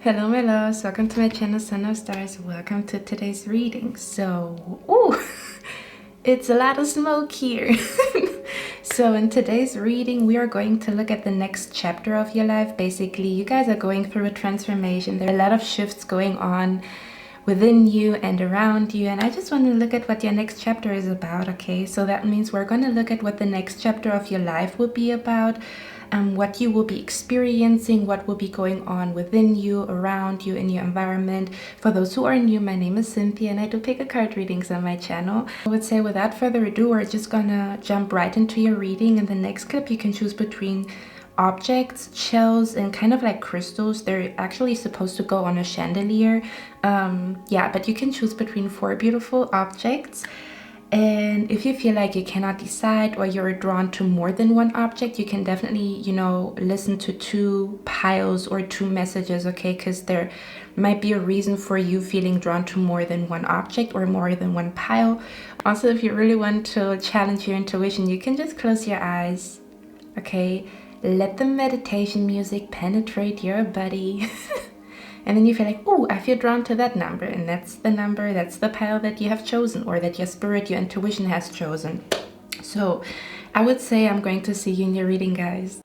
Hello my loves, welcome to my channel Son of Stars. Welcome to today's reading. It's a lot of smoke here. So in today's reading we are going to look at the next chapter of your life. Basically, you guys are going through a transformation. There are a lot of shifts going on within you and around you, and I just want to look at what your next chapter is about. Okay, so that means we're going to look at what the next chapter of your life will be about, what you will be experiencing, what will be going on within you, around you, in your environment. For those who are new, my name is Cynthia and I do pick a card readings on my channel. I would say without further ado, we're just gonna jump right into your reading. In the next clip you can choose between objects, shells, and kind of like crystals. They're actually supposed to go on a chandelier. But you can choose between 4 beautiful objects. And if you feel like you cannot decide or you're drawn to more than one object, you can definitely, listen to 2 piles or 2 messages, okay? Because there might be a reason for you feeling drawn to more than one object or more than one pile. Also, if you really want to challenge your intuition, you can just close your eyes, okay? Let the meditation music penetrate your body. And then you feel like, oh, I feel drawn to that number. And that's the number, that's the pile that you have chosen, or that your spirit, your intuition has chosen. So I would say I'm going to see you in your reading, guys.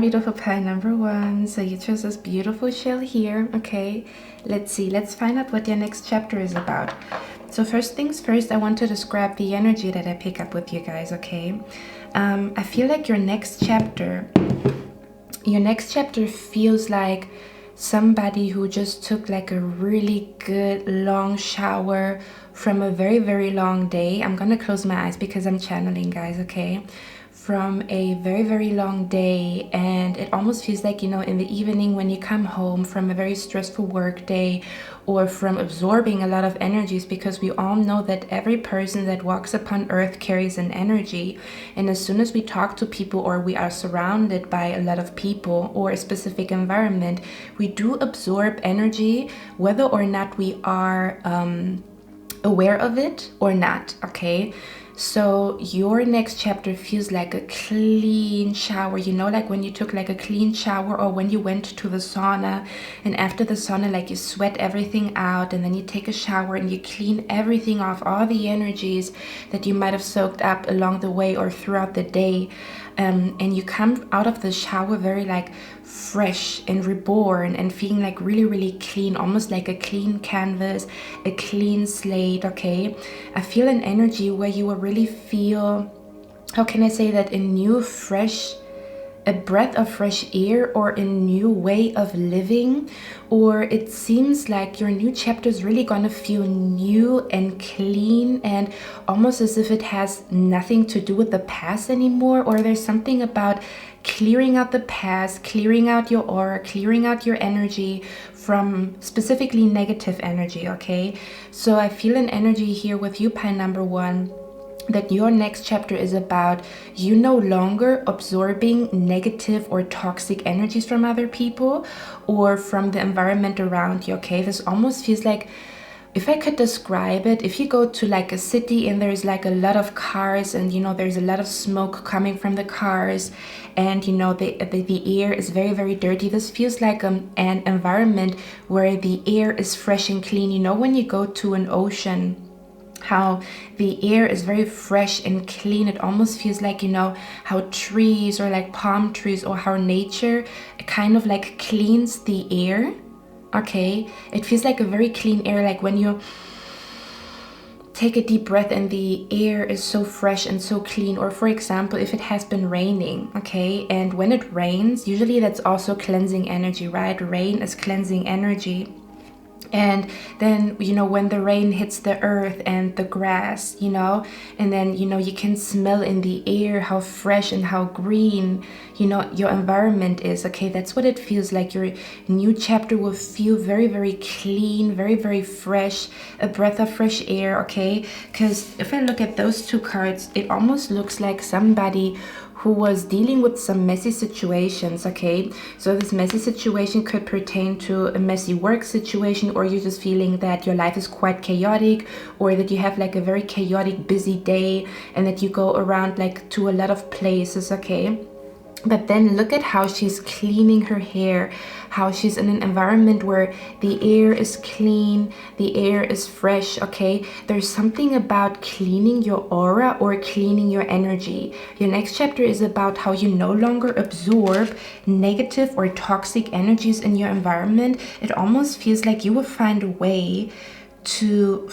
Beautiful pile number 1. So you chose this beautiful shell here. Okay, let's find out what your next chapter is about. So first things first, I want to describe the energy that I pick up with you guys. Okay, I feel like your next chapter feels like somebody who just took like a really good long shower from a very, very long day. I'm gonna close my eyes because I'm channeling, guys. Okay, from a very, very long day, and it almost feels like, in the evening when you come home from a very stressful work day or from absorbing a lot of energies, because we all know that every person that walks upon earth carries an energy. And as soon as we talk to people or we are surrounded by a lot of people or a specific environment, we do absorb energy, whether or not we are aware of it or not. Okay, so your next chapter feels like a clean shower, like when you took like a clean shower, or when you went to the sauna, and after the sauna, like you sweat everything out, and then you take a shower and you clean everything off, all the energies that you might have soaked up along the way or throughout the day. and you come out of the shower very like fresh and reborn and feeling like really, really clean, almost like a clean canvas, a clean slate, okay? I feel an energy where you will really feel, how can I say that, a breath of fresh air or a new way of living, or it seems like your new chapter is really gonna feel new and clean and almost as if it has nothing to do with the past anymore, or there's something about clearing out the past, clearing out your aura, clearing out your energy from specifically negative energy, okay? So I feel an energy here with you, pile number 1, that your next chapter is about you no longer absorbing negative or toxic energies from other people or from the environment around you, okay? This almost feels like, if I could describe it, if you go to like a city and there's like a lot of cars and there's a lot of smoke coming from the cars and the air is very, very dirty, this feels like an environment where the air is fresh and clean. When you go to an ocean, how the air is very fresh and clean, it almost feels like how trees or like palm trees or how nature kind of like cleans the air, okay? It feels like a very clean air, like when you take a deep breath and the air is so fresh and so clean. Or for example, if it has been raining, okay, and when it rains, usually that's also cleansing energy, right? Rain is cleansing energy. And then when the rain hits the earth and the grass, and then you can smell in the air how fresh and how green your environment is, okay? That's what it feels like. Your new chapter will feel very, very clean, very, very fresh, a breath of fresh air, okay? Because if I look at those 2 cards, it almost looks like somebody who was dealing with some messy situations, okay? So this messy situation could pertain to a messy work situation, or you're just feeling that your life is quite chaotic, or that you have like a very chaotic, busy day, and that you go around like to a lot of places, okay? But then look at how she's cleaning her hair, how she's in an environment where the air is clean, the air is fresh, okay? There's something about cleaning your aura or cleaning your energy. Your next chapter is about how you no longer absorb negative or toxic energies in your environment. It almost feels like you will find a way to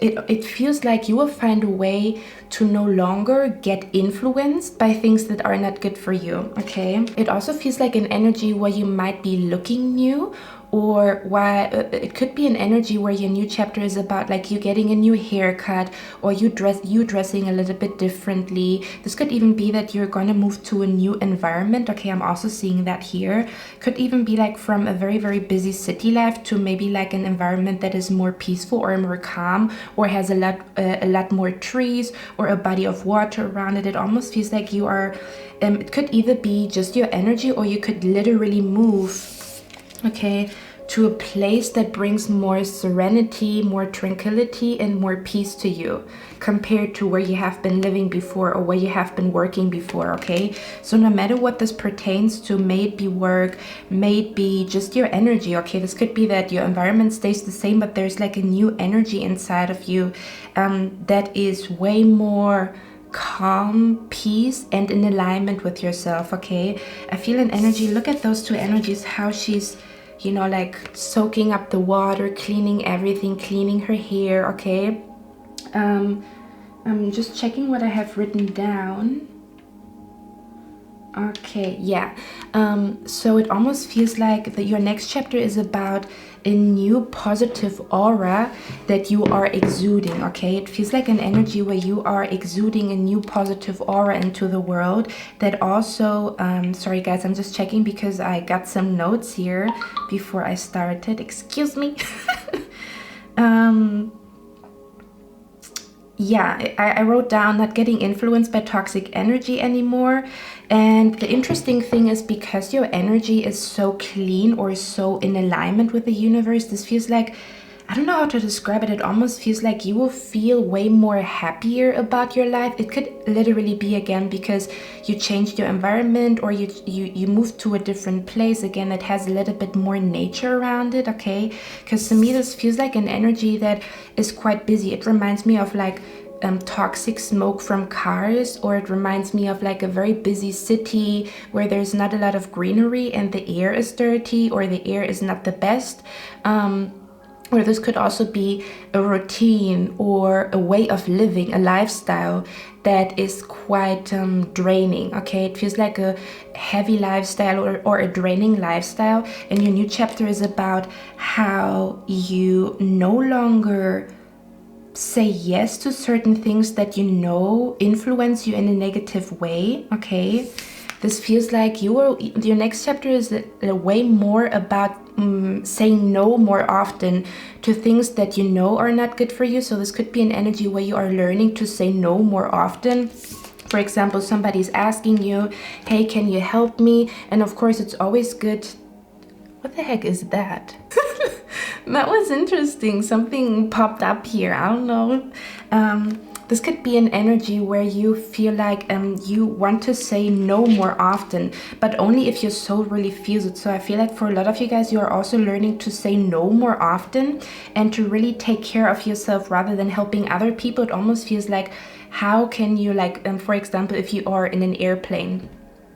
it feels like you will find a way to no longer get influenced by things that are not good for you, okay? It also feels like an energy where you might be looking new, or why it could be an energy where your new chapter is about like you getting a new haircut, or you dressing a little bit differently. This could even be that you're gonna move to a new environment, okay? I'm also seeing that here. Could even be like from a very, very busy city life to maybe like an environment that is more peaceful or more calm, or has a lot more trees or a body of water around it. It almost feels like you are it could either be just your energy, or you could literally move, okay, to a place that brings more serenity, more tranquility, and more peace to you compared to where you have been living before or where you have been working before, okay? So no matter what this pertains to, may it be work, may it be just your energy, okay? This could be that your environment stays the same, but there's like a new energy inside of you that is way more calm, peace, and in alignment with yourself, okay? I feel an energy. Look at those 2 energies, how she's like soaking up the water, cleaning everything, cleaning her hair, okay? I'm just checking what I have written down. Okay, yeah. So it almost feels like that your next chapter is about a new positive aura that you are exuding, okay? It feels like an energy where you are exuding a new positive aura into the world that also, sorry guys, I'm just checking because I got some notes here before I started. Excuse me. Yeah, I wrote down not getting influenced by toxic energy anymore. And the interesting thing is, because your energy is so clean or so in alignment with the universe, this feels like, I don't know how to describe it. It almost feels like you will feel way more happier about your life. It could literally be again because you changed your environment, or you moved to a different place again that has a little bit more nature around it, okay? Because to me this feels like an energy that is quite busy. It reminds me of like toxic smoke from cars, or it reminds me of like a very busy city where there's not a lot of greenery and the air is dirty or the air is not the best. Or this could also be a routine or a way of living, a lifestyle that is quite draining, okay? It feels like a heavy lifestyle or a draining lifestyle. And your new chapter is about how you no longer say yes to certain things that you know influence you in a negative way, okay? This feels like your next chapter is a way more about saying no more often to things that you know are not good for you. So this could be an energy where you are learning to say no more often. For example, somebody's asking you, hey, can you help me? And of course, it's always good. What the heck is that? That was interesting. Something popped up here. I don't know. This could be an energy where you feel like you want to say no more often, but only if your soul really feels it. So I feel like for a lot of you guys, you are also learning to say no more often and to really take care of yourself rather than helping other people. It almost feels like, how can you, like, for example, if you are in an airplane,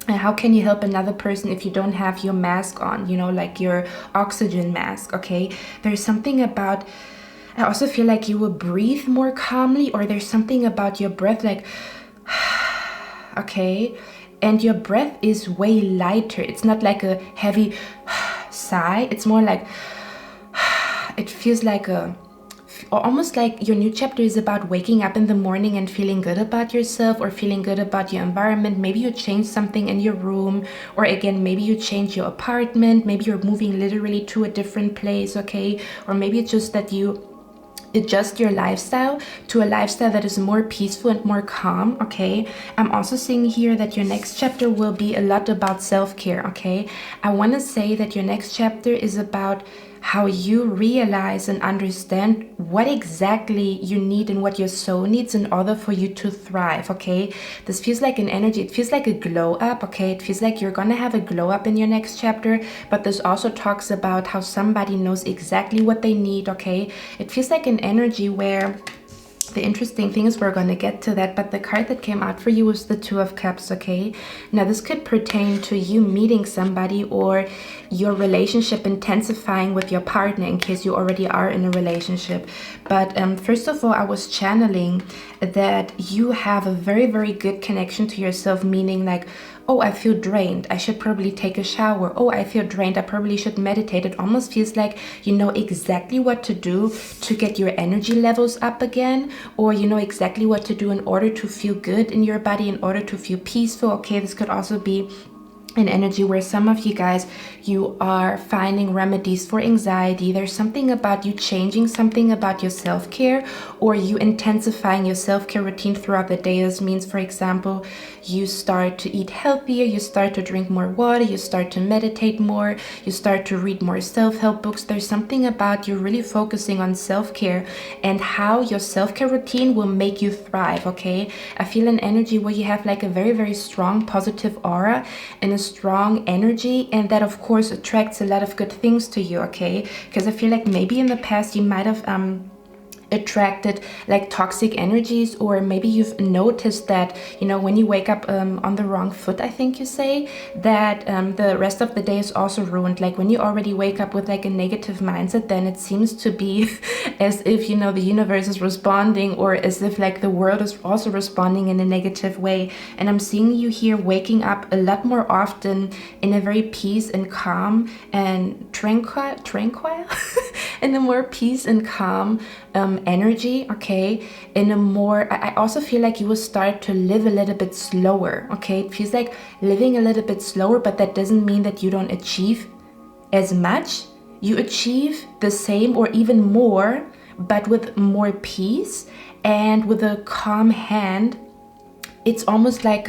how can you help another person if you don't have your mask on, you know, like your oxygen mask, okay? There's something about, I also feel like you will breathe more calmly, or there's something about your breath like, okay? And your breath is way lighter. It's not like a heavy sigh. It's more like, it feels like almost like your new chapter is about waking up in the morning and feeling good about yourself or feeling good about your environment. Maybe you change something in your room, or again, maybe you change your apartment. Maybe you're moving literally to a different place, okay? Or maybe it's just that you adjust your lifestyle to a lifestyle that is more peaceful and more calm, okay? I'm also seeing here that your next chapter will be a lot about self-care, okay? I want to say that your next chapter is about how you realize and understand what exactly you need and what your soul needs in order for you to thrive, okay? This feels like an energy. It feels like a glow up, okay? It feels like you're gonna have a glow up in your next chapter, but this also talks about how somebody knows exactly what they need, okay? It feels like an energy where the interesting thing is we're going to get to that, but the card that came out for you was the Two of Cups, okay? Now this could pertain to you meeting somebody or your relationship intensifying with your partner in case you already are in a relationship. But first of all, I was channeling that you have a very, very good connection to yourself, meaning like, oh, I feel drained, I should probably take a shower. Oh, I feel drained, I probably should meditate. It almost feels like you know exactly what to do to get your energy levels up again, or you know exactly what to do in order to feel good in your body, in order to feel peaceful, okay? This could also be an energy where some of you guys, you are finding remedies for anxiety. There's something about you changing something about your self-care, or you intensifying your self-care routine throughout the day. This means, for example, you start to eat healthier, you start to drink more water, you start to meditate more, you start to read more self-help books. There's something about you really focusing on self-care and how your self-care routine will make you thrive, okay? I feel an energy where you have like a very, very strong positive aura and a strong energy, and that of course attracts a lot of good things to you, okay? Because I feel like maybe in the past you might have attracted like toxic energies, or maybe you've noticed that, you know, when you wake up on the wrong foot, I think you say, that the rest of the day is also ruined. Like when you already wake up with like a negative mindset, then it seems to be as if, you know, the universe is responding, or as if like the world is also responding in a negative way. And I'm seeing you here waking up a lot more often in a very peace and calm and tranquil in a more peace and calm energy, okay? In a more, I also feel like you will start to live a little bit slower, okay? It feels like living a little bit slower, but that doesn't mean that you don't achieve as much. You achieve the same or even more, but with more peace and with a calm hand. It's almost like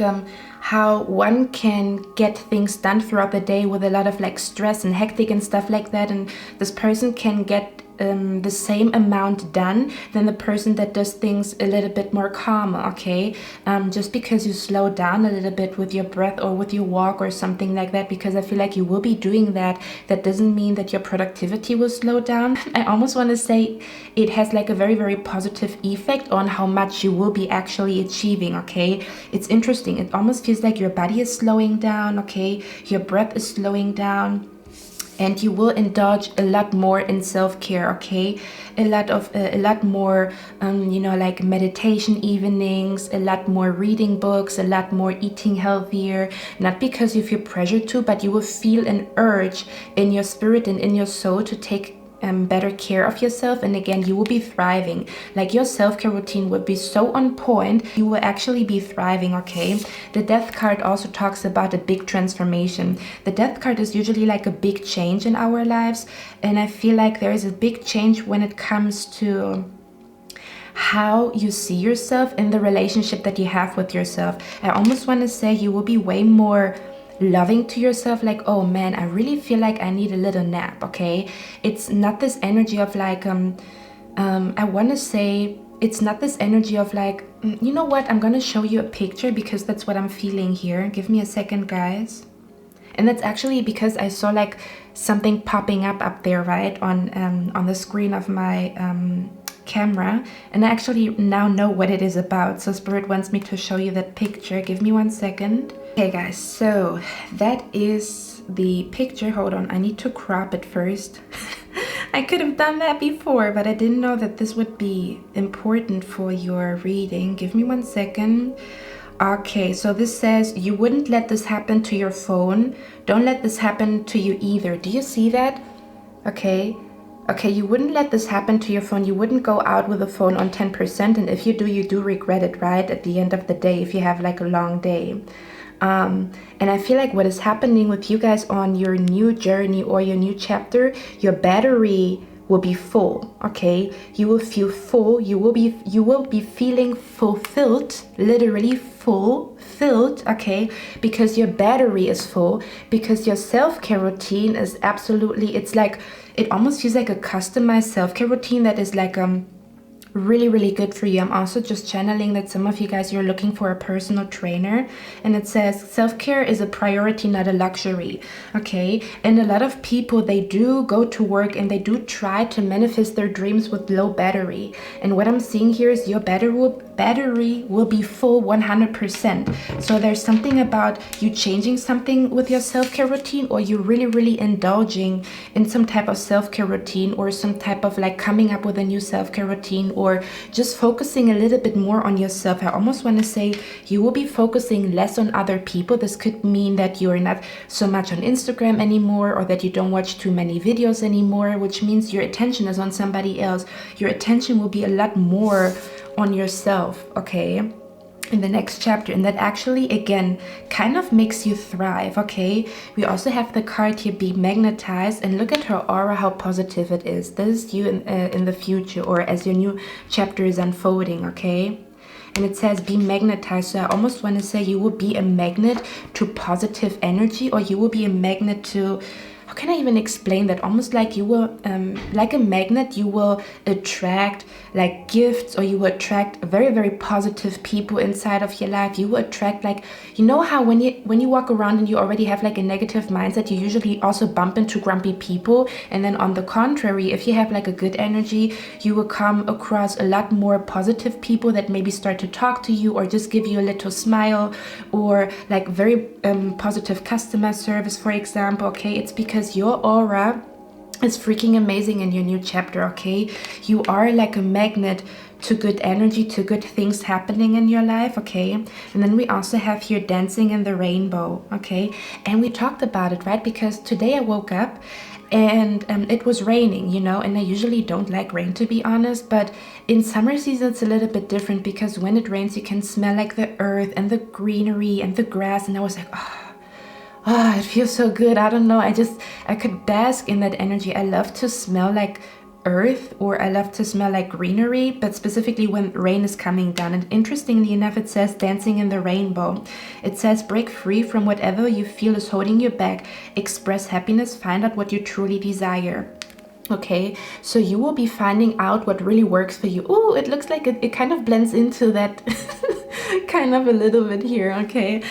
how one can get things done throughout the day with a lot of like stress and hectic and stuff like that, and this person can get the same amount done than the person that does things a little bit more calmer, okay? Just because you slow down a little bit with your breath or with your walk or something like that, because I feel like you will be doing that, that doesn't mean that your productivity will slow down. I almost want to say it has like a very, very positive effect on how much you will be actually achieving, okay? It's interesting. It almost feels like your body is slowing down, okay? Your breath is slowing down. And you will indulge a lot more in self-care, okay? A lot more, you know, like meditation evenings, a lot more reading books, a lot more eating healthier. Not because you feel pressure to, but you will feel an urge in your spirit and in your soul to take better care of yourself, and again you will be thriving. Like your self-care routine will be so on point, you will actually be thriving, okay? The death card also talks about a big transformation. The death card is usually like a big change in our lives, and I feel like there is a big change when it comes to how you see yourself in the relationship that you have with yourself. I almost want to say you will be way more loving to yourself, like, oh man, I really feel like I need a little nap, okay? It's not this energy of like I want to say it's not this energy of like, you know what, I'm gonna show you a picture because that's what I'm feeling here. Give me a second, guys. And that's actually because I saw like something popping up there, right, on the screen of my camera, and I actually now know what it is about. So Spirit wants me to show you that picture. Give me 1 second. Okay guys, so that is the picture. Hold on, I need to crop it first. I could have done that before, but I didn't know that this would be important for your reading. Give me 1 second. Okay, so this says you wouldn't let this happen to your phone. Don't let this happen to you either. Do you see that? Okay, you wouldn't let this happen to your phone. You wouldn't go out with a phone on 10%, and if you do regret it, right, at the end of the day, if you have like a long day. And I feel like what is happening with you guys on your new journey or your new chapter, your battery will be full, okay? You will feel full. You will be feeling fulfilled, literally fulfilled, okay? Because your battery is full, because your self-care routine is absolutely, it's like, it almost feels like a customized self-care routine that is like really, really good for you. I'm also just channeling that some of you guys, you're looking for a personal trainer, and it says self-care is a priority, not a luxury, okay? And a lot of people, they do go to work and they do try to manifest their dreams with low battery, and what I'm seeing here is your battery will be full 100%. So there's something about you changing something with your self-care routine, or you really indulging in some type of self-care routine, or some type of like coming up with a new self-care routine, or just focusing a little bit more on yourself. I almost want to say you will be focusing less on other people. This could mean that you're not so much on Instagram anymore, or that you don't watch too many videos anymore, which means your attention is on somebody else. Your attention will be a lot more on yourself, okay, in the next chapter, and that actually again kind of makes you thrive, okay? We also have the card here, be magnetized, and look at her aura, how positive it is. This is you in the future, or as your new chapter is unfolding, okay? And it says be magnetized, so I almost want to say you will be a magnet to positive energy, or you will be a magnet to, how can I even explain that? Almost like you will, like a magnet, you will attract like gifts, or you will attract very positive people inside of your life. You will attract, like, you know how when you walk around and you already have like a negative mindset, you usually also bump into grumpy people. And then on the contrary, if you have like a good energy, you will come across a lot more positive people that maybe start to talk to you, or just give you a little smile, or like very positive customer service, for example, okay? It's because your aura is freaking amazing in your new chapter, okay? You are like a magnet to good energy, to good things happening in your life, okay? And then we also have here dancing in the rainbow, okay? And we talked about it, right? Because today I woke up and it was raining, you know, and I usually don't like rain, to be honest, but in summer season it's a little bit different, because when it rains you can smell like the earth and the greenery and the grass, and I was like, it feels so good. I don't know, I could bask in that energy. I love to smell like earth, or I love to smell like greenery, but specifically when rain is coming down. And interestingly enough, it says dancing in the rainbow. It says break free from whatever you feel is holding you back, express happiness, find out what you truly desire. Okay, so you will be finding out what really works for you. Oh, it looks like it kind of blends into that kind of a little bit here. Okay,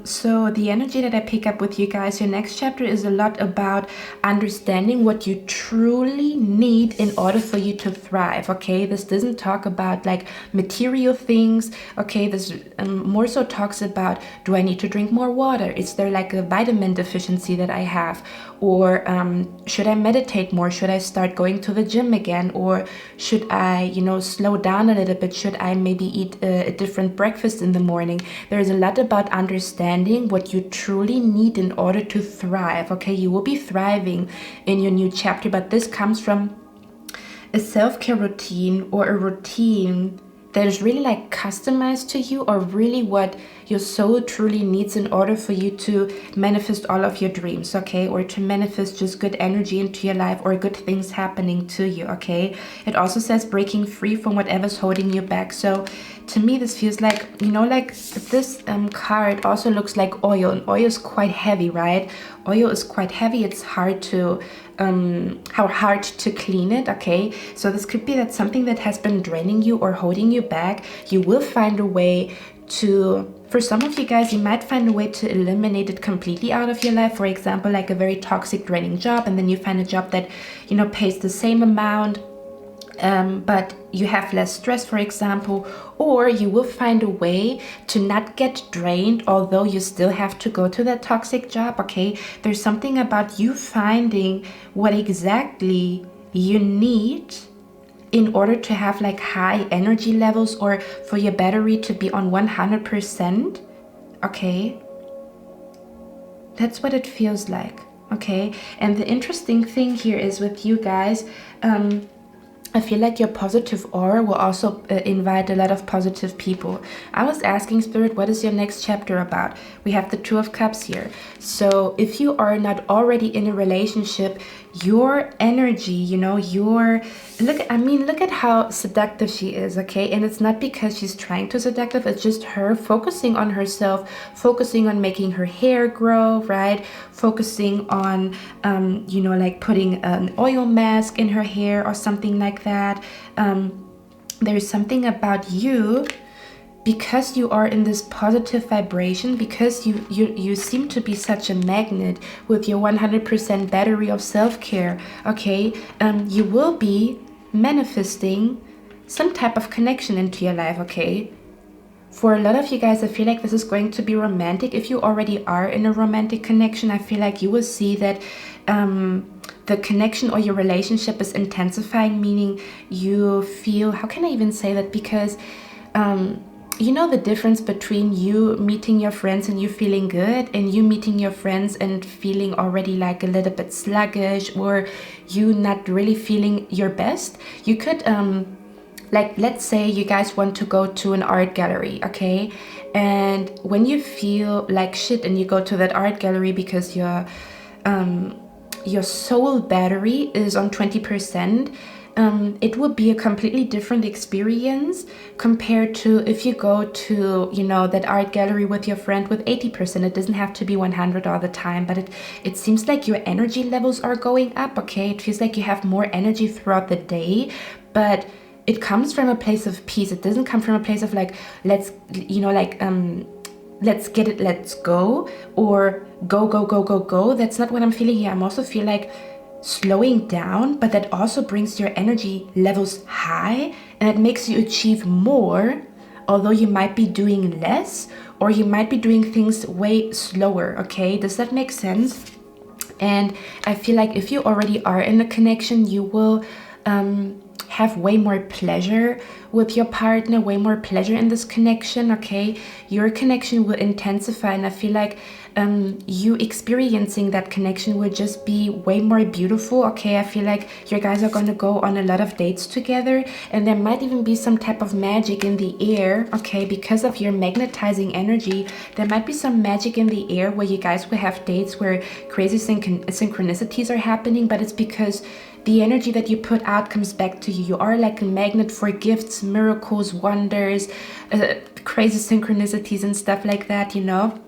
so the energy that I pick up with you guys, your next chapter is a lot about understanding what you truly need in order for you to thrive. Okay, this doesn't talk about like material things. Okay, this more so talks about, do I need to drink more water? Is there like a vitamin deficiency that I have? Or should I meditate more? Should I start going to the gym again? Or should I, you know, slow down a little bit? Should I maybe eat a different breakfast in the morning? There's a lot about understanding what you truly need in order to thrive. Okay, you will be thriving in your new chapter, but this comes from a self-care routine or a routine that is really like customized to you, or really what your soul truly needs in order for you to manifest all of your dreams, okay? Or to manifest just good energy into your life, or good things happening to you, okay? It also says breaking free from whatever's holding you back. So to me, this feels like, you know, like this card also looks like oil, and oil is quite heavy, right? Oil is quite heavy. It's hard to hard to clean it. Okay, so this could be that something that has been draining you or holding you back, you will find a way to, for some of you guys, you might find a way to eliminate it completely out of your life. For example, like a very toxic, draining job, and then you find a job that, you know, pays the same amount, but you have less stress, for example. Or you will find a way to not get drained, although you still have to go to that toxic job. Okay, there's something about you finding what exactly you need in order to have like high energy levels, or for your battery to be on 100%. Okay, that's what it feels like. Okay, and the interesting thing here is with you guys, I feel like your positive aura will also invite a lot of positive people. I was asking Spirit, what is your next chapter about? We have the Two of Cups here. So if you are not already in a relationship, your energy, you know, look at how seductive she is, okay? And it's not because she's trying to seductive, it's just her focusing on herself, focusing on making her hair grow, right? Focusing on, you know, like putting an oil mask in her hair or something like that. There's something about you, because you are in this positive vibration, because you seem to be such a magnet with your 100% battery of self-care, okay? You will be manifesting some type of connection into your life, okay? For a lot of you guys, I feel like this is going to be romantic. If you already are in a romantic connection, I feel like you will see that the connection or your relationship is intensifying, meaning you feel, how can I even say that? Because you know the difference between you meeting your friends and you feeling good, and you meeting your friends and feeling already like a little bit sluggish, or you not really feeling your best. You could like, let's say you guys want to go to an art gallery, okay? And when you feel like shit and you go to that art gallery because your soul battery is on 20%, it would be a completely different experience compared to if you go to, you know, that art gallery with your friend with 80%. It doesn't have to be 100 all the time, but it seems like your energy levels are going up, okay? It feels like you have more energy throughout the day, but it comes from a place of peace. It doesn't come from a place of like, let's, you know, like, let's get it, let's go, or go, go, go, go, go. That's not what I'm feeling here. I'm also feel like slowing down, but that also brings your energy levels high, and it makes you achieve more, although you might be doing less, or you might be doing things way slower, okay? Does that make sense? And I feel like if you already are in a connection, you will have way more pleasure with your partner, way more pleasure in this connection, okay? Your connection will intensify, and I feel like you experiencing that connection will just be way more beautiful, okay? I feel like you guys are going to go on a lot of dates together, and there might even be some type of magic in the air, okay? Because of your magnetizing energy, there might be some magic in the air where you guys will have dates where crazy synchronicities are happening, but it's because the energy that you put out comes back to you. You are like a magnet for gifts, miracles, wonders, crazy synchronicities and stuff like that, you know?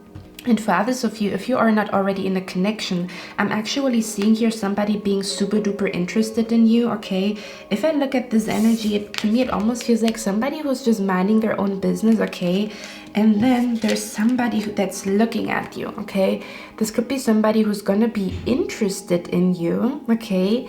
And for others of you, if you are not already in a connection, I'm actually seeing here somebody being super duper interested in you, okay? If I look at this energy, to me it almost feels like somebody who's just minding their own business, okay? And then there's somebody that's looking at you, okay? This could be somebody who's gonna be interested in you, okay?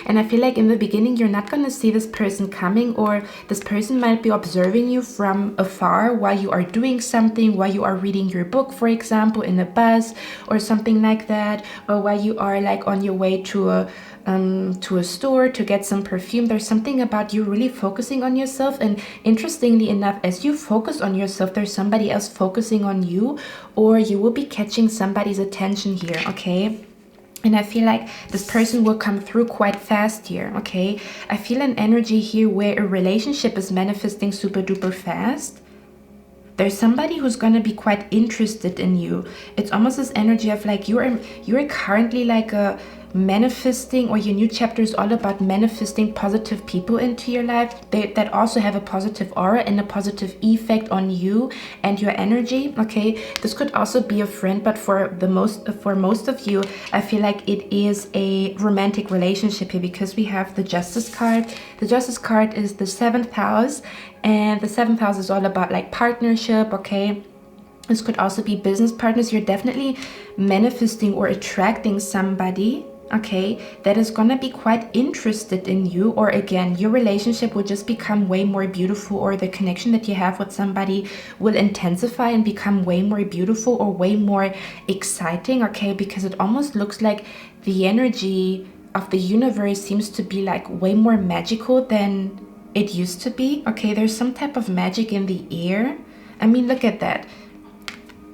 And I feel like in the beginning you're not gonna see this person coming, or this person might be observing you from afar while you are doing something, while you are reading your book, for example, in a bus or something like that, or while you are like on your way to a store to get some perfume. There's something about you really focusing on yourself, and interestingly enough, as you focus on yourself, there's somebody else focusing on you, or you will be catching somebody's attention here, okay? And I feel like this person will come through quite fast here, okay? I feel an energy here where a relationship is manifesting super duper fast. There's somebody who's gonna be quite interested in you. It's almost this energy of like you're currently like a manifesting, or your new chapter is all about manifesting positive people into your life that also have a positive aura and a positive effect on you and your energy, okay? This could also be a friend, but for most of you, I feel like it is a romantic relationship here, because we have the Justice card. The Justice card is the 7th house, and the 7th house is all about like partnership, okay? This could also be business partners. You're definitely manifesting or attracting somebody, okay, that is gonna be quite interested in you, or again, your relationship will just become way more beautiful, or the connection that you have with somebody will intensify and become way more beautiful or way more exciting, okay? Because it almost looks like the energy of the universe seems to be like way more magical than it used to be, okay? There's some type of magic in the air. I mean, look at that,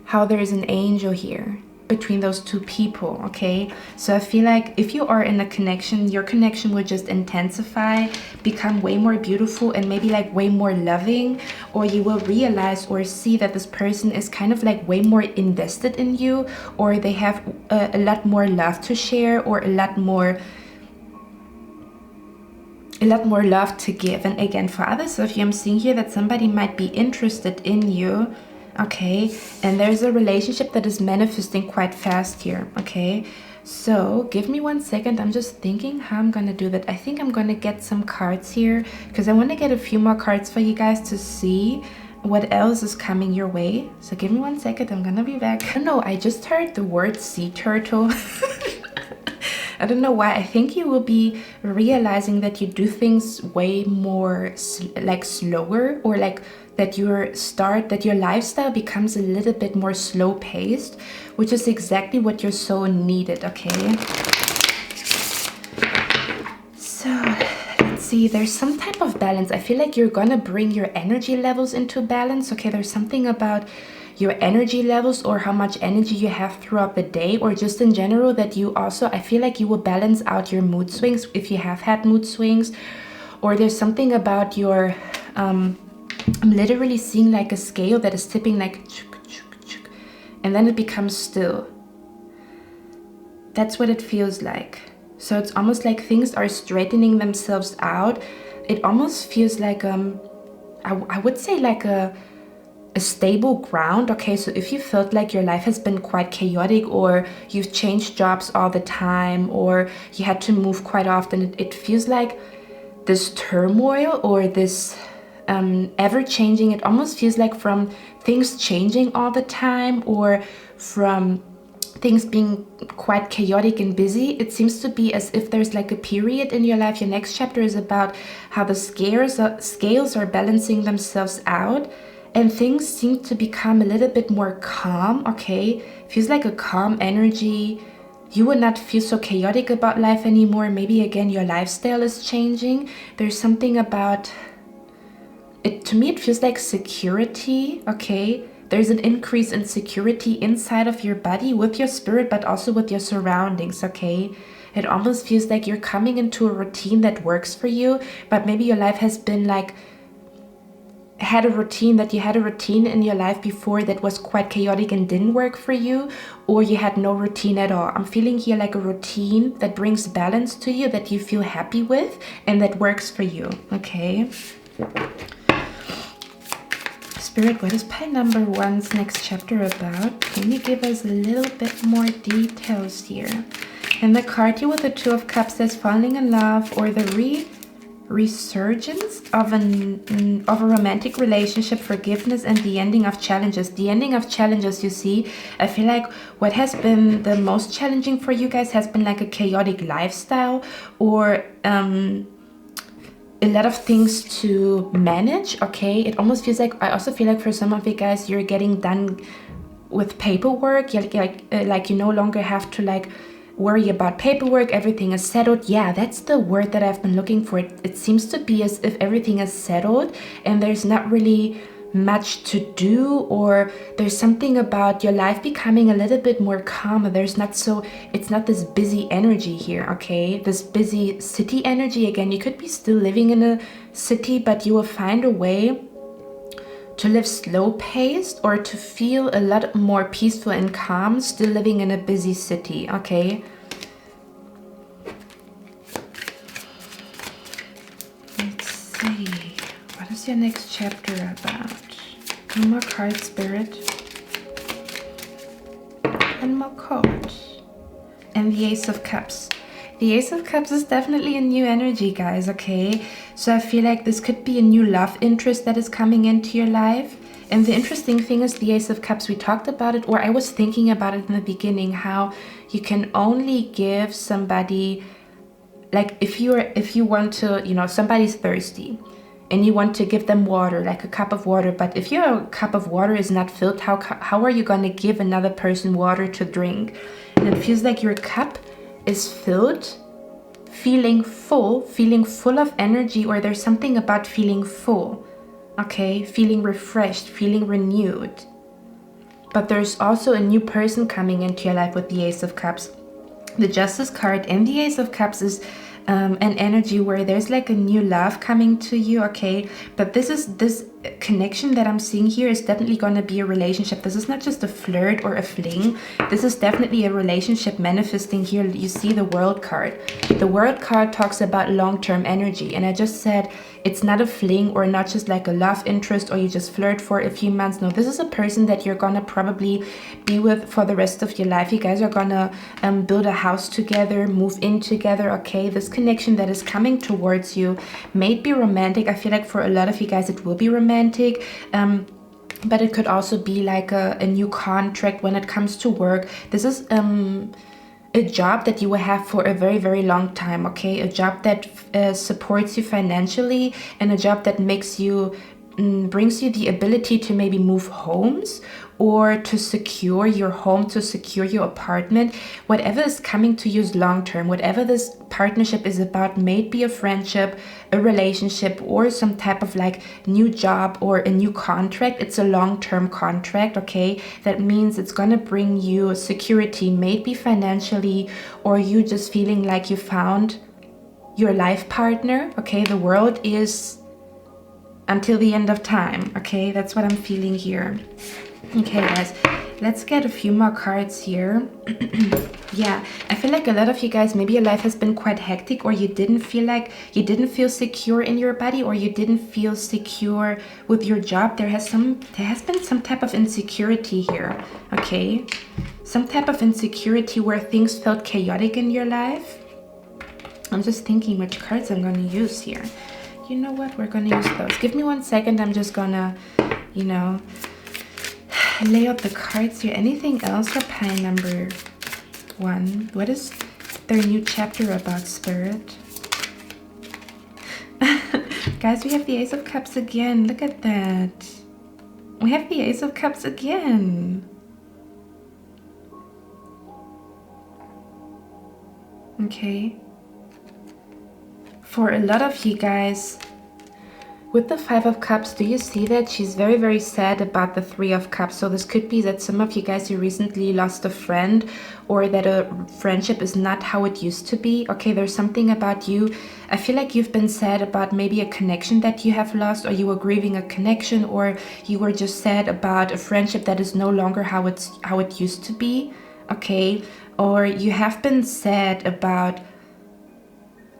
how there is an angel here between those two people, okay? So I feel like if you are in a connection, your connection will just intensify, become way more beautiful, and maybe like way more loving, or you will realize or see that this person is kind of like way more invested in you, or they have a lot more love to share, or a lot more love to give. And again, for others of you, I'm seeing here that somebody might be interested in you, okay? And there's a relationship that is manifesting quite fast here, okay? So give me 1 second. I'm just thinking how I'm gonna do that. I think I'm gonna get some cards here, because I want to get a few more cards for you guys to see what else is coming your way. So give me 1 second. I'm gonna be back. No, I just heard the word sea turtle. I don't know why. I think you will be realizing that you do things way more like slower, or like that your lifestyle becomes a little bit more slow paced, which is exactly what your soul needed, okay? So let's see, there's some type of balance. I feel like you're gonna bring your energy levels into balance, okay? There's something about your energy levels, or how much energy you have throughout the day, or just in general, that you also, I feel like you will balance out your mood swings if you have had mood swings. Or there's something about your I'm literally seeing like a scale that is tipping like and then it becomes still. That's what it feels like. So it's almost like things are straightening themselves out. It almost feels like I would say like a stable ground, okay? So if you felt like your life has been quite chaotic, or you've changed jobs all the time, or you had to move quite often, it feels like this turmoil, or this ever-changing, it almost feels like from things changing all the time, or from things being quite chaotic and busy, it seems to be as if there's like a period in your life. Your next chapter is about how the scales are balancing themselves out, and things seem to become a little bit more calm, okay? Feels like a calm energy. You would not feel so chaotic about life anymore. Maybe again, your lifestyle is changing. There's something about it, to me, it feels like security, okay? There's an increase in security inside of your body, with your spirit, but also with your surroundings, okay? It almost feels like you're coming into a routine that works for you, but maybe your life has been like, you had a routine in your life before that was quite chaotic and didn't work for you, or you had no routine at all. I'm feeling here like a routine that brings balance to you, that you feel happy with, and that works for you, okay? Spirit, what is pile number 1's next chapter about? Can you give us a little bit more details here? And the card here with the Two of Cups says falling in love, or the resurgence of a romantic relationship, forgiveness, and the ending of challenges. The ending of challenges, you see, I feel like what has been the most challenging for you guys has been like a chaotic lifestyle, or a lot of things to manage. Okay, it almost feels like, I also feel like for some of you guys, you're getting done with paperwork. Like you no longer have to like worry about paperwork. Everything is settled. Yeah, that's the word that I've been looking for. It seems to be as if everything is settled and there's not really much to do, or there's something about your life becoming a little bit more calm. It's not this busy energy here. Okay, this busy city energy. Again, you could be still living in a city, but you will find a way to live slow paced or to feel a lot more peaceful and calm still living in a busy city. Okay, let's see, what is your next chapter about? One more card, Spirit. One more card. And the Ace of Cups. The Ace of Cups is definitely a new energy, guys, okay? So I feel like this could be a new love interest that is coming into your life. And the interesting thing is the Ace of Cups, we talked about it, or I was thinking about it in the beginning, how you can only give somebody, like if you want to, you know, somebody's thirsty, and you want to give them water, like a cup of water. But if your cup of water is not filled, how are you going to give another person water to drink? And it feels like your cup is filled, feeling full of energy, or there's something about feeling full, okay? Feeling refreshed, feeling renewed. But there's also a new person coming into your life with the Ace of Cups. The Justice card and the Ace of Cups is an energy where there's like a new love coming to you, okay? But this connection that I'm seeing here is definitely going to be a relationship. This is not just a flirt or a fling. This is definitely a relationship manifesting here. You see the World card. The World card talks about long-term energy, and I just said it's not a fling or not just like a love interest or you just flirt for a few months. No, this is a person that you're gonna probably be with for the rest of your life. You guys are gonna build a house together, move in together, okay? This connection that is coming towards you may be romantic. I feel like for a lot of you guys it will be romantic, but it could also be like a new contract when it comes to work. This is a job that you will have for a very, very long time, okay? A job that supports you financially, and a job that makes you, brings you the ability to maybe move homes, or to secure your home, to secure your apartment. Whatever is coming to you is long-term. Whatever this partnership is about, may it be a friendship, a relationship, or some type of like new job or a new contract. It's a long-term contract, okay? That means it's gonna bring you security, may it be financially, or you just feeling like you found your life partner, okay? The world is until the end of time, okay? That's what I'm feeling here. Okay, guys, let's get a few more cards here. Yeah, I feel like a lot of you guys, maybe your life has been quite hectic, or you didn't feel secure in your body, or you didn't feel secure with your job. There has been some type of insecurity here, okay? Some type of insecurity where things felt chaotic in your life. I'm just thinking which cards I'm going to use here. You know what? We're going to use those. Give me 1 second. I'm just going to, you know, lay out the cards here. Anything else for pile number 1? What is their new chapter about, Spirit? Guys, we have the Ace of Cups again. Look at that. We have the Ace of Cups again. Okay. For a lot of you guys, with the Five of Cups, do you see that she's very, very sad about the Three of Cups? So this could be that some of you guys, you recently lost a friend, or that a friendship is not how it used to be. Okay, there's something about you. I feel like you've been sad about maybe a connection that you have lost, or you were grieving a connection, or you were just sad about a friendship that is no longer how it used to be. Okay, or you have been sad about,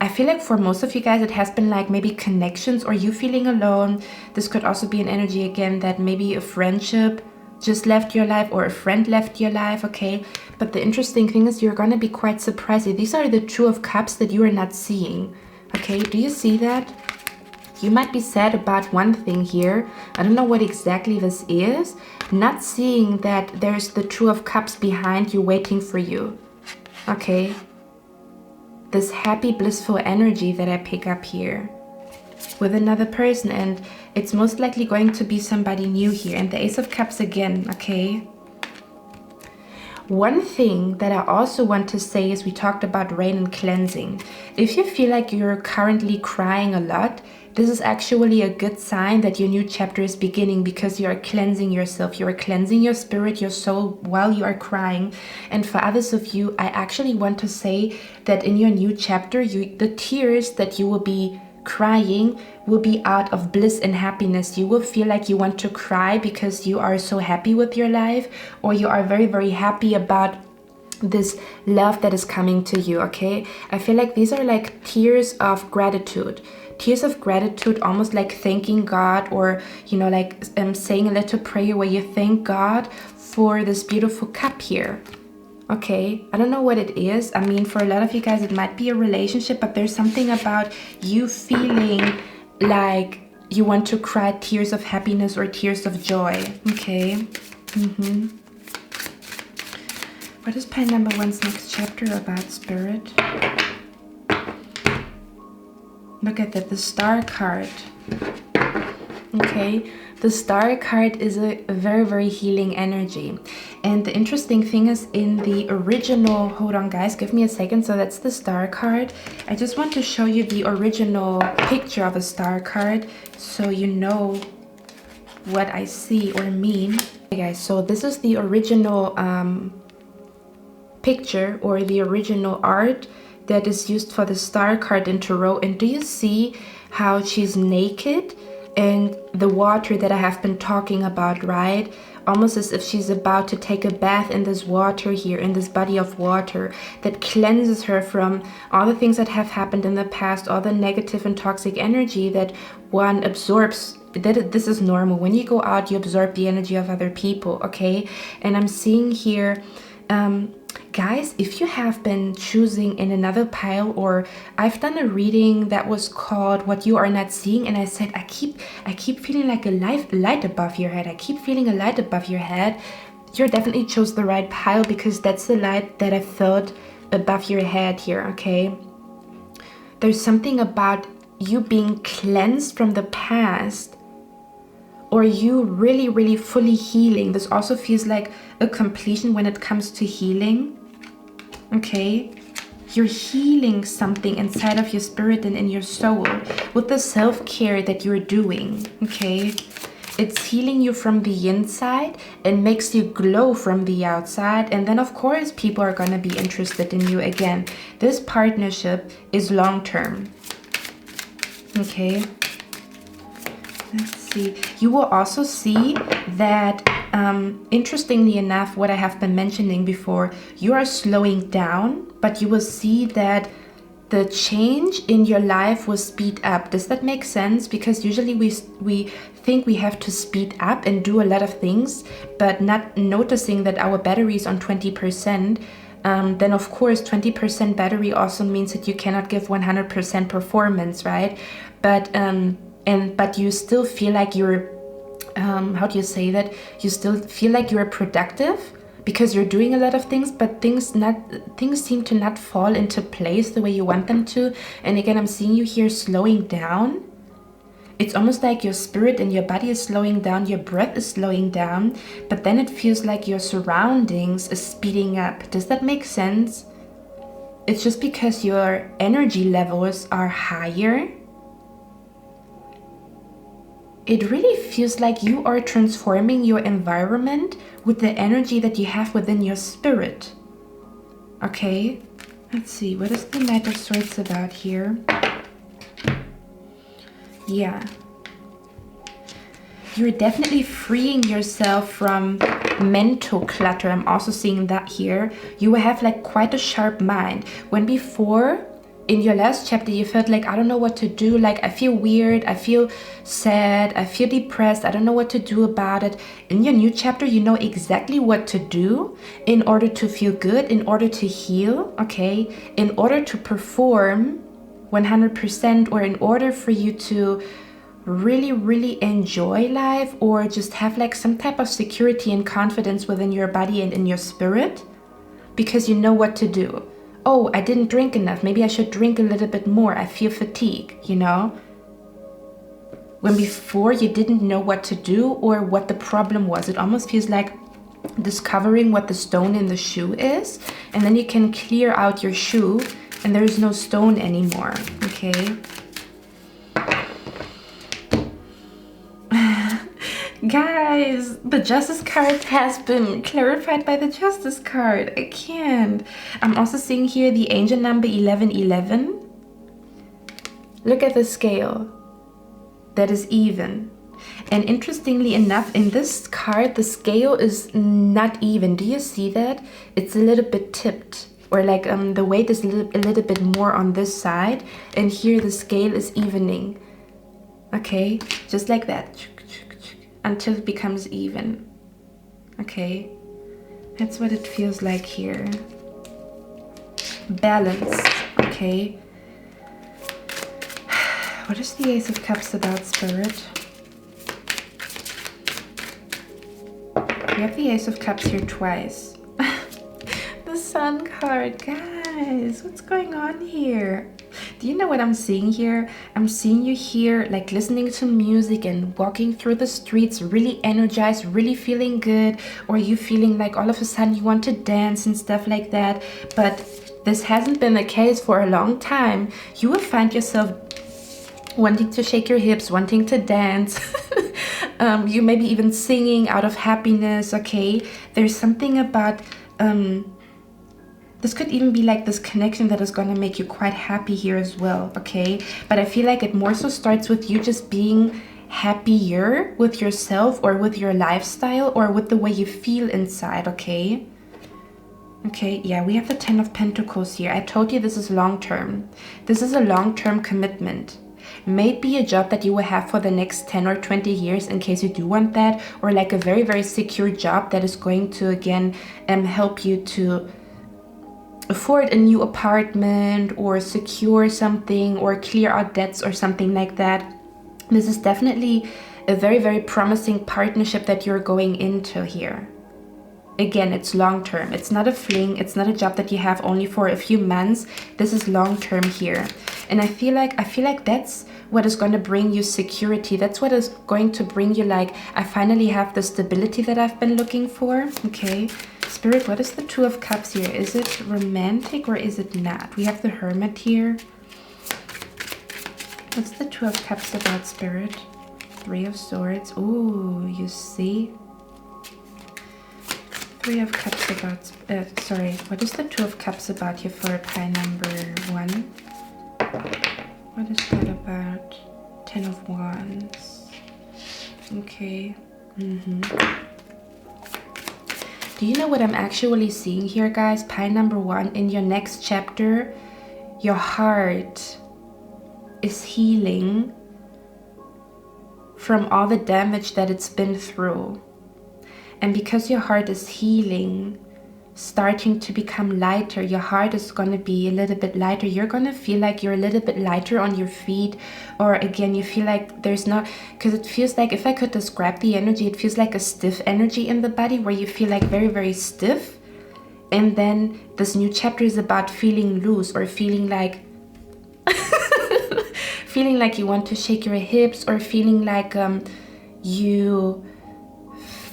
I feel like for most of you guys, it has been like maybe connections or you feeling alone. This could also be an energy again that maybe a friendship just left your life or a friend left your life, okay? But the interesting thing is you're gonna be quite surprised. These are the Two of Cups that you are not seeing, okay? Do you see that? You might be sad about one thing here. I don't know what exactly this is. Not seeing that there's the Two of Cups behind you waiting for you, okay? This happy, blissful energy that I pick up here with another person, and it's most likely going to be somebody new here. And the Ace of Cups again, okay? One thing that I also want to say is we talked about rain and cleansing. If you feel like you're currently crying a lot, this is actually a good sign that your new chapter is beginning, because you are cleansing yourself. You are cleansing your spirit, your soul while you are crying. And for others of you, I actually want to say that in your new chapter, the tears that you will be crying will be out of bliss and happiness. You will feel like you want to cry because you are so happy with your life, or you are very, very happy about this love that is coming to you, okay? I feel like these are like tears of gratitude. Tears of gratitude, almost like thanking God, or, you know, like saying a little prayer where you thank God for this beautiful cup here. Okay, I don't know what it is. I mean, for a lot of you guys, it might be a relationship, but there's something about you feeling like you want to cry tears of happiness or tears of joy, okay? What is pile number one's next chapter about, Spirit? Look at that, the Star card. Okay, the Star card is a very, very healing energy. And the interesting thing is in the original, hold on guys, give me a second. So that's the Star card. I just want to show you the original picture of a Star card so you know what I see or mean. Okay guys, so this is the original picture or the original art that is used for the Star card in Tarot. And do you see how she's naked and the water that I have been talking about, right? Almost as if she's about to take a bath in this water here, in this body of water that cleanses her from all the things that have happened in the past, all the negative and toxic energy that one absorbs. This is normal. When you go out, you absorb the energy of other people, okay? And I'm seeing here, guys, if you have been choosing in another pile, or I've done a reading that was called What You Are Not Seeing, and I said I keep feeling like a light above your head. I keep feeling a light above your head. You definitely chose the right pile, because that's the light that I felt above your head here, okay? There's something about you being cleansed from the past, or you really, really fully healing. This also feels like a completion when it comes to healing. Okay, you're healing something inside of your spirit and in your soul with the self-care that you're doing, okay? It's healing you from the inside and makes you glow from the outside. And then, of course, people are gonna be interested in you again. This partnership is long-term, okay? Let's see. You will also see that, interestingly enough, what I have been mentioning before, you are slowing down, but you will see that the change in your life will speed up. Does that make sense? Because usually we think we have to speed up and do a lot of things, but not noticing that our battery is on 20%. Then of course 20% battery also means that you cannot give 100% performance, right? But you still feel like you're, how do you say that? You still feel like you're productive because you're doing a lot of things, but things seem to not fall into place the way you want them to. And again, I'm seeing you here slowing down. It's almost like your spirit and your body is slowing down, your breath is slowing down, but then it feels like your surroundings is speeding up. Does that make sense? It's just because your energy levels are higher. It really feels like you are transforming your environment with the energy that you have within your spirit. Okay, let's see, what is the Knight of Swords about here? Yeah. You're definitely freeing yourself from mental clutter. I'm also seeing that here. You will have like quite a sharp mind. When before, in your last chapter, you felt like, I don't know what to do. Like, I feel weird. I feel sad. I feel depressed. I don't know what to do about it. In your new chapter, you know exactly what to do in order to feel good, in order to heal, okay? In order to perform 100%, or in order for you to really enjoy life, or just have like some type of security and confidence within your body and in your spirit, because you know what to do. Oh, I didn't drink enough. Maybe I should drink a little bit more. I feel fatigue, you know? When before you didn't know what to do or what the problem was. It almost feels like discovering what the stone in the shoe is, and then you can clear out your shoe and there is no stone anymore, okay? Guys, the Justice card has been clarified by the Justice card. I can't. I'm also seeing here the angel number 1111. Look at the scale. That is even. And interestingly enough, in this card, the scale is not even. Do you see that? It's a little bit tipped. Or like the weight is a little bit more on this side. And here the scale is evening. Okay, just like that. Until it becomes even. Okay, that's what it feels like here. Balance. Okay, what is the Ace of Cups about, Spirit? We have the Ace of Cups here twice. The Sun card. Guys, what's going on here? Do you know what I'm seeing here? I'm seeing you here like listening to music and walking through the streets, really energized, really feeling good, or you feeling like all of a sudden you want to dance and stuff like that. But this hasn't been the case for a long time. You will find yourself wanting to shake your hips, wanting to dance. You maybe even singing out of happiness, okay? There's something about this could even be like this connection that is going to make you quite happy here as well, okay? But I feel like it more so starts with you just being happier with yourself, or with your lifestyle, or with the way you feel inside, okay? Okay, yeah, we have the 10 of Pentacles here. I told you this is long-term. This is a long-term commitment. Maybe a job that you will have for the next 10 or 20 years in case you do want that, or like a very secure job that is going to, again, help you to afford a new apartment, or secure something, or clear out debts, or something like that. This is definitely a very promising partnership that you're going into here. Again, it's long term. It's not a fling. It's not a job that you have only for a few months. This is long term here. And I feel like that's what is going to bring you security. That's what is going to bring you like, I finally have the stability that I've been looking for. Okay. Spirit, what is the Two of Cups here? Is it romantic or is it not? We have the Hermit here. What's the Two of Cups about, Spirit? Three of Swords. Ooh, you see? Three of Cups about... sorry, what is the Two of Cups about here for pile number 1? What is that about? 10 of Wands. Okay. Do you know what I'm actually seeing here, guys? Pile number 1, in your next chapter, your heart is healing from all the damage that it's been through. And because your heart is healing, starting to become lighter, your heart is going to be a little bit lighter. You're going to feel like you're a little bit lighter on your feet, or again, you feel like there's not, because it feels like, if I could describe the energy, it feels like a stiff energy in the body where you feel like very stiff. And then this new chapter is about feeling loose, or feeling like feeling like you want to shake your hips, or feeling like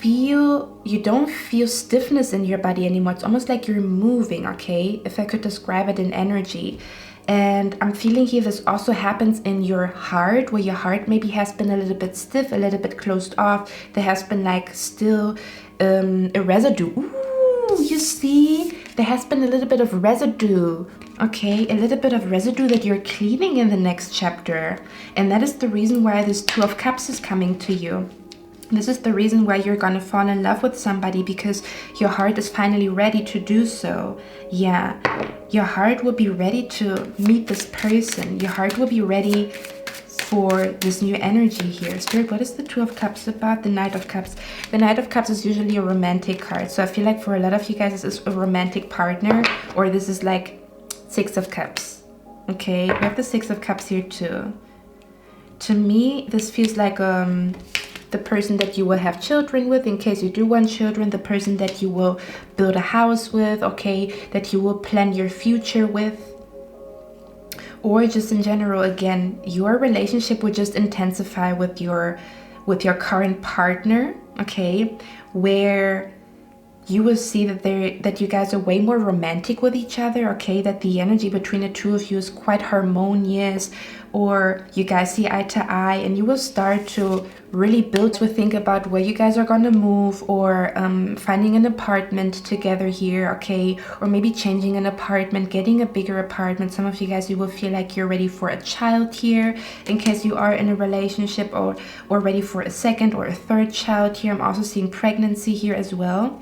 you don't feel stiffness in your body anymore. It's almost like you're moving, okay? If I could describe it in energy. And I'm feeling here this also happens in your heart, where your heart maybe has been a little bit stiff, a little bit closed off. There has been like still a residue. Ooh, you see? There has been a little bit of residue, okay? A little bit of residue that you're cleaning in the next chapter. And that is the reason why this Two of Cups is coming to you. This is the reason why you're gonna fall in love with somebody, because your heart is finally ready to do so. Yeah, your heart will be ready to meet this person. Your heart will be ready for this new energy here. Spirit, what is the Two of Cups about? The Knight of Cups. The Knight of Cups is usually a romantic card. So I feel like for a lot of you guys, this is a romantic partner, or this is like Six of Cups. Okay, we have the Six of Cups here too. To me, this feels like the person that you will have children with, in case you do want children, the person that you will build a house with, okay, that you will plan your future with. Or just in general, again, your relationship will just intensify with your current partner, okay, where you will see that you guys are way more romantic with each other, okay, that the energy between the two of you is quite harmonious, or you guys see eye to eye, and you will start to really build to think about where you guys are gonna move, or finding an apartment together here, okay, or maybe changing an apartment, getting a bigger apartment. Some of you guys, you will feel like you're ready for a child here, in case you are in a relationship, or ready for a second or a third child here. I'm also seeing pregnancy here as well.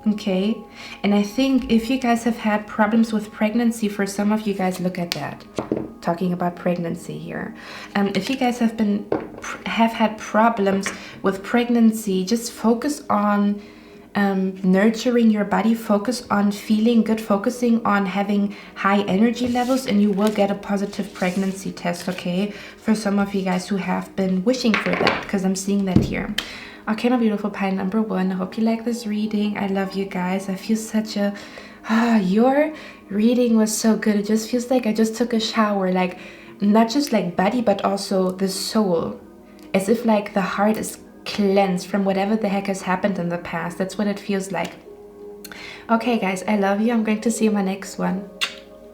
Okay, and I think if you guys have had problems with pregnancy, for some of you guys, look at that. Talking about pregnancy here. If you guys have had problems with pregnancy, just focus on nurturing your body, focus on feeling good, focusing on having high energy levels, and you will get a positive pregnancy test, okay? For some of you guys who have been wishing for that, because I'm seeing that here. Okay, my beautiful pile number 1. I hope you like this reading. I love you guys. I feel such a... your reading was so good. It just feels like I just took a shower. Like, not just like body, but also the soul. As if like the heart is cleansed from whatever the heck has happened in the past. That's what it feels like. Okay, guys, I love you. I'm going to see you in my next one.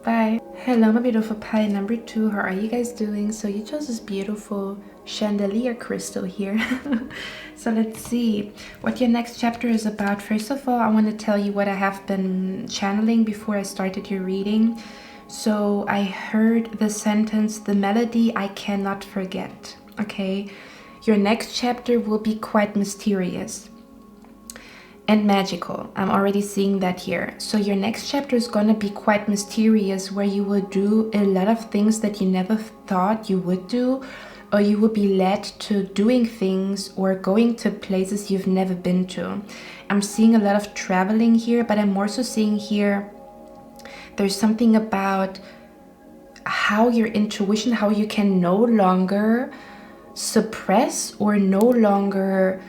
Bye. Hello, my beautiful pile number 2. How are you guys doing? So you chose this beautiful chandelier crystal here. So let's see what your next chapter is about. First of all, I want to tell you what I have been channeling before I started your reading. So I heard the sentence, the melody I cannot forget. Okay, your next chapter will be quite mysterious and magical. I'm already seeing that here. So your next chapter is going to be quite mysterious, where you will do a lot of things that you never thought you would do, or you will be led to doing things or going to places you've never been to. I'm seeing a lot of traveling here, but I'm also seeing here there's something about how your intuition, how you can no longer suppress, or no longer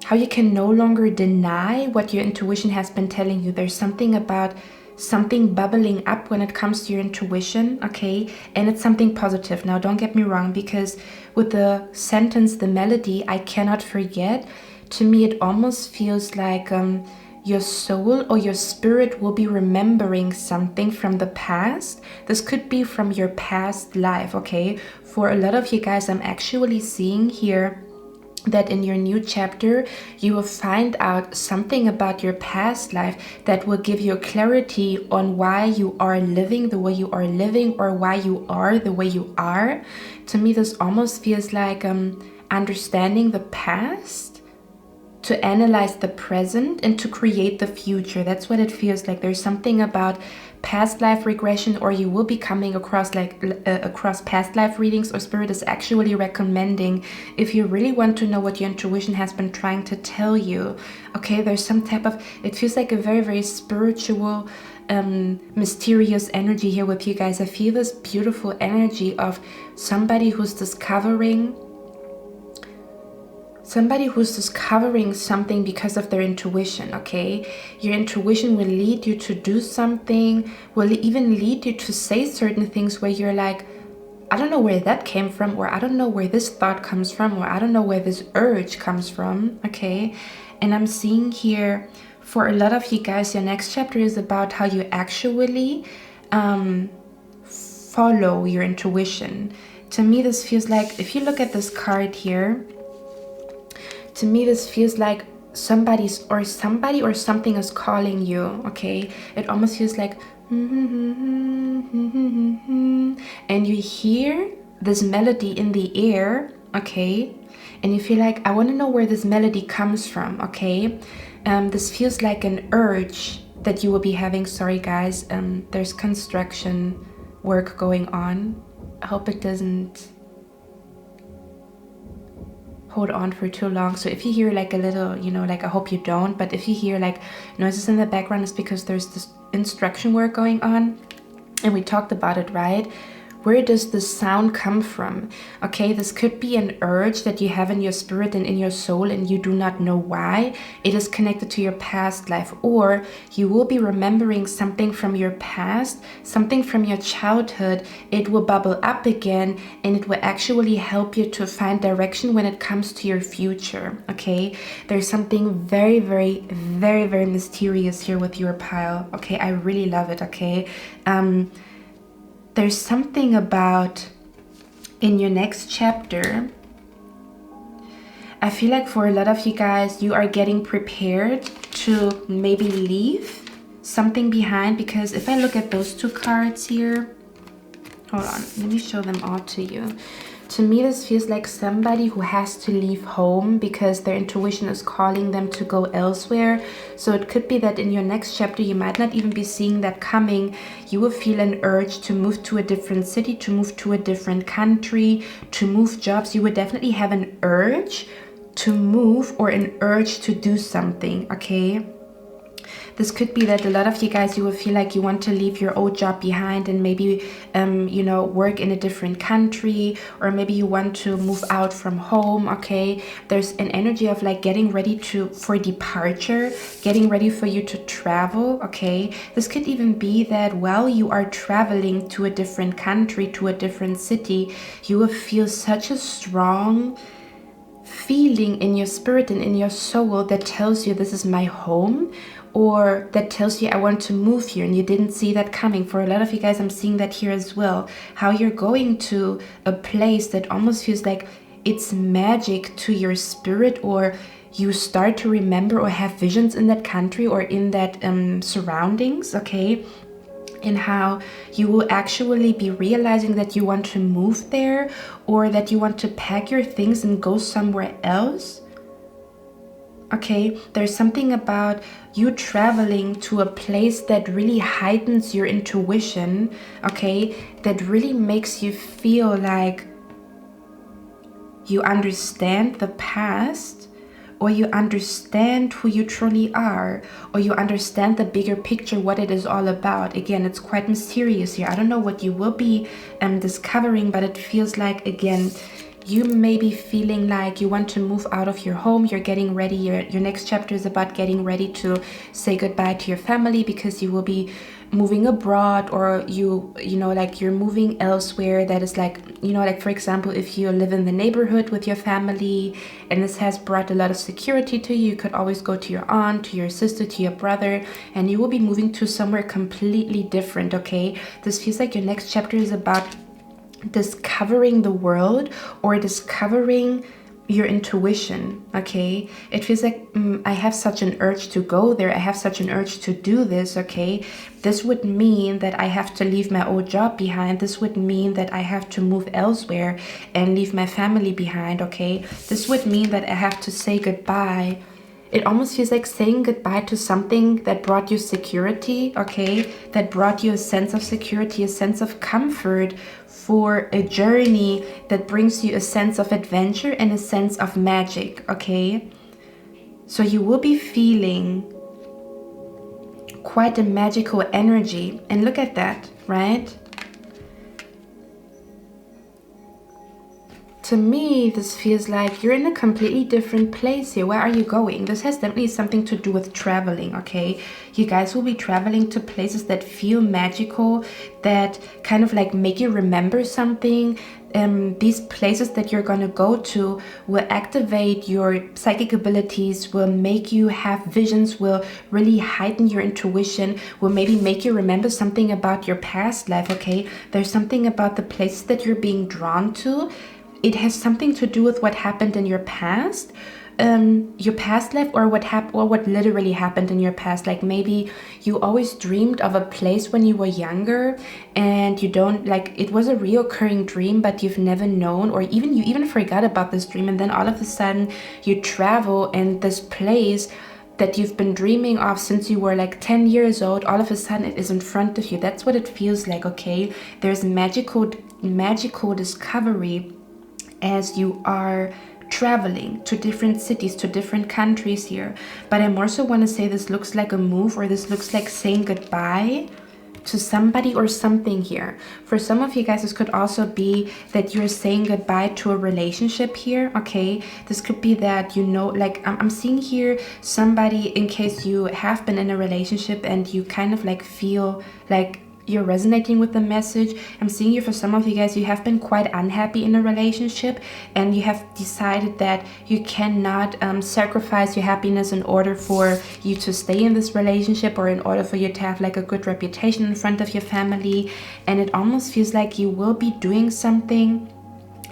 how you can no longer deny what your intuition has been telling you. There's something about something bubbling up when it comes to your intuition, okay? And it's something positive. Now, don't get me wrong, because with the sentence, the melody, I cannot forget, to me it almost feels like your soul or your spirit will be remembering something from the past. This could be from your past life, okay? For a lot of you guys, I'm actually seeing here that in your new chapter, you will find out something about your past life that will give you clarity on why you are living the way you are living, or why you are the way you are. To me, this almost feels like understanding the past to analyze the present and to create the future. That's what it feels like. There's something about past life regression, or you will be coming across across past life readings, or spirit is actually recommending, if you really want to know what your intuition has been trying to tell you, okay, there's some type of, it feels like a very, very spiritual, mysterious energy here with you guys. I feel this beautiful energy of somebody who's discovering something because of their intuition, okay? Your intuition will lead you to do something, will even lead you to say certain things where you're like, I don't know where that came from, or I don't know where this thought comes from, or I don't know where this urge comes from, okay? And I'm seeing here, for a lot of you guys, your next chapter is about how you actually follow your intuition. To me, this feels like, if you look at this card here, to me, this feels like somebody or something is calling you, okay? It almost feels like, and you hear this melody in the air, okay? And you feel like, I want to know where this melody comes from, okay? This feels like an urge that you will be having. Sorry guys, there's construction work going on. I hope it doesn't hold on for too long. So if you hear like a little, you know, like I hope you don't, but if you hear like noises in the background, it's because there's this construction work going on. And we talked about it, right? Where does the sound come from? Okay, this could be an urge that you have in your spirit and in your soul and you do not know why. It is connected to your past life, or you will be remembering something from your past, something from your childhood. It will bubble up again and it will actually help you to find direction when it comes to your future, okay? There's something very, very, very, very mysterious here with your pile, okay? I really love it, okay? There's something about in your next chapter, I feel like for a lot of you guys, you are getting prepared to maybe leave something behind, because if I look at those two cards here, hold on, let me show them all to you. To me, this feels like somebody who has to leave home because their intuition is calling them to go elsewhere. So it could be that in your next chapter, you might not even be seeing that coming. You will feel an urge to move to a different city, to move to a different country, to move jobs. You would definitely have an urge to move or an urge to do something, okay? This could be that a lot of you guys, you will feel like you want to leave your old job behind and maybe, you know, work in a different country, or maybe you want to move out from home, okay? There's an energy of like getting ready for departure, getting ready for you to travel, okay? This could even be that while you are traveling to a different country, to a different city, you will feel such a strong feeling in your spirit and in your soul that tells you this is my home, or that tells you I want to move here, and you didn't see that coming. For a lot of you guys, I'm seeing that here as well. How you're going to a place that almost feels like it's magic to your spirit, or you start to remember or have visions in that country or in that surroundings, okay? And how you will actually be realizing that you want to move there, or that you want to pack your things and go somewhere else. Okay, there's something about you traveling to a place that really heightens your intuition, okay, that really makes you feel like you understand the past, or you understand who you truly are, or you understand the bigger picture, what it is all about. Again, it's quite mysterious here. I don't know what you will be discovering, but it feels like, again, you may be feeling like you want to move out of your home. You're getting ready. Your next chapter is about getting ready to say goodbye to your family, because you will be moving abroad, or you know, like you're moving elsewhere. That is like, you know, like for example, if you live in the neighborhood with your family and this has brought a lot of security to you, you could always go to your aunt, to your sister, to your brother, and you will be moving to somewhere completely different, okay? This feels like your next chapter is about discovering the world, or discovering your intuition, okay? It feels like I have such an urge to go there. I have such an urge to do this, okay? This would mean that I have to leave my old job behind. This would mean that I have to move elsewhere and leave my family behind, okay? This would mean that I have to say goodbye. It almost feels like saying goodbye to something that brought you security, okay? That brought you a sense of security, a sense of comfort, for a journey that brings you a sense of adventure and a sense of magic, okay? So you will be feeling quite a magical energy. And look at that, right? To me, this feels like you're in a completely different place here. Where are you going? This has definitely something to do with traveling, okay? You guys will be traveling to places that feel magical, that kind of like make you remember something. These places that you're gonna go to will activate your psychic abilities, will make you have visions, will really heighten your intuition, will maybe make you remember something about your past life, okay? There's something about the places that you're being drawn to. It has something to do with what happened in your past. your past life, or what literally happened in your past. Like maybe you always dreamed of a place when you were younger, and you don't, like, it was a reoccurring dream, but you've never known, or you even forgot about this dream, and then all of a sudden you travel, and this place that you've been dreaming of since you were like 10 years old, all of a sudden it is in front of you. That's what it feels like, okay? There's magical discovery as you are traveling to different cities, to different countries here. But I more so want to say this looks like a move, or this looks like saying goodbye to somebody or something here. For some of you guys, this could also be that you're saying goodbye to a relationship here, okay? This could be that, you know, like I'm seeing here somebody, in case you have been in a relationship and you kind of like feel like you're resonating with the message. I'm seeing here for some of you guys, you have been quite unhappy in a relationship, and you have decided that you cannot sacrifice your happiness in order for you to stay in this relationship, or in order for you to have like a good reputation in front of your family. And it almost feels like you will be doing something.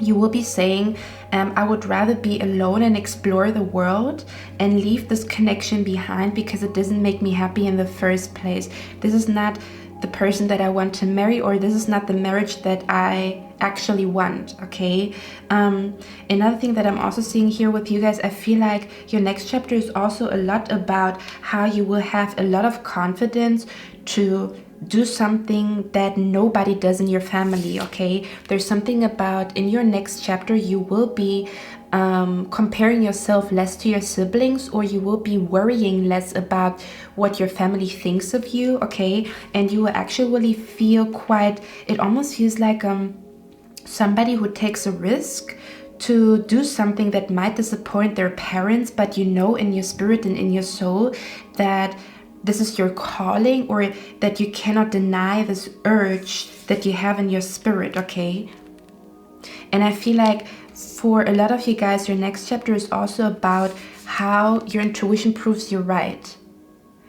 You will be saying, I would rather be alone and explore the world and leave this connection behind, because it doesn't make me happy in the first place. This is not the person that I want to marry, or this is not the marriage that I actually want, okay? Another thing that I'm also seeing here with you guys, I feel like your next chapter is also a lot about how you will have a lot of confidence to do something that nobody does in your family, okay? There's something about, in your next chapter, you will be comparing yourself less to your siblings, or you will be worrying less about what your family thinks of you, okay? And you will actually feel quite, it almost feels like somebody who takes a risk to do something that might disappoint their parents, but you know in your spirit and in your soul that this is your calling, or that you cannot deny this urge that you have in your spirit, okay? And I feel like for a lot of you guys, your next chapter is also about how your intuition proves you right.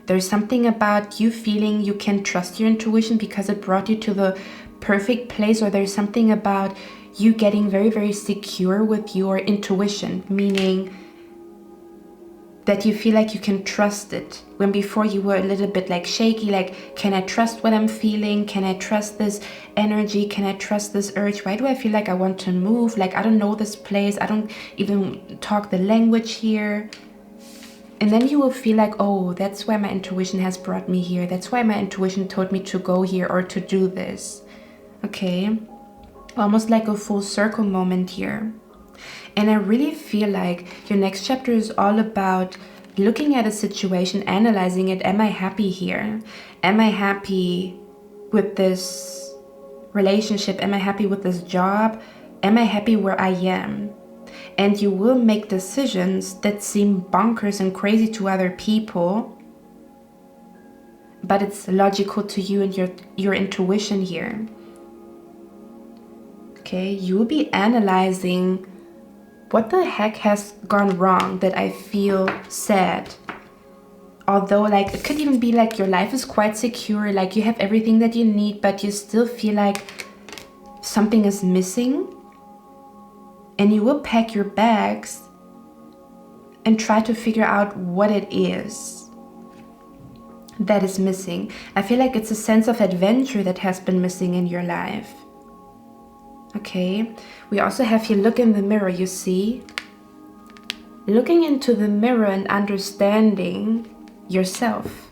There's something about you feeling you can trust your intuition because it brought you to the perfect place, or there's something about you getting very, very secure with your intuition, meaning that you feel like you can trust it, when before you were a little bit like shaky, like, can I trust what I'm feeling? Can I trust this energy? Can I trust this urge? Why do I feel like I want to move? Like, I don't know this place. I don't even talk the language here. And then you will feel like, oh, that's why my intuition has brought me here. That's why my intuition told me to go here or to do this. Okay? Almost like a full circle moment here. And I really feel like your next chapter is all about looking at a situation, analyzing it. Am I happy here? Am I happy with this relationship? Am I happy with this job? Am I happy where I am? And you will make decisions that seem bonkers and crazy to other people, but it's logical to you and your intuition here. Okay, you will be analyzing, what the heck has gone wrong that I feel sad? Although, like, it could even be like your life is quite secure, like you have everything that you need, but you still feel like something is missing. And you will pack your bags and try to figure out what it is that is missing. I feel like it's a sense of adventure that has been missing in your life. Okay, we also have you look in the mirror, you see? Looking into the mirror and understanding yourself.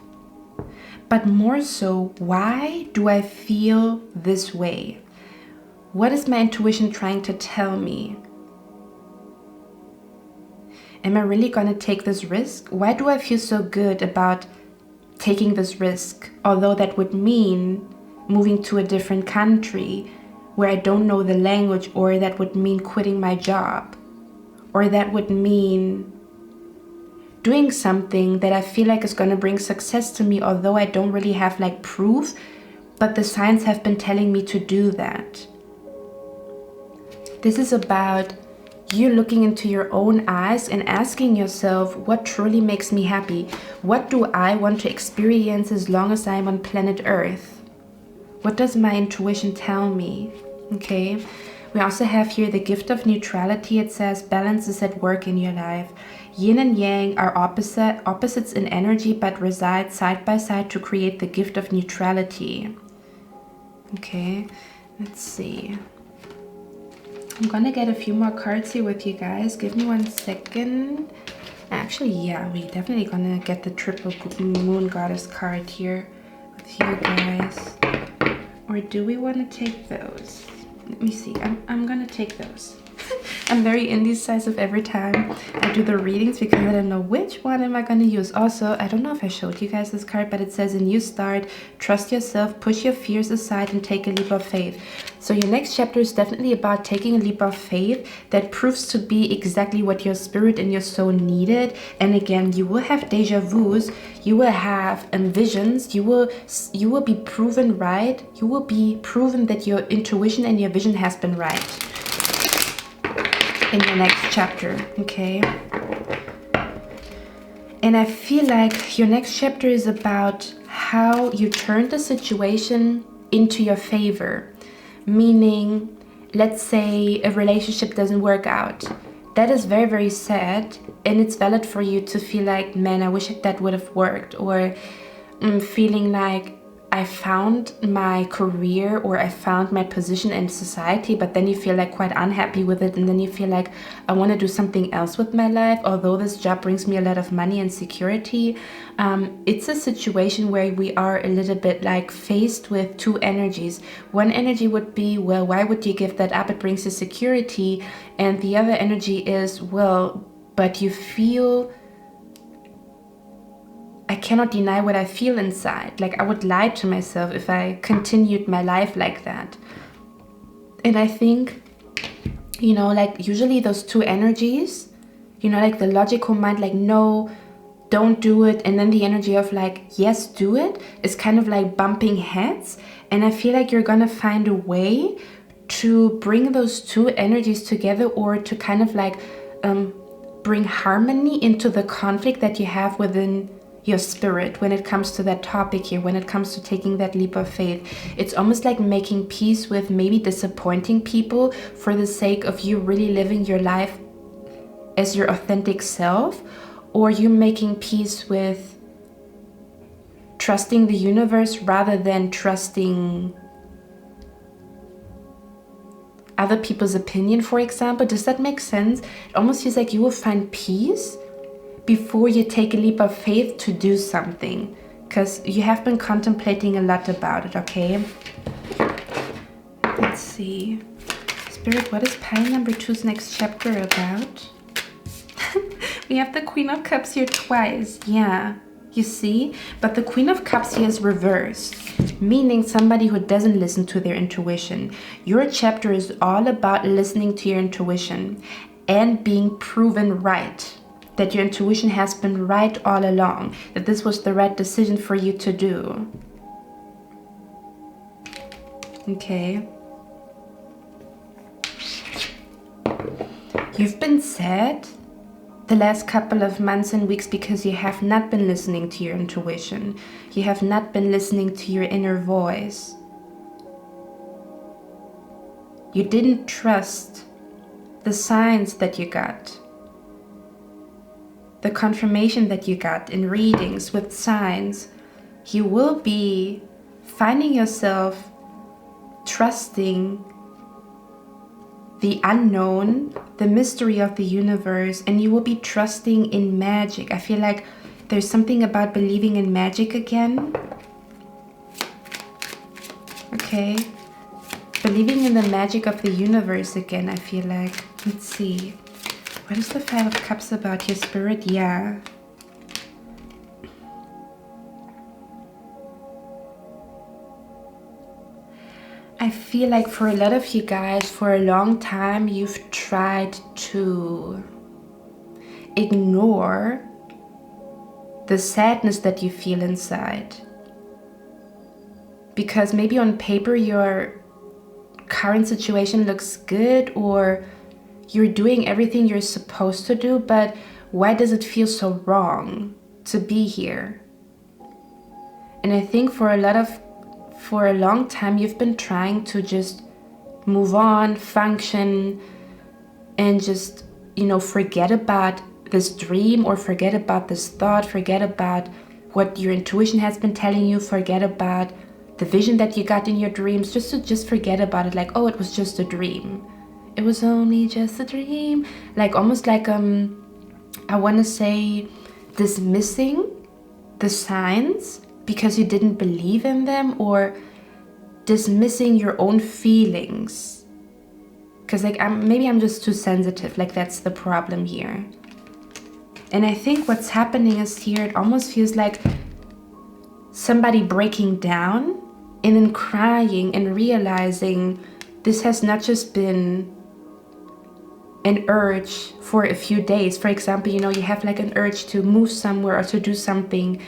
But more so, why do I feel this way? What is my intuition trying to tell me? Am I really gonna take this risk? Why do I feel so good about taking this risk? Although that would mean moving to a different country where I don't know the language, or that would mean quitting my job, or that would mean doing something that I feel like is going to bring success to me, although I don't really have like proof, but the signs have been telling me to do that. This is about you looking into your own eyes and asking yourself, what truly makes me happy? What do I want to experience as long as I'm on planet Earth? What does my intuition tell me? Okay, we also have here the gift of neutrality. It says balance is at work in your life. Yin and yang are opposites in energy, but reside side by side to create the gift of neutrality. Okay, let's see. I'm gonna get a few more cards here with you guys. Give me 1 second. Actually, yeah, we're definitely gonna get the triple moon goddess card here with you guys. Or do we want to take those? Let me see. I'm gonna take those. I'm very indecisive every time I do the readings because I don't know which one am I going to use. Also, I don't know if I showed you guys this card, but it says a new start, trust yourself, push your fears aside and take a leap of faith. So your next chapter is definitely about taking a leap of faith that proves to be exactly what your spirit and your soul needed. And again, you will have deja vus, you will have visions, you will be proven right, you will be proven that your intuition and your vision has been right in your next chapter, okay? And I feel like your next chapter is about how you turn the situation into your favor. Meaning, let's say a relationship doesn't work out. That is very, very sad, and it's valid for you to feel like, man, I wish that would have worked, or feeling like I found my career or I found my position in society, but then you feel like quite unhappy with it, and then you feel like I want to do something else with my life, although this job brings me a lot of money and security. It's a situation where we are a little bit like faced with two energies. One energy would be, well, why would you give that up? It brings you security. And the other energy is, well, but you feel, I cannot deny what I feel inside. Like I would lie to myself if I continued my life like that. And I think, you know, like usually those two energies, you know, like the logical mind, like, no, don't do it. And then the energy of like, yes, do it, is kind of like bumping heads. And I feel like you're gonna find a way to bring those two energies together, or to kind of like bring harmony into the conflict that you have within your spirit when it comes to that topic here, when it comes to taking that leap of faith. It's almost like making peace with maybe disappointing people for the sake of you really living your life as your authentic self, or you making peace with trusting the universe rather than trusting other people's opinion, for example. Does that make sense? It almost feels like you will find peace before you take a leap of faith to do something, because you have been contemplating a lot about it, okay? Let's see. Spirit, what is pile number 2's next chapter about? We have the Queen of Cups here twice. Yeah, you see? But the Queen of Cups here is reversed, meaning somebody who doesn't listen to their intuition. Your chapter is all about listening to your intuition and being proven right. That your intuition has been right all along, that this was the right decision for you to do. Okay. You've been sad the last couple of months and weeks because you have not been listening to your intuition. You have not been listening to your inner voice. You didn't trust the signs that you got. The confirmation that you got in readings with signs. You will be finding yourself trusting the unknown, the mystery of the universe, and you will be trusting in magic. I feel like there's something about believing in magic again. Okay. Believing in the magic of the universe again, I feel like. Let's see. What is the Five of Cups about, your spirit? Yeah. I feel like for a lot of you guys, for a long time, you've tried to ignore the sadness that you feel inside. Because maybe on paper your current situation looks good, or you're doing everything you're supposed to do, but why does it feel so wrong to be here? And I think for a long time, you've been trying to just move on, function, and just, you know, forget about this dream, or forget about this thought, forget about what your intuition has been telling you, forget about the vision that you got in your dreams, just forget about it, like, oh, it was just a dream. It was only just a dream. Like almost like I want to say dismissing the signs because you didn't believe in them, or dismissing your own feelings. Because like maybe I'm just too sensitive, like that's the problem here. And I think what's happening is here, it almost feels like somebody breaking down and then crying and realizing this has not just been an urge for a few days. For example, you know, you have like an urge to move somewhere or to do something,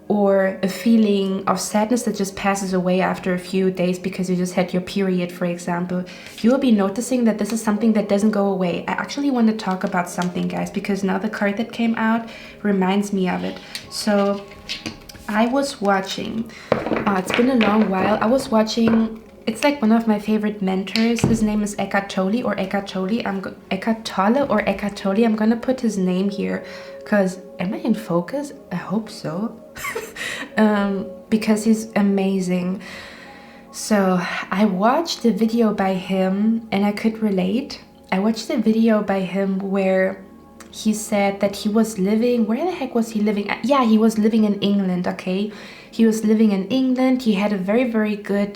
or a feeling of sadness that just passes away after a few days because you just had your period, for example. You will be noticing that this is something that doesn't go away. I actually want to talk about something, guys, because now the card that came out reminds me of it. So I was watching, it's been a long while, I was watching, it's like one of my favorite mentors. His name is Eckhart Tolle or Eckhart Tolle. Eckhart Tolle or Eckhart Tolle. I'm gonna put his name here because, am I in focus? I hope so. Because he's amazing. So I watched a video by him and I could relate. I watched a video by him where he said that he was living, where the heck was he living? Yeah, he was living in England, okay? He was living in England. He had a very, very good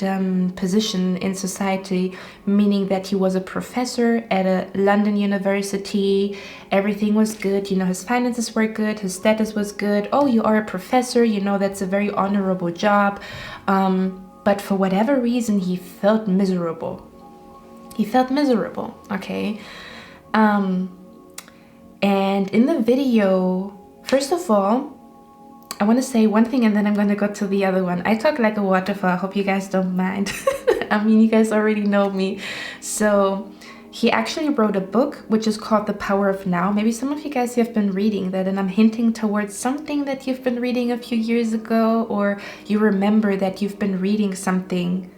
position in society, meaning that he was a professor at a London university. Everything was good. You know, his finances were good. His status was good. Oh, you are a professor. You know, that's a very honorable job. But for whatever reason, he felt miserable. He felt miserable, okay? And in the video, first of all, I want to say one thing and then I'm going to go to the other one. I talk like a waterfall. I hope you guys don't mind. I mean, you guys already know me. So he actually wrote a book which is called The Power of Now. Maybe some of you guys have been reading that, and I'm hinting towards something that you've been reading a few years ago, or you remember that you've been reading something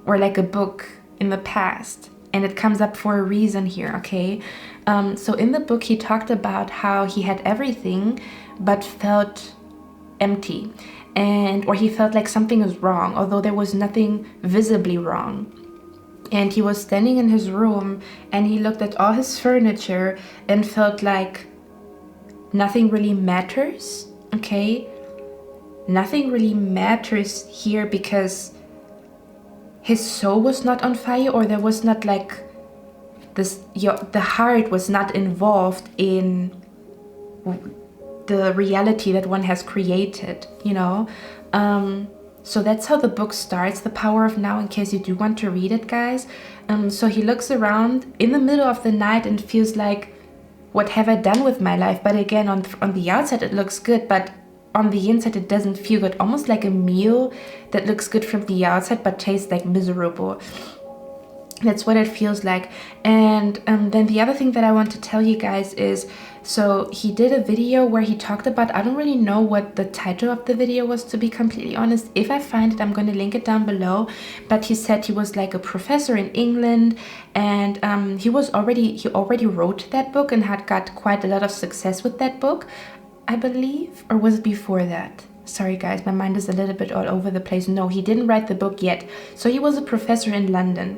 or like a book in the past, and it comes up for a reason here, okay? So in the book he talked about how he had everything but felt empty, or he felt like something was wrong, although there was nothing visibly wrong. And he was standing in his room and he looked at all his furniture and felt like nothing really matters, okay? Nothing really matters here because his soul was not on fire, or there was not like this, the heart was not involved in the reality that one has created, you know? So that's how the book starts, The Power of Now, in case you do want to read it, guys. So he looks around in the middle of the night and feels like, what have I done with my life? But again, on the outside it looks good, but on the inside it doesn't feel good. Almost like a meal that looks good from the outside but tastes like miserable. That's what it feels like. And then the other thing that I want to tell you guys is, so he did a video where he talked about, I don't really know what the title of the video was, to be completely honest. If I find it, I'm going to link it down below. But he said he was like a professor in England, and he already wrote that book and had got quite a lot of success with that book, I believe. Or was it before that? Sorry guys, my mind is a little bit all over the place. No, he didn't write the book yet. So he was a professor in London.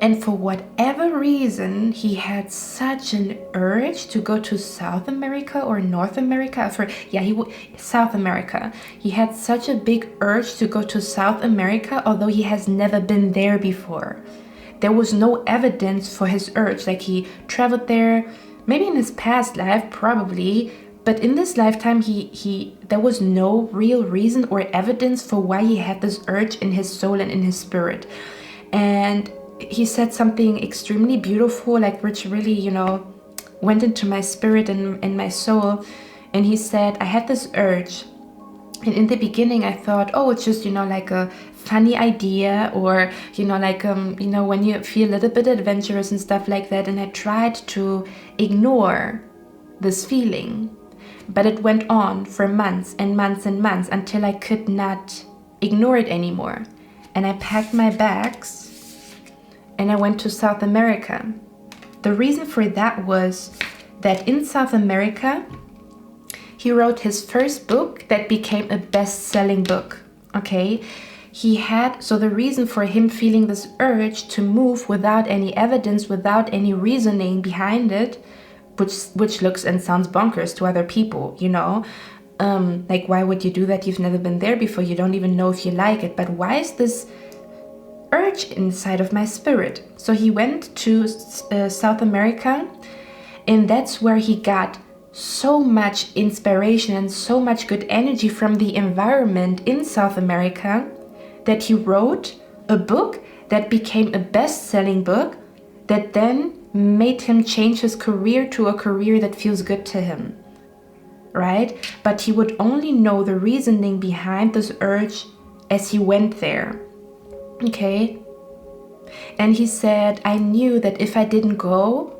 And for whatever reason, he had such an urge to go to South America or North America. South America. He had such a big urge to go to South America, although he has never been there before. There was no evidence for his urge. Like, he traveled there, maybe in his past life, probably. But in this lifetime, there was no real reason or evidence for why he had this urge in his soul and in his spirit. And he said something extremely beautiful, like, which really, you know, went into my spirit and my soul. And he said, I had this urge, and in the beginning I thought, oh, it's just, you know, like a funny idea, or, you know, like you know, when you feel a little bit adventurous and stuff like that. And I tried to ignore this feeling, but it went on for months and months and months until I could not ignore it anymore. And I packed my bags and I went to South America. The reason for that was that in South America, he wrote his first book that became a best-selling book, okay? So the reason for him feeling this urge to move without any evidence, without any reasoning behind it, which looks and sounds bonkers to other people, you know? Like, why would you do that? You've never been there before. You don't even know if you like it. But why is this urge inside of my spirit? So he went to South America, and that's where he got so much inspiration and so much good energy from the environment in South America that he wrote a book that became a best-selling book that then made him change his career to a career that feels good to him, right? But he would only know the reasoning behind this urge as he went there, okay? And he said, I knew that if I didn't go,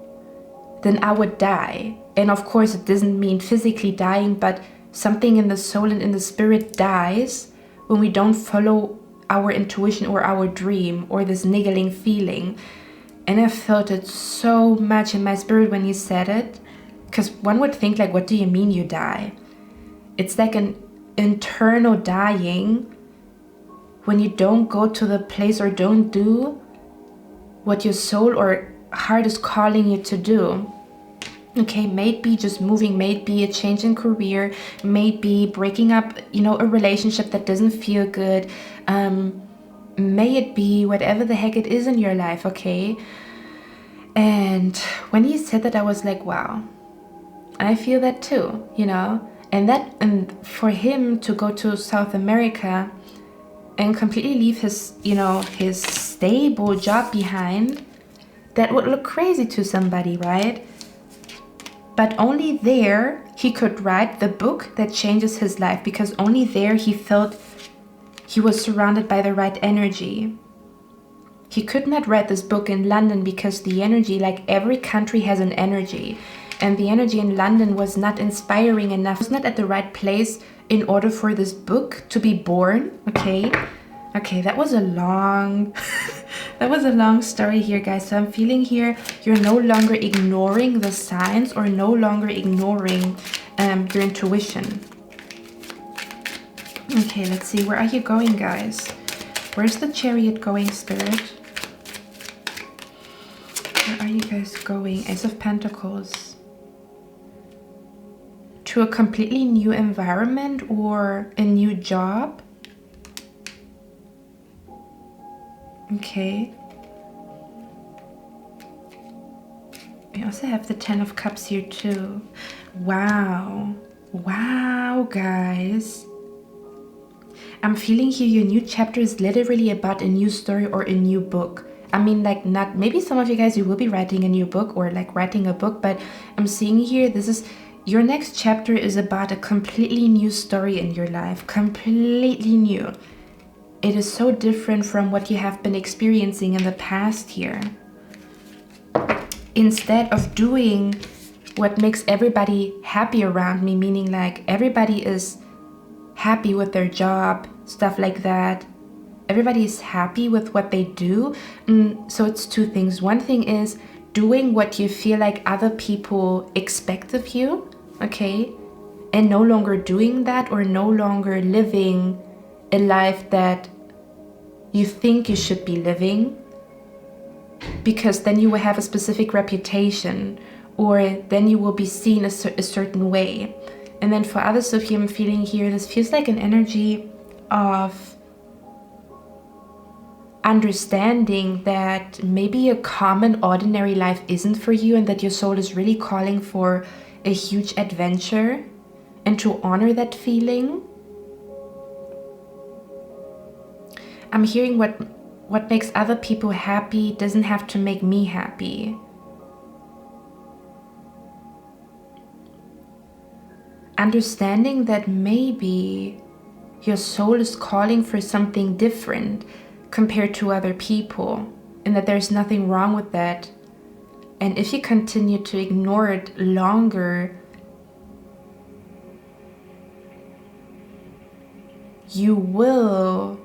then I would die. And of course, it doesn't mean physically dying, but something in the soul and in the spirit dies when we don't follow our intuition or our dream or this niggling feeling. And I felt it so much in my spirit when he said it, because one would think, like, what do you mean you die? It's like an internal dying when you don't go to the place or don't do what your soul or heart is calling you to do. Okay, maybe just moving, maybe a change in career, maybe breaking up, you know, a relationship that doesn't feel good. May it be whatever the heck it is in your life, okay? And when he said that, I was like, wow, I feel that too, you know? And for him to go to South America and completely leave his, you know, his stable job behind, that would look crazy to somebody, right? But only there he could write the book that changes his life, because only there he felt he was surrounded by the right energy. He could not write this book in London because the energy, like every country has an energy, and the energy in London was not inspiring enough. It was not at the right place in order for this book to be born, okay? Okay, that was a long that was a long story here, guys. So I'm feeling here you're no longer ignoring the signs or no longer ignoring your intuition. Okay, let's see. Where are you going, guys? Where's the Chariot going, Spirit? Where are you guys going? Ace of Pentacles. To a completely new environment or a new job? Okay. We also have the Ten of Cups here too. Wow. Wow, guys. I'm feeling here your new chapter is literally about a new story or a new book. I mean, like, not, maybe some of you guys, you will be writing a new book or like writing a book, but I'm seeing here, this is, your next chapter is about a completely new story in your life. Completely new. It is so different from what you have been experiencing in the past here. Instead of doing what makes everybody happy around me, meaning like everybody is happy with their job, stuff like that. Everybody is happy with what they do. So it's two things. One thing is doing what you feel like other people expect of you, okay? And no longer doing that, or no longer living a life that you think you should be living, because then you will have a specific reputation, or then you will be seen a certain way. And then for others of you, I'm feeling here, this feels like an energy of understanding that maybe a common, ordinary life isn't for you, and that your soul is really calling for a huge adventure, and to honor that feeling. I'm hearing what makes other people happy doesn't have to make me happy. Understanding that maybe your soul is calling for something different compared to other people, and that there's nothing wrong with that. And if you continue to ignore it longer, you will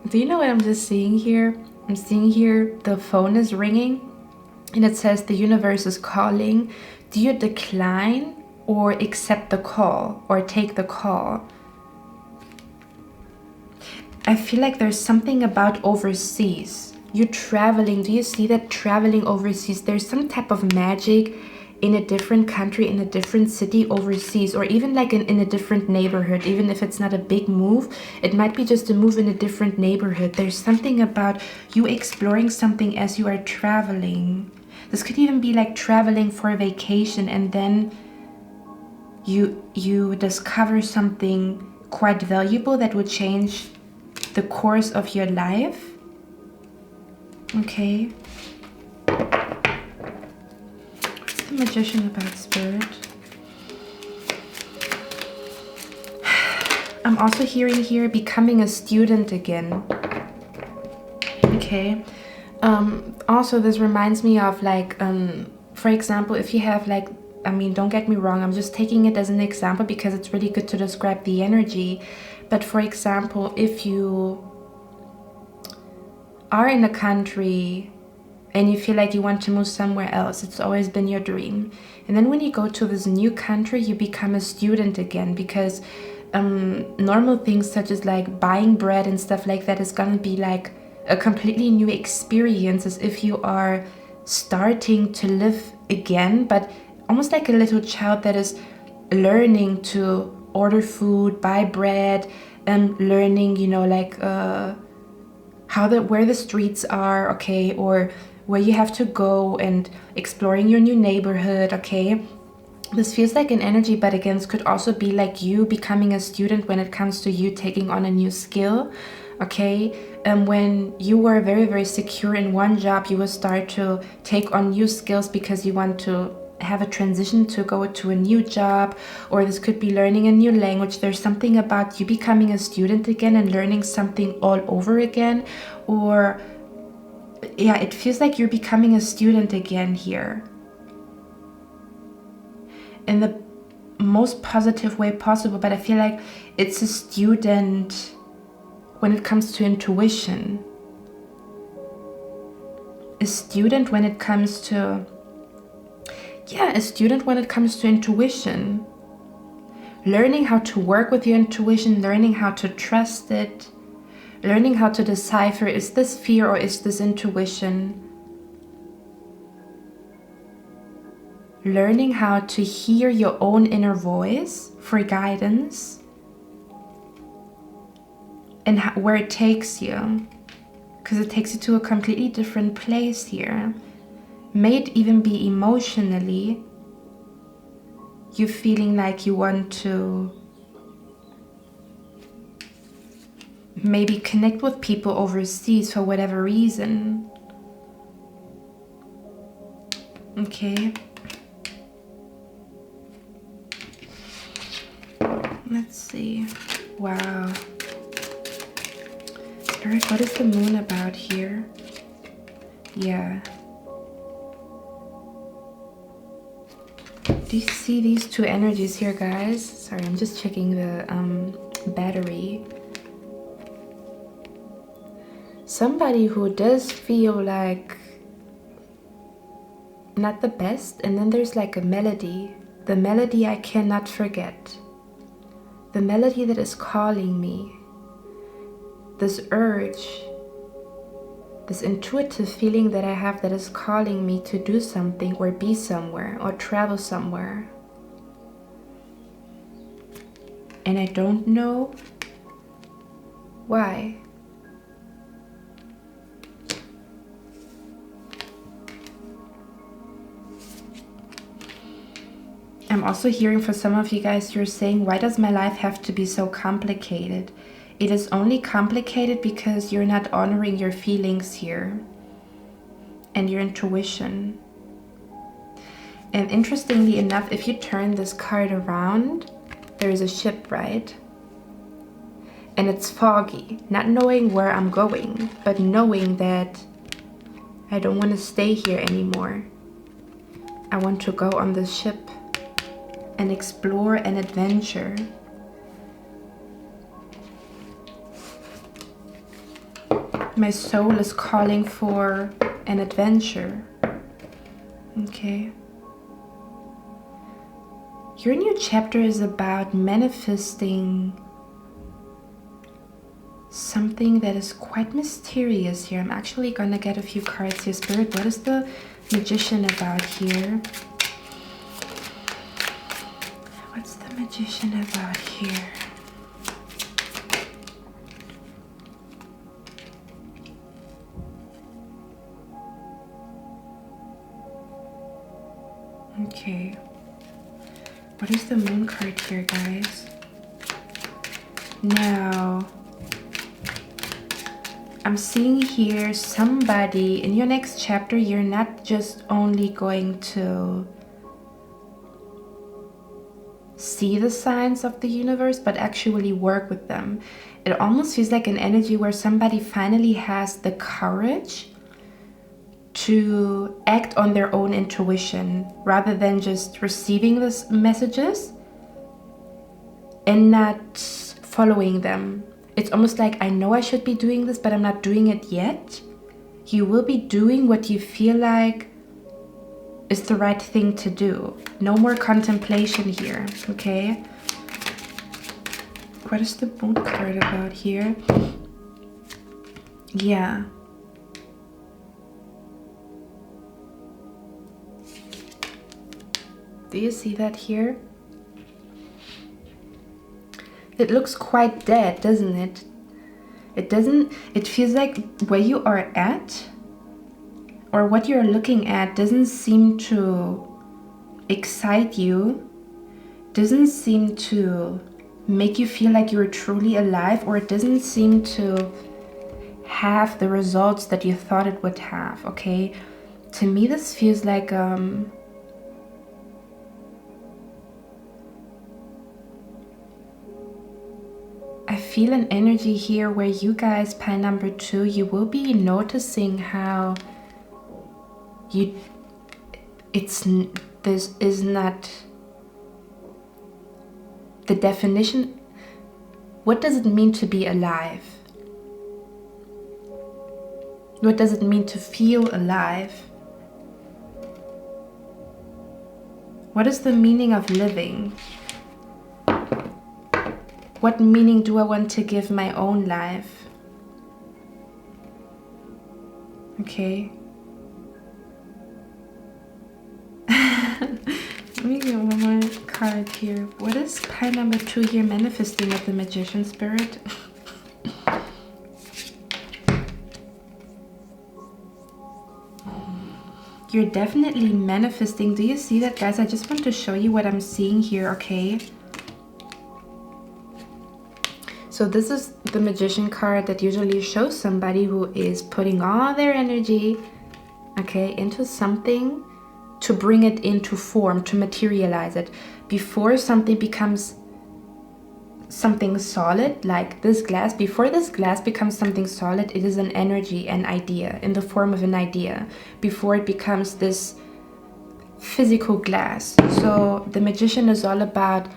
do you know what I'm just seeing here? I'm seeing here the phone is ringing and it says the universe is calling. Do you decline or accept the call or take the call? I feel like there's something about overseas. You're traveling. Do you see that traveling overseas? There's some type of magic in a different country, in a different city overseas, or even like in a different neighborhood. Even if it's not a big move, it might be just a move in a different neighborhood. There's something about you exploring something as you are traveling. This could even be like traveling for a vacation, and then you discover something quite valuable that would change the course of your life. Okay. What's the Magician about, Spirit? I'm also hearing here becoming a student again. Okay. Also, this reminds me of like, for example, if you have like, I mean, don't get me wrong, I'm just taking it as an example because it's really good to describe the energy. But for example, if you are in a country and you feel like you want to move somewhere else, it's always been your dream. And then when you go to this new country, you become a student again, because normal things such as like buying bread and stuff like that is gonna be like a completely new experience, as if you are starting to live again, but almost like a little child that is learning to order food, buy bread, and learning, you know, like where the streets are, okay, or where you have to go, and exploring your new neighborhood, okay. This feels like an energy, but again, this could also be like you becoming a student when it comes to you taking on a new skill, okay. And when you were very, very secure in one job, you will start to take on new skills because you want to have a transition to go to a new job, or this could be learning a new language. There's something about you becoming a student again and learning something all over again, or yeah, it feels like you're becoming a student again here in the most positive way possible. But I feel like it's a student when it comes to intuition, a student when it comes to a student when it comes to intuition, learning how to work with your intuition, learning how to trust it, learning how to decipher, is this fear or is this intuition? Learning how to hear your own inner voice for guidance and where it takes you, because it takes you to a completely different place here. May it even be emotionally, you feeling like you want to maybe connect with people overseas for whatever reason. Okay. Let's see. Wow. Spirit, what is the moon about here? Yeah. Do you see these two energies here, guys? Sorry, I'm just checking the battery. Somebody who does feel like not the best, and then there's like a melody. The melody I cannot forget. The melody that is calling me. This urge, this intuitive feeling that I have that is calling me to do something or be somewhere or travel somewhere. And I don't know why. I'm also hearing for some of you guys, you're saying, why does my life have to be so complicated? It is only complicated because you're not honoring your feelings here and your intuition. And interestingly enough, if you turn this card around, there is a ship, right? And it's foggy, not knowing where I'm going, but knowing that I don't want to stay here anymore. I want to go on this ship and explore an adventure. My soul is calling for an adventure. Okay. Your new chapter is about manifesting something that is quite mysterious here. I'm actually gonna get a few cards here. Spirit, what is the Magician about here? What's the Magician about here? Okay. What is the Moon card here, guys? Now, I'm seeing here somebody in your next chapter. You're not just only going to see the signs of the universe, but actually work with them. It almost feels like an energy where somebody finally has the courage to act on their own intuition rather than just receiving these messages and not following them. It's almost like, I know I should be doing this, but I'm not doing it yet. You will be doing what you feel like is the right thing to do. No more contemplation here, okay? What is the Moon card about here? Yeah. Do you see that here? It looks quite dead, doesn't it? It feels like where you are at or what you're looking at doesn't seem to excite you, doesn't seem to make you feel like you're truly alive, or it doesn't seem to have the results that you thought it would have, okay? To me, this feels like I feel an energy here where you guys, pile number 2, you will be noticing how this is not the definition. What does it mean to be alive? What does it mean to feel alive? What is the meaning of living? What meaning do I want to give my own life? Okay. Let me get one more card here. What is pile number 2 here manifesting with the Magician, Spirit? You're definitely manifesting. Do you see that, guys? I just want to show you what I'm seeing here, okay? So this is the Magician card that usually shows somebody who is putting all their energy, okay, into something to bring it into form, to materialize it. Before something becomes something solid, like this glass, before this glass becomes something solid, it is an energy, an idea, in the form of an idea, before it becomes this physical glass. So the Magician is all about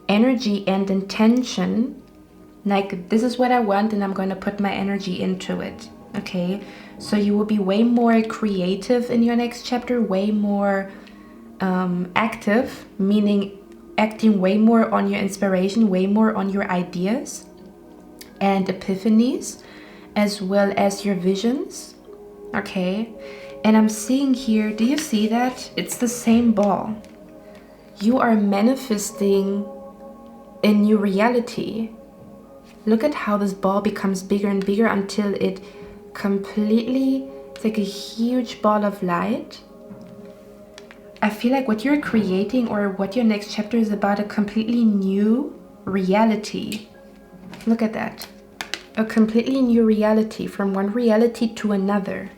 energy and intention. Like, this is what I want and I'm going to put my energy into it, okay? So you will be way more creative in your next chapter, way more active, meaning acting way more on your inspiration, way more on your ideas and epiphanies, as well as your visions, okay? And I'm seeing here, do you see that? It's the same ball. You are manifesting a new reality. Look at how this ball becomes bigger and bigger until it completely, it's like a huge ball of light. I feel like what you're creating, or what your next chapter is about, a completely new reality. Look at that. A completely new reality, from one reality to another.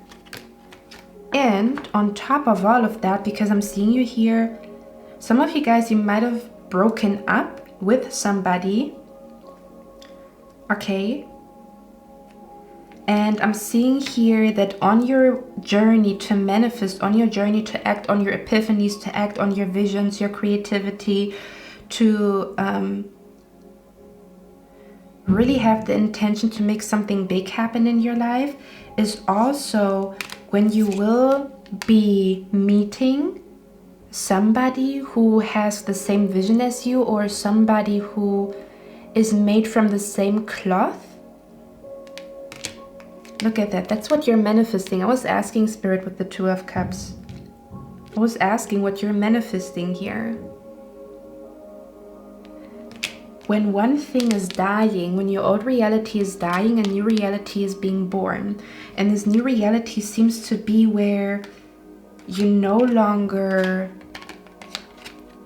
And on top of all of that, because I'm seeing you here, some of you guys, you might have broken up with somebody. Okay, and I'm seeing here that on your journey to manifest, on your journey to act on your epiphanies, to act on your visions, your creativity, to really have the intention to make something big happen in your life is also when you will be meeting somebody who has the same vision as you, or somebody who is made from the same cloth. Look at that. That's what you're manifesting. I was asking Spirit with the Two of Cups. I was asking what you're manifesting here. When one thing is dying, when your old reality is dying, a new reality is being born. And this new reality seems to be where you no longer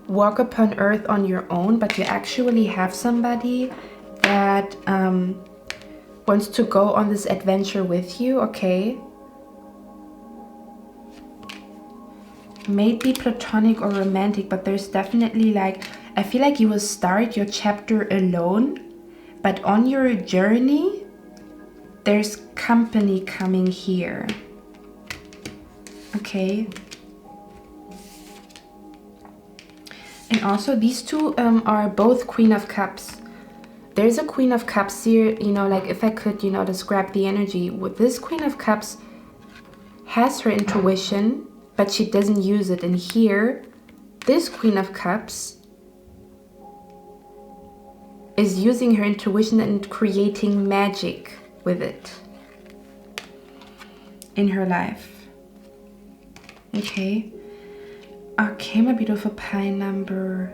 walk upon earth on your own, but you actually have somebody that wants to go on this adventure with you, okay? Maybe platonic or romantic, but there's definitely like, I feel like you will start your chapter alone, but on your journey, there's company coming here, okay? And also these two are both Queen of Cups. There's a Queen of Cups here, you know, like if I could, you know, describe the energy. With this Queen of Cups has her intuition, but she doesn't use it. And here, this Queen of Cups is using her intuition and creating magic with it in her life. Okay. Okay, my beautiful pie number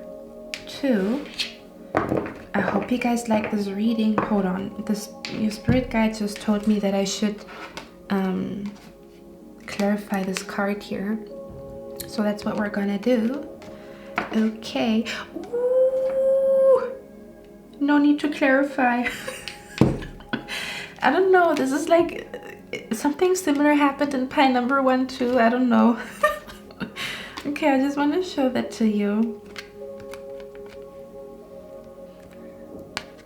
2. I hope you guys like this reading. Hold on. Your spirit guide just told me that I should clarify this card here. So that's what we're gonna do. Okay. Ooh, no need to clarify. I don't know. This is like something similar happened in pie number 1 too. I don't know. Okay, I just want to show that to you.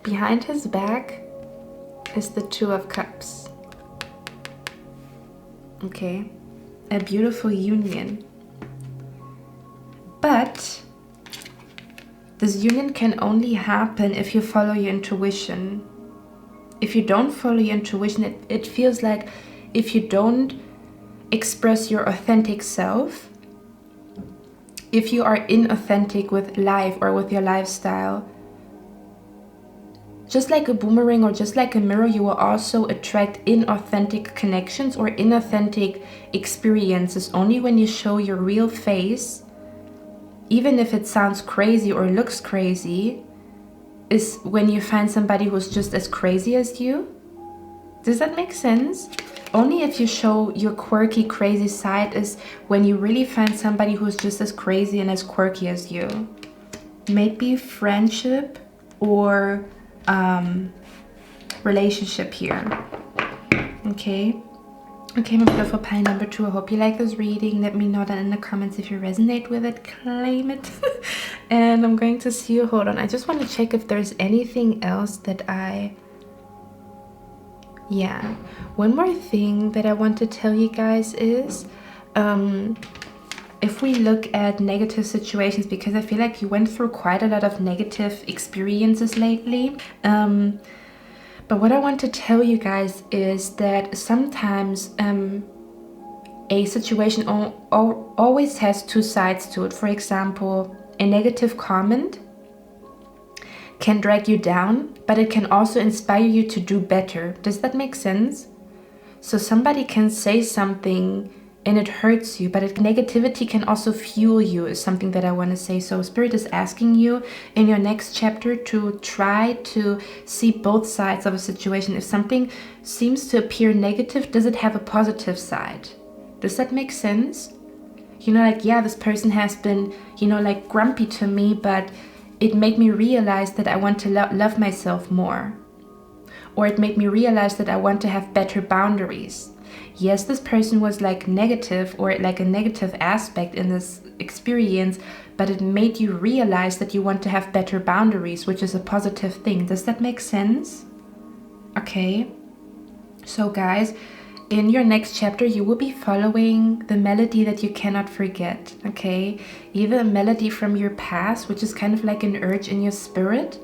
Behind his back is the Two of Cups. Okay, a beautiful union. But this union can only happen if you follow your intuition. If you don't follow your intuition, it feels like if you don't express your authentic self, if you are inauthentic with life or with your lifestyle, just like a boomerang or just like a mirror, you will also attract inauthentic connections or inauthentic experiences. Only when you show your real face, even if it sounds crazy or looks crazy, is when you find somebody who's just as crazy as you. Does that make sense? Only if you show your quirky, crazy side is when you really find somebody who's just as crazy and as quirky as you. Maybe friendship or relationship here. Okay. Okay, my beautiful pie number 2. I hope you like this reading. Let me know that in the comments if you resonate with it. Claim it. And I'm going to see you. Hold on. I just want to check if there's anything else that yeah. One more thing that I want to tell you guys is if we look at negative situations, because I feel like you went through quite a lot of negative experiences lately. But what I want to tell you guys is that sometimes a situation always has two sides to it. For example, a negative comment can drag you down, but it can also inspire you to do better. Does that make sense? So somebody can say something and it hurts you, but negativity can also fuel you, is something that I want to say. So Spirit is asking you in your next chapter to try to see both sides of a situation. If something seems to appear negative, does it have a positive side? Does that make sense? You know, like, yeah, this person has been, you know, like grumpy to me, but it made me realize that I want to love myself more. Or it made me realize that I want to have better boundaries. Yes, this person was like negative or like a negative aspect in this experience, but it made you realize that you want to have better boundaries, which is a positive thing. Does that make sense? Okay. So guys, in your next chapter, you will be following the melody that you cannot forget, okay? Either a melody from your past, which is kind of like an urge in your spirit,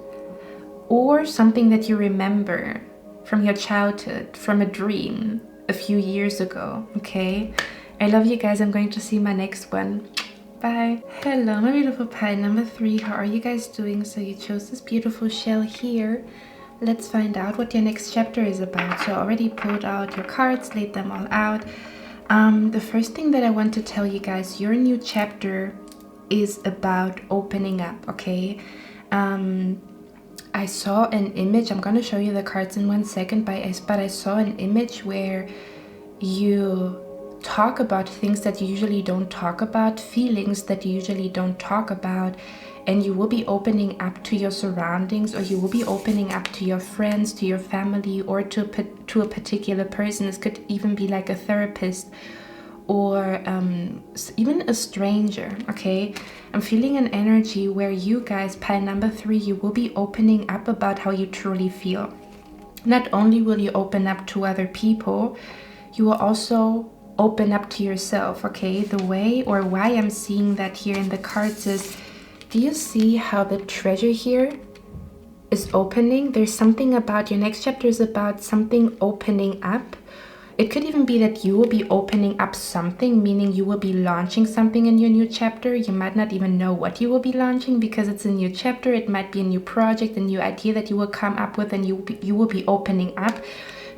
or something that you remember from your childhood, from a dream a few years ago, okay? I love you guys. I'm going to see my next one. Bye. Hello, my beautiful pile number 3. How are you guys doing? So you chose this beautiful shell here. Let's find out what your next chapter is about. So I already pulled out your cards, laid them all out. The first thing that I want to tell you guys, your new chapter is about opening up, okay? I saw an image. I'm going to show you the cards in 1 second, but I saw an image where you talk about things that you usually don't talk about, feelings that you usually don't talk about, and you will be opening up to your surroundings, or you will be opening up to your friends, to your family, or to a particular person. This could even be like a therapist or even a stranger, okay? I'm feeling an energy where you guys, pile number 3, you will be opening up about how you truly feel. Not only will you open up to other people, you will also open up to yourself, okay? The way or why I'm seeing that here in the cards is, do you see how the treasure here is opening? There's something about your next chapter is about something opening up. It could even be that you will be opening up something, meaning you will be launching something in your new chapter. You might not even know what you will be launching because it's a new chapter. It might be a new project, a new idea that you will come up with, and you will be opening up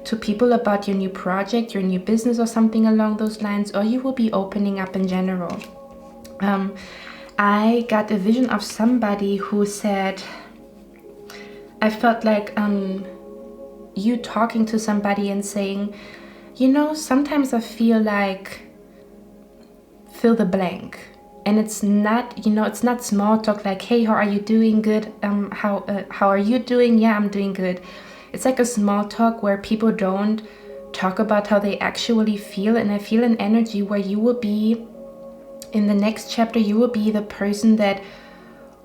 to people about your new project, your new business, or something along those lines, or you will be opening up in general. I got a vision of somebody who said, I felt like you talking to somebody and saying, you know, sometimes I feel like fill the blank. And it's not, you know, it's not small talk like, hey, how are you doing? Good. How are you doing? Yeah, I'm doing good. It's like a small talk where people don't talk about how they actually feel. And I feel an energy where you will be, in the next chapter, you will be the person that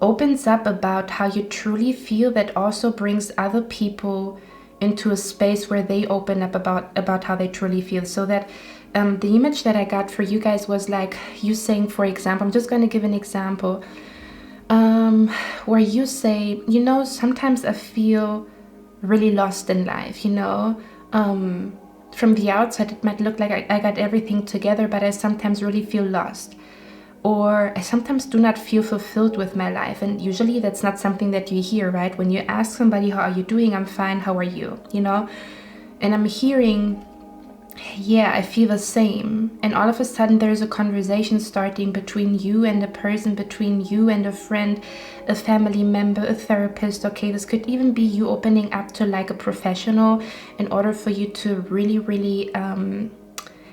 opens up about how you truly feel, that also brings other people into a space where they open up about how they truly feel. So that the image that I got for you guys was like you saying, for example, I'm just going to give an example, where you say, you know, sometimes I feel really lost in life, you know. From the outside it might look like I got everything together, but I sometimes really feel lost, or I sometimes do not feel fulfilled with my life. And usually that's not something that you hear, right? When you ask somebody, how are you doing? I'm fine. How are you? You know? And I'm hearing, yeah, I feel the same. And all of a sudden there's a conversation starting between you and a person, between you and a friend, a family member, a therapist. Okay, this could even be you opening up to like a professional in order for you to really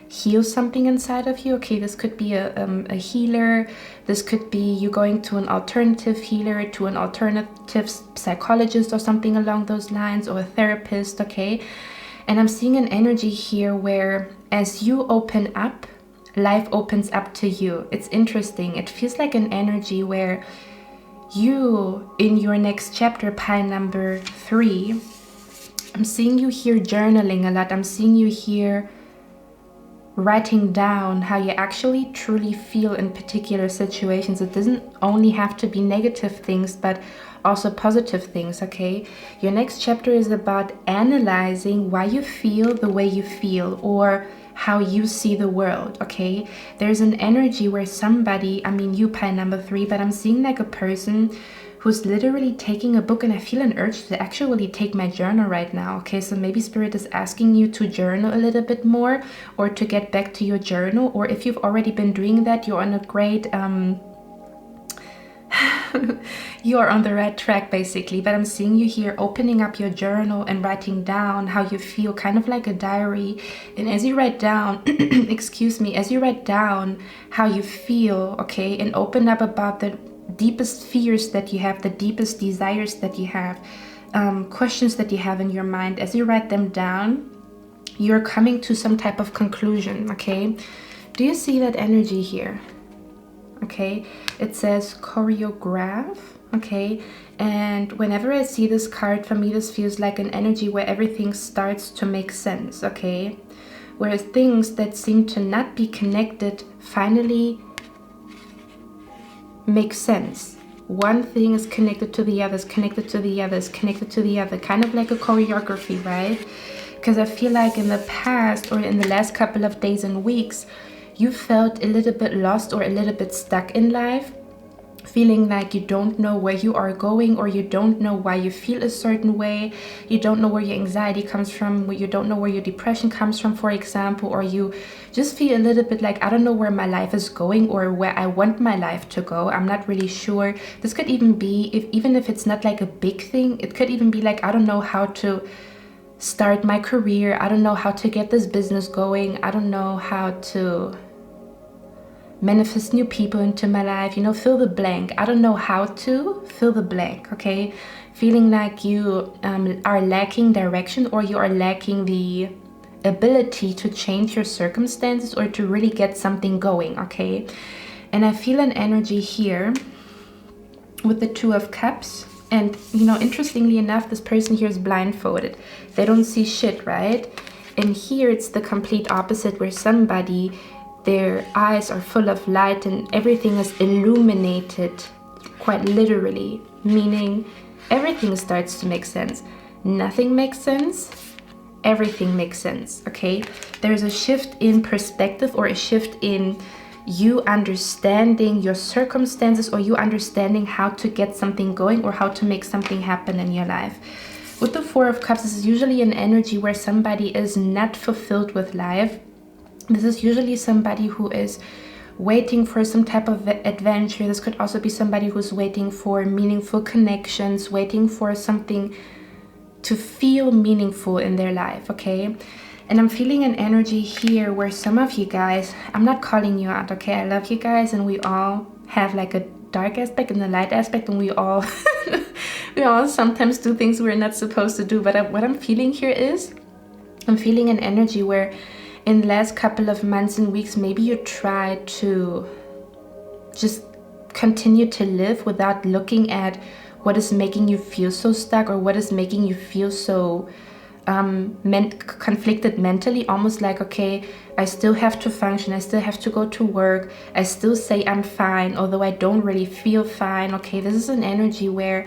heal something inside of you. Okay, this could be a healer. This could be you going to an alternative healer, to an alternative psychologist or something along those lines, or a therapist. Okay, and I'm seeing an energy here where as you open up, life opens up to you. It's interesting. It feels like an energy where you, in your next chapter, pile number 3, I'm seeing you here journaling a lot. I'm seeing you here writing down how you actually truly feel in particular situations. It doesn't only have to be negative things, but also positive things, okay? Your next chapter is about analyzing why you feel the way you feel, or how you see the world, okay? There's an energy where somebody, I mean you, pile number 3, but I'm seeing like a person who's literally taking a book, and I feel an urge to actually take my journal right now, okay? So maybe Spirit is asking you to journal a little bit more, or to get back to your journal, or if you've already been doing that, you're on a great, you are on the right track basically. But I'm seeing you here opening up your journal and writing down how you feel, kind of like a diary. And as you write down, excuse me, as you write down how you feel, okay, and open up about the deepest fears that you have, the deepest desires that you have, questions that you have in your mind, as you write them down, you're coming to some type of conclusion, okay? Do you see that energy here? Okay, it says choreograph, okay? And whenever I see this card, for me this feels like an energy where everything starts to make sense, okay? Where things that seem to not be connected finally make sense. one thing is connected to the others, connected to the others, connected to the other, kind of like a choreography, right? Because I feel like in the past or in the last couple of days and weeks, you felt a little bit lost or a little bit stuck in life, feeling like you don't know where you are going, or you don't know why you feel a certain way, you don't know where your anxiety comes from, you don't know where your depression comes from, for example, or you just feel a little bit like, I don't know where my life is going or where I want my life to go. I'm not really sure. This could even be, even if it's not like a big thing, it could even be like, I don't know how to start my career, I don't know how to get this business going, I don't know how to manifest new people into my life, you know, fill the blank. I don't know how to fill the blank, okay? Feeling like you are lacking direction, or you are lacking the ability to change your circumstances or to really get something going, okay? And I feel an energy here with the Two of Cups. And, you know, interestingly enough, this person here is blindfolded. They don't see shit, right? And here it's the complete opposite, where somebody, their eyes are full of light and everything is illuminated, quite literally, meaning everything starts to make sense. Nothing makes sense, everything makes sense, okay? There's a shift in perspective, or a shift in you understanding your circumstances, or you understanding how to get something going or how to make something happen in your life. With the Four of Cups, this is usually an energy where somebody is not fulfilled with life. This is usually somebody who is waiting for some type of adventure. This could also be somebody who's waiting for meaningful connections, waiting for something to feel meaningful in their life, okay? And I'm feeling an energy here where some of you guys, I'm not calling you out, okay? I love you guys, and we all have like a dark aspect and a light aspect, and we all we all sometimes do things we're not supposed to do. But what I'm feeling here is, I'm feeling an energy where in the last couple of months and weeks, maybe you try to just continue to live without looking at what is making you feel so stuck, or what is making you feel so conflicted mentally, almost like, okay, I still have to function, I still have to go to work, I still say I'm fine, although I don't really feel fine, okay? This is an energy where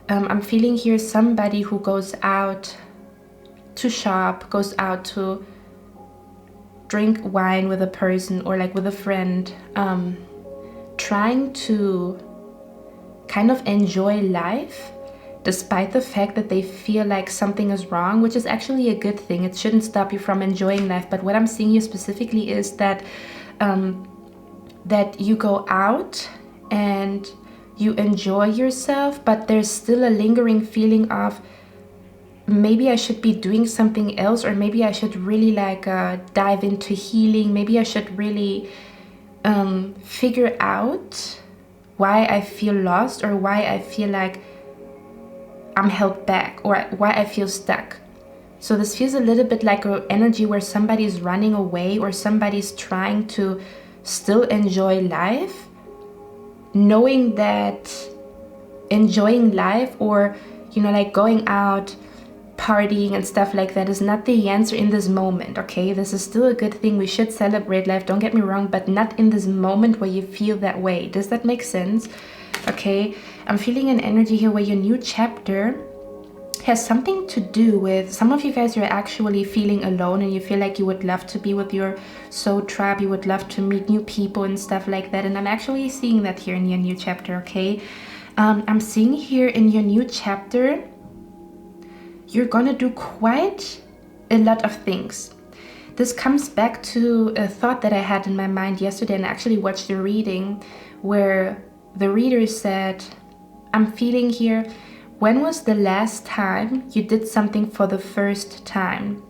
I'm feeling here somebody who goes out to shop, goes out to drink wine with a person, or like with a friend, trying to kind of enjoy life despite the fact that they feel like something is wrong, which is actually a good thing. It shouldn't stop you from enjoying life. But what I'm seeing here specifically is that that you go out and you enjoy yourself, but there's still a lingering feeling of, maybe I should be doing something else, or maybe I should really like dive into healing. Maybe I should really figure out why I feel lost, or why I feel like I'm held back, or why I feel stuck. So this feels a little bit like an energy where somebody's running away, or somebody's trying to still enjoy life, knowing that enjoying life, or, you know, like going out, partying and stuff like that, is not the answer in this moment, okay? This is still a good thing. We should celebrate life, don't get me wrong, but not in this moment where you feel that way. Does that make sense? Okay, I'm feeling an energy here where your new chapter has something to do with, some of you guys are actually feeling alone, and you feel like you would love to be with your soul tribe, you would love to meet new people and stuff like that. And I'm actually seeing that here in your new chapter, okay? I'm seeing here in your new chapter, you're gonna do quite a lot of things. This comes back to a thought that I had in my mind yesterday, and I actually watched a reading where the reader said, I'm feeling here, when was the last time you did something for the first time?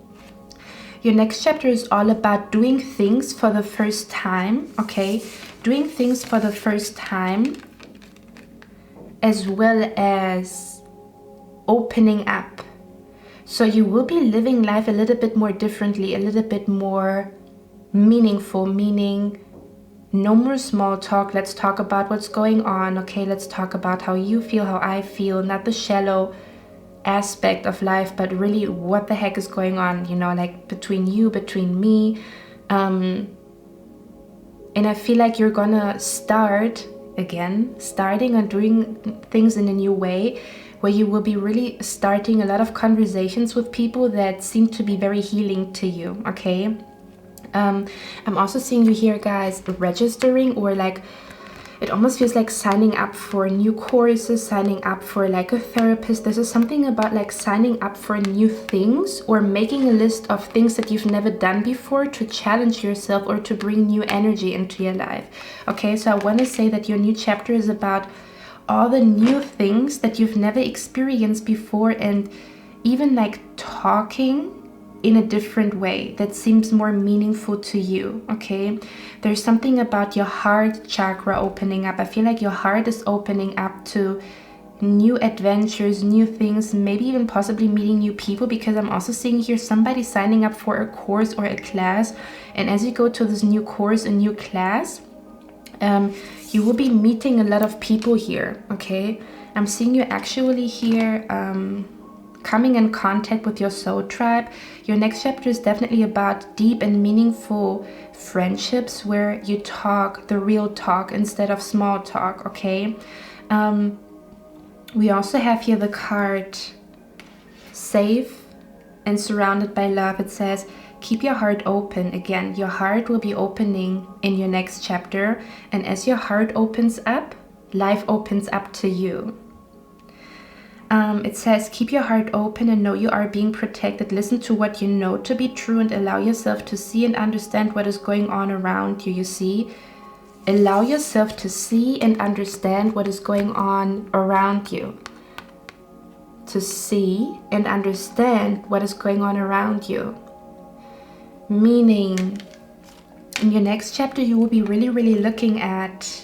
Your next chapter is all about doing things for the first time, okay? Doing things for the first time, as well as opening up. So you will be living life a little bit more differently, a little bit more meaningful, meaning no more small talk. Let's talk about what's going on, okay? Let's talk about how you feel, how I feel, not the shallow aspect of life, but really what the heck is going on, you know, like between you, between me. And I feel like you're gonna start again, starting or doing things in a new way, where you will be really starting a lot of conversations with people that seem to be very healing to you, okay? I'm also seeing you here, guys, registering, or like it almost feels like signing up for new courses, signing up for like a therapist. This is something about like signing up for new things, or making a list of things that you've never done before to challenge yourself or to bring new energy into your life. Okay, so I want to say that your new chapter is about all the new things that you've never experienced before, and even like talking in a different way that seems more meaningful to you, okay? There's something about your heart chakra opening up. I feel like your heart is opening up to new adventures, new things, maybe even possibly meeting new people, because I'm also seeing here somebody signing up for a course or a class, and as you go to this new course, a new class, you will be meeting a lot of people here, okay? I'm seeing you actually here coming in contact with your soul tribe. Your next chapter is definitely about deep and meaningful friendships where you talk the real talk instead of small talk, okay? We also have here the card safe and surrounded by love. It says, keep your heart open. Again, your heart will be opening in your next chapter, and as your heart opens up, life opens up to you. It says, keep your heart open and know you are being protected. Listen to what you know to be true and allow yourself to see and understand what is going on around you. You see? Allow yourself to see and understand what is going on around you. To see and understand what is going on around you. Meaning, in your next chapter, you will be really, really looking at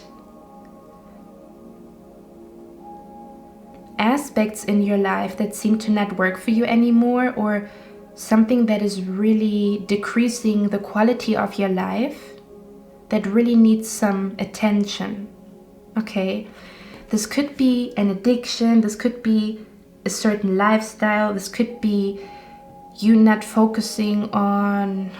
aspects in your life that seem to not work for you anymore, or something that is really decreasing the quality of your life that really needs some attention, okay? This could be an addiction, this could be a certain lifestyle, this could be you not focusing on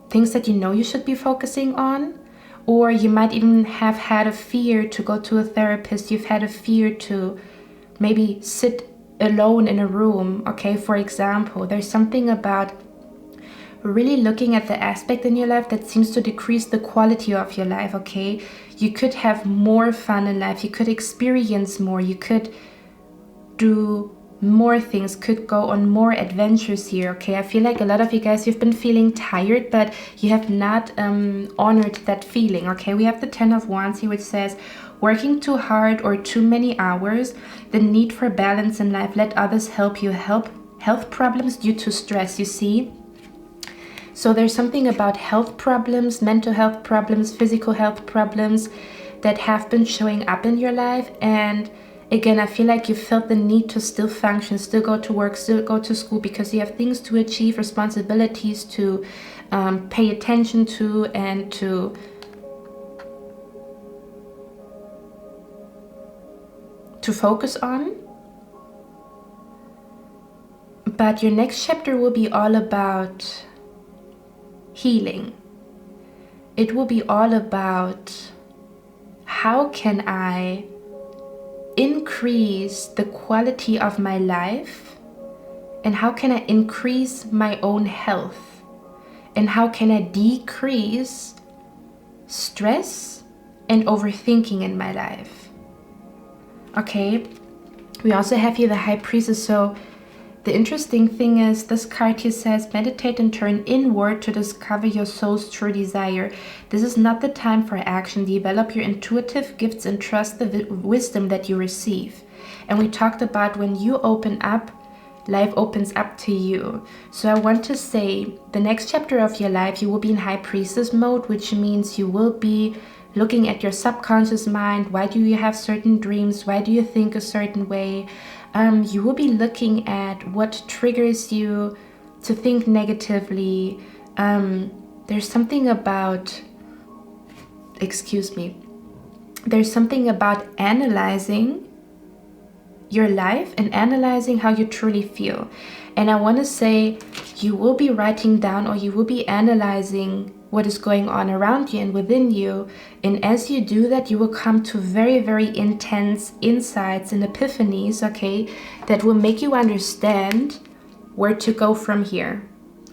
things that you know you should be focusing on. Or you might even have had a fear to go to a therapist. You've had a fear to maybe sit alone in a room, okay? For example, there's something about really looking at the aspect in your life that seems to decrease the quality of your life, okay? You could have more fun in life. You could experience more. You could do more things, could go on more adventures here, okay? I feel like a lot of you guys, you've been feeling tired, but you have not honored that feeling, okay? We have the 10 of Wands here, which says, working too hard or too many hours, the need for balance in life, let others help you, health problems due to stress, you see? So there's something about health problems, mental health problems, physical health problems that have been showing up in your life, and again, I feel like you felt the need to still function, still go to work, still go to school, because you have things to achieve, responsibilities to pay attention to, and to focus on. But your next chapter will be all about healing. It will be all about how can I increase the quality of my life, and how can I increase my own health, and how can I decrease stress and overthinking in my life, okay? We also have here the High Priestess. So the interesting thing is, this card here says, meditate and turn inward to discover your soul's true desire. This is not the time for action. Develop your intuitive gifts and trust the wisdom that you receive. And we talked about when you open up, life opens up to you. So I want to say, the next chapter of your life, you will be in High Priestess mode, which means you will be looking at your subconscious mind. Why do you have certain dreams? Why do you think a certain way? You will be looking at what triggers you to think negatively. There's something about, there's something about analyzing your life and analyzing how you truly feel. And I want to say, you will be writing down, or you will be analyzing what is going on around you and within you. And as you do that, you will come to very, very intense insights and epiphanies, okay, that will make you understand where to go from here,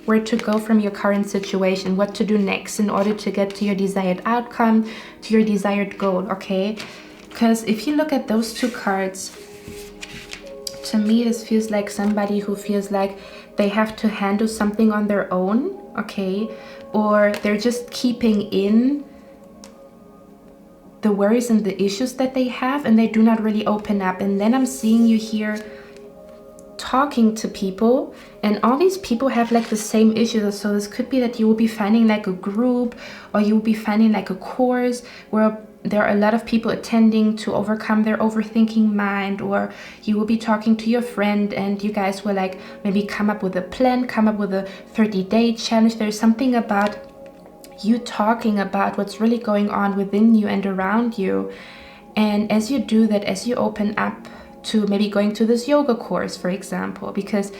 where to go from your current situation, what to do next in order to get to your desired outcome, to your desired goal, okay? Because if you look at those two cards, to me, this feels like somebody who feels like they have to handle something on their own, okay? Or they're just keeping in the worries and the issues that they have, and they do not really open up. And then I'm seeing you here talking to people, and all these people have like the same issues. So this could be that you will be finding like a group, or you will be finding like a course where there are a lot of people attending to overcome their overthinking mind, or you will be talking to your friend and you guys will like maybe come up with a plan, come up with a 30-day challenge. There's something about you talking about what's really going on within you and around you. And as you do that, as you open up to maybe going to this yoga course, for example, because,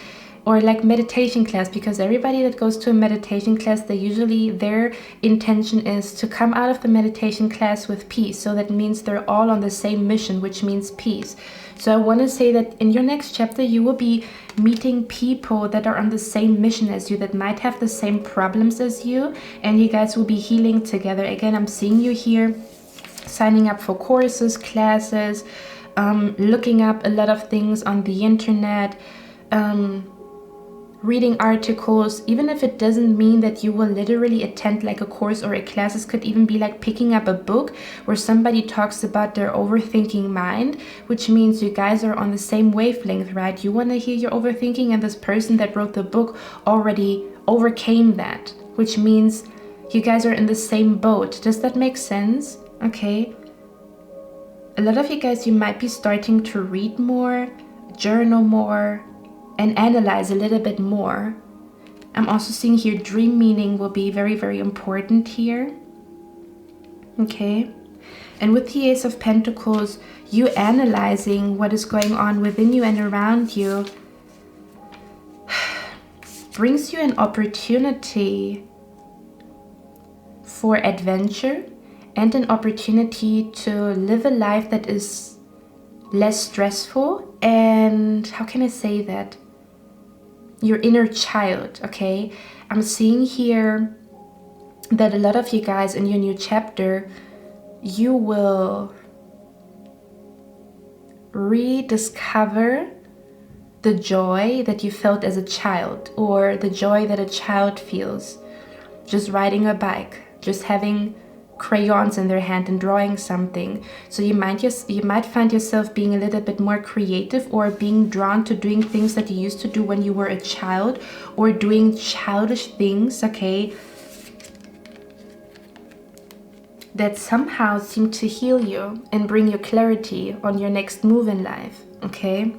or like meditation class, because everybody that goes to a meditation class, they usually, their intention is to come out of the meditation class with peace. So that means they're all on the same mission, which means peace. So I want to say that in your next chapter, you will be meeting people that are on the same mission as you, that might have the same problems as you, and you guys will be healing together. Again, I'm seeing you here signing up for courses, classes, looking up a lot of things on the internet, reading articles, even if it doesn't mean that you will literally attend like a course or a class. This could even be like picking up a book where somebody talks about their overthinking mind, which means you guys are on the same wavelength, right? You want to hear your overthinking, and this person that wrote the book already overcame that, which means you guys are in the same boat. Does that make sense? Okay. A lot of you guys, you might be starting to read more, journal more, and analyze a little bit more. I'm also seeing here dream meaning will be very, very important here. Okay. And with the Ace of Pentacles, you analyzing what is going on within you and around you brings you an opportunity for adventure and an opportunity to live a life that is less stressful. And how can I say that? Your inner child, okay? I'm seeing here that a lot of you guys in your new chapter, you will rediscover the joy that you felt as a child, or the joy that a child feels just riding a bike, just having crayons in their hand and drawing something. So you might find yourself being a little bit more creative, or being drawn to doing things that you used to do when you were a child, or doing childish things, okay, that somehow seem to heal you and bring you clarity on your next move in life, okay?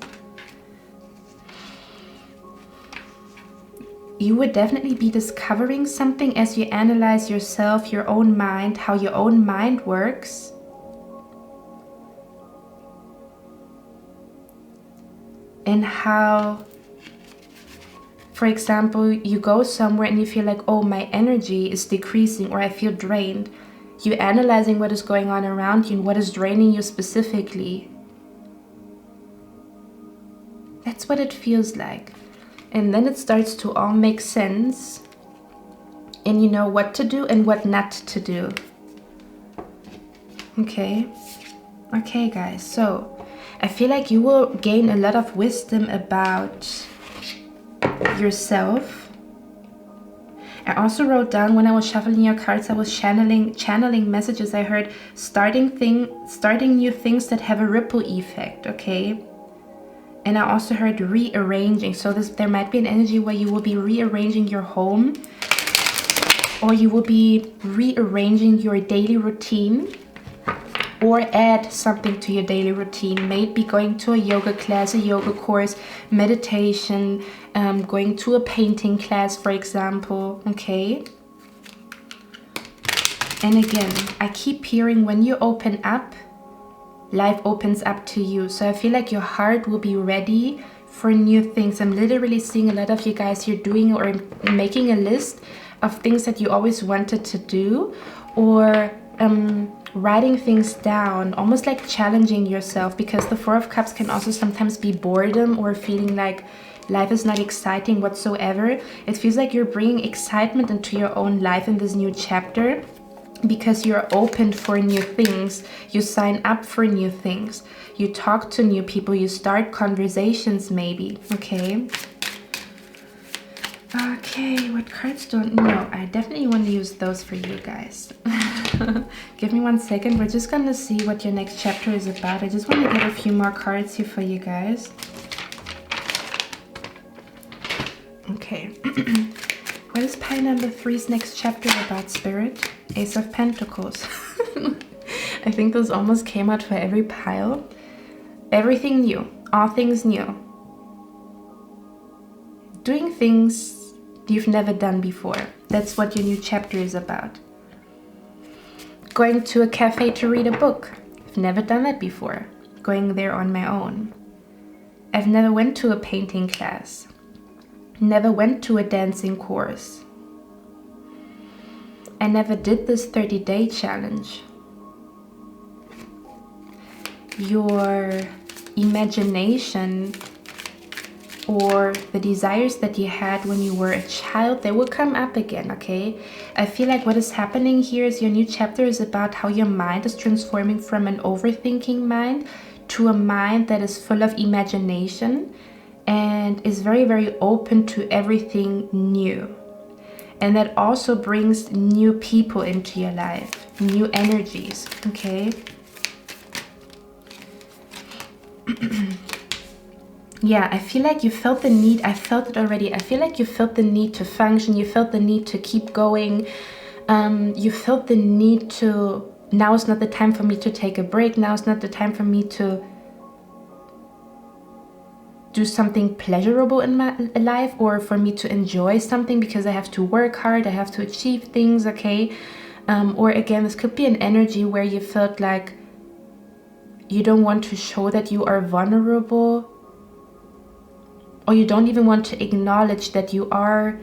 You would definitely be discovering something as you analyze yourself, your own mind, how your own mind works. And how, for example, you go somewhere and you feel like, oh, my energy is decreasing, or I feel drained. You're analyzing what is going on around you and what is draining you specifically. That's what it feels like. And then it starts to all make sense, and you know what to do and what not to do. Okay. Okay, guys. So I feel like you will gain a lot of wisdom about yourself. I also wrote down, when I was shuffling your cards, I was channeling messages. I heard starting new things that have a ripple effect, okay? And I also heard rearranging. So there might be an energy where you will be rearranging your home, or you will be rearranging your daily routine, or add something to your daily routine. Maybe going to a yoga class, a yoga course, meditation, going to a painting class, for example, okay? And again, I keep hearing, when you open up, life opens up to you. So I feel like your heart will be ready for new things. I'm literally seeing a lot of you guys here doing or making a list of things that you always wanted to do, or writing things down, almost like challenging yourself, because the Four of Cups can also sometimes be boredom or feeling like life is not exciting whatsoever. It feels like you're bringing excitement into your own life in this new chapter because you're open for new things. You sign up for new things. You talk to new people. You start conversations maybe, okay? Okay, what cards don't know? I definitely want to use those for you guys. Give me 1 second. We're just going to see what your next chapter is about. I just want to get a few more cards here for you guys. Okay. What is pile number 3's next chapter about, Spirit? Ace of Pentacles. I think those almost came out for every pile. Everything new. All things new. Doing things you've never done before. That's what your new chapter is about. Going to a cafe to read a book. I've never done that before. Going there on my own. I've never went to a painting class. Never went to a dancing course. I never did this 30-day challenge. Your imagination or the desires that you had when you were a child, they will come up again, okay? I feel like what is happening here is your new chapter is about how your mind is transforming from an overthinking mind to a mind that is full of imagination and is very, very open to everything new. And that also brings new people into your life, new energies, okay? Yeah, I feel like you felt the need. I felt it already. I feel like you felt the need to function. You felt the need to keep going. You felt the need to, now is not the time for me to take a break. Now is not the time for me to do something pleasurable in my life, or for me to enjoy something because I have to work hard. I have to achieve things, okay? Or again, this could be an energy where you felt like you don't want to show that you are vulnerable, or you don't even want to acknowledge that you are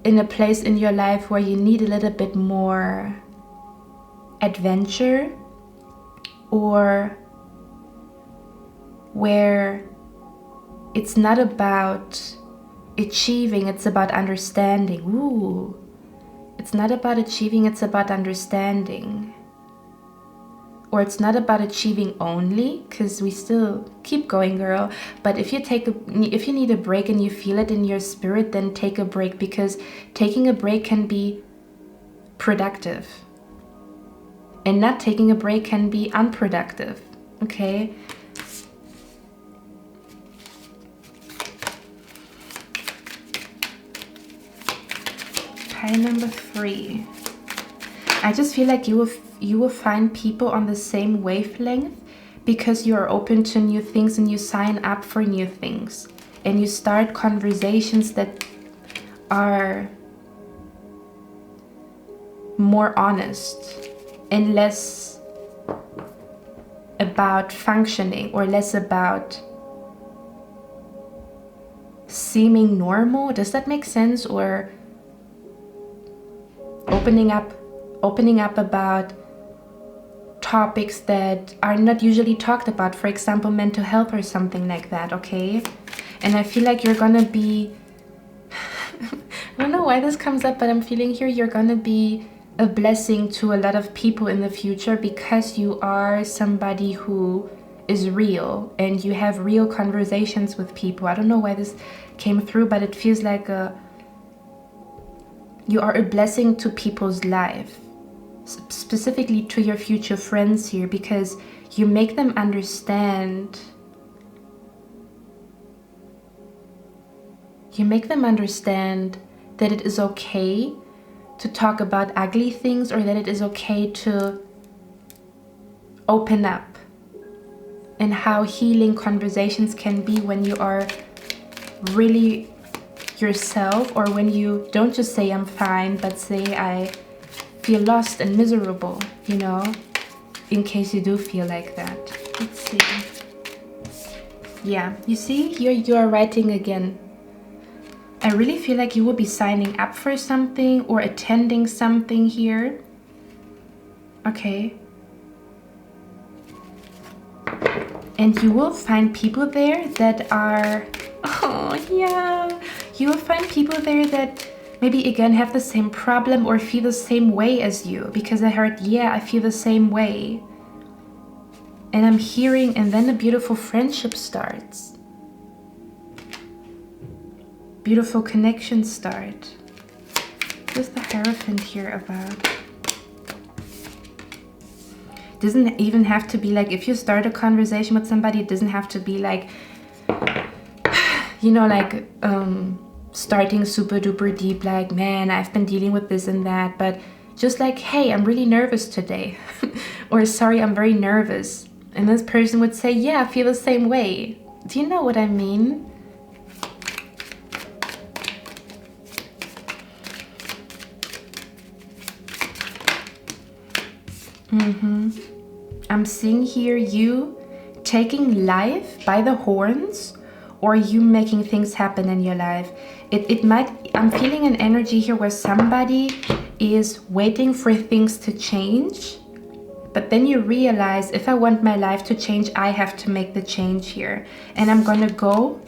in a place in your life where you need a little bit more adventure, or where it's not about achieving, it's about understanding. Ooh, it's not about achieving, it's about understanding. Or it's not about achieving only, because we still keep going, girl. But if you need a break and you feel it in your spirit, then take a break, because taking a break can be productive. And not taking a break can be unproductive, okay? Pile number 3. I just feel like you will find people on the same wavelength, because you are open to new things and you sign up for new things. And you start conversations that are more honest and less about functioning, or less about seeming normal. Does that make sense? Or opening up about topics that are not usually talked about, for example, mental health or something like that, okay? And I feel like you're gonna be, I don't know why this comes up, but I'm feeling here you're gonna be a blessing to a lot of people in the future, because you are somebody who is real and you have real conversations with people. I don't know why this came through, but it feels like you are a blessing to people's life, specifically to your future friends here, because you make them understand. You make them understand that it is okay to talk about ugly things, or that it is okay to open up, and how healing conversations can be when you are really yourself, or when you don't just say I'm fine, but say I feel lost and miserable, you know, in case you do feel like that. Let's see. Yeah, you see, here you are writing again. I really feel like you will be signing up for something or attending something here. Okay. And you will find people there that are, oh yeah, you will find people there that maybe again have the same problem or feel the same way as you, because I heard, yeah, I feel the same way. And I'm hearing, and then a beautiful friendship starts. Beautiful connections start. What's the Hierophant here about? Doesn't even have to be like, if you start a conversation with somebody, it doesn't have to be like, you know, like starting super duper deep, like, man, I've been dealing with this and that, but just like, hey, I'm really nervous today. Or sorry, I'm very nervous. And this person would say, yeah, I feel the same way. Do you know what I mean? I'm seeing here you taking life by the horns, or you making things happen in your life. It might, I'm feeling an energy here where somebody is waiting for things to change, but then you realize, if I want my life to change, I have to make the change here. And I'm gonna go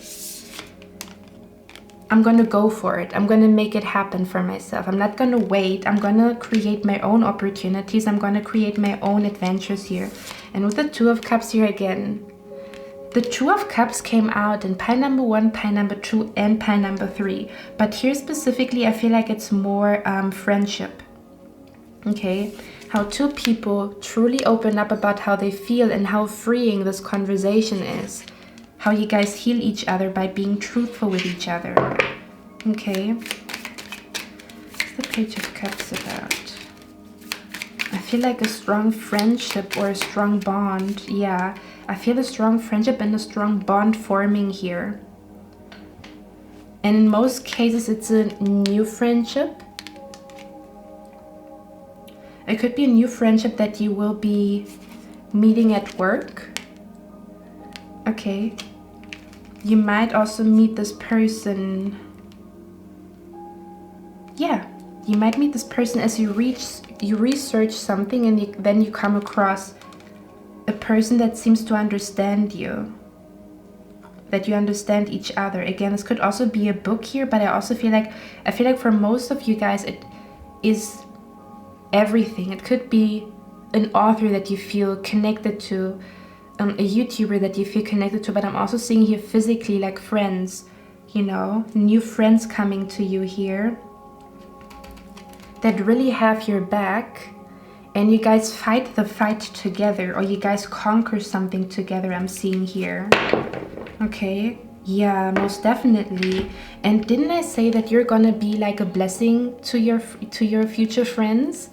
for it. I'm gonna make it happen for myself. I'm not gonna wait. I'm gonna create my own opportunities. I'm gonna create my own adventures here. And with the Two of Cups here again, the Two of Cups came out in pile number 1, pile number 2, and pile number 3. But here specifically, I feel like it's more friendship. Okay, how two people truly open up about how they feel and how freeing this conversation is. How you guys heal each other by being truthful with each other. Okay. What's the Page of Cups about? I feel like a strong friendship or a strong bond. Yeah, I feel a strong friendship and a strong bond forming here. And in most cases, it's a new friendship. It could be a new friendship that you will be meeting at work. Okay. You might also meet this person. Yeah, you might meet this person as you research something, and then you come across a person that seems to understand you. That you understand each other. Again, this could also be a book here, but I also feel like for most of you guys, it is everything. It could be an author that you feel connected to, a YouTuber that you feel connected to, but I'm also seeing here physically, like friends, you know, new friends coming to you here that really have your back, and you guys fight the fight together, or you guys conquer something together. I'm seeing here. Okay, yeah, most definitely. And didn't I say that you're gonna be like a blessing to your future friends?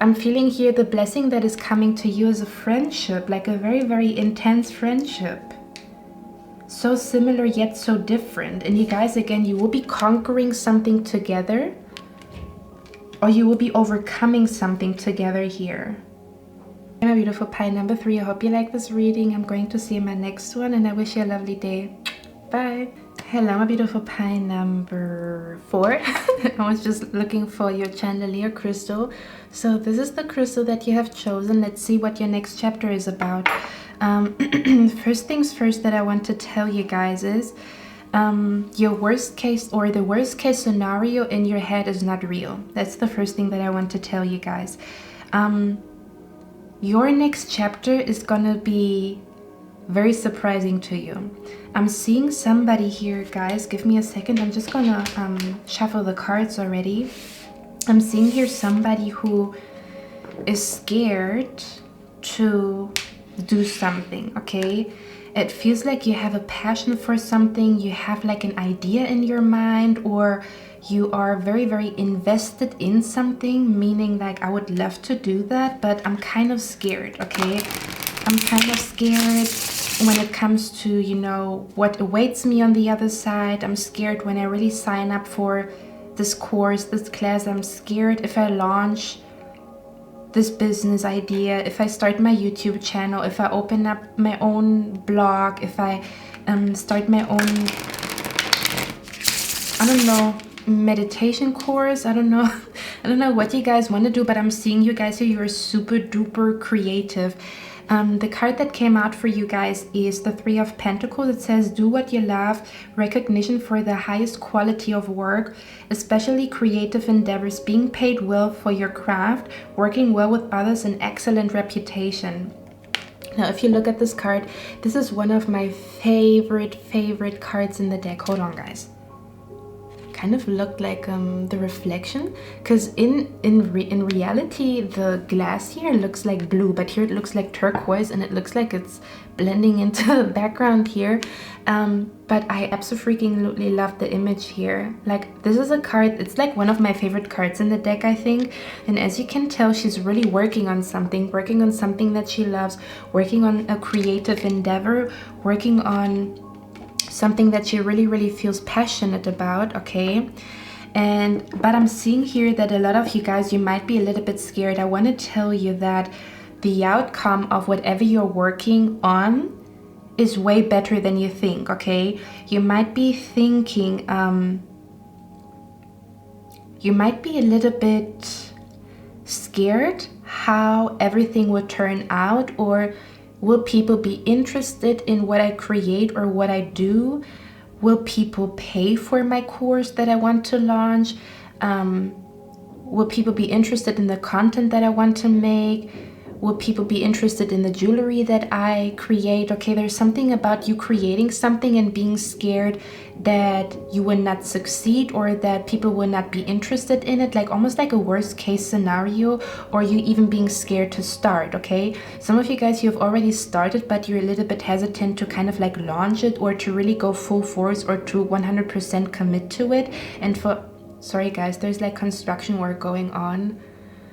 I'm feeling here the blessing that is coming to you is a friendship, like a very, very intense friendship. So similar yet so different. And you guys, again, you will be conquering something together, or you will be overcoming something together here. My beautiful pile number 3, I hope you like this reading. I'm going to see you in my next one, and I wish you a lovely day. Bye. Hello, my beautiful pile number 4. I was just looking for your chandelier crystal. So this is the crystal that you have chosen. Let's see what your next chapter is about. First things first that I want to tell you guys is your worst case, or the worst case scenario in your head, is not real. That's the first thing that I want to tell you guys. Your next chapter is gonna be very surprising to you. I'm seeing somebody here, guys. Give me a second. I'm just gonna shuffle the cards already. I'm seeing here somebody who is scared to do something, okay? It feels like you have a passion for something, you have like an idea in your mind, or you are very, very invested in something, meaning like, I would love to do that, but I'm kind of scared, okay? I'm kind of scared when it comes to, you know, what awaits me on the other side. I'm scared when I really sign up for this course, this class. I'm scared if I launch this business idea, if I start my YouTube channel, if I open up my own blog, if I start my own I don't know, meditation course. I don't know. I don't know what you guys want to do, but I'm seeing you guys here. You're super duper creative. The card that came out for you guys is the Three of Pentacles. It says, do what you love, recognition for the highest quality of work, especially creative endeavors, being paid well for your craft, working well with others, and excellent reputation. Now, if you look at this card, this is one of my favorite cards in the deck. Hold on, guys. Kind of looked like the reflection, because in reality the glass here looks like blue, but here it looks like turquoise, and it looks like it's blending into the background here. But I absolutely love the image here. Like, this is a card, it's like one of my favorite cards in the deck, I think. And as you can tell, she's really working on something that she loves, working on a creative endeavor, working on something that she really feels passionate about, okay? But I'm seeing here that a lot of you guys, you might be a little bit scared. I want to tell you that the outcome of whatever you're working on is way better than you think, okay? You might be thinking, you might be a little bit scared how everything will turn out, or will people be interested in what I create or what I do? Will people pay for my course that I want to launch? Will people be interested in the content that I want to make? Will people be interested in the jewelry that I create? Okay, there's something about you creating something and being scared that you will not succeed, or that people will not be interested in it, like almost like a worst case scenario, or you even being scared to start, okay? Some of you guys, you've already started, but you're a little bit hesitant to kind of like launch it, or to really go full force, or to 100% commit to it. And sorry guys, there's like construction work going on.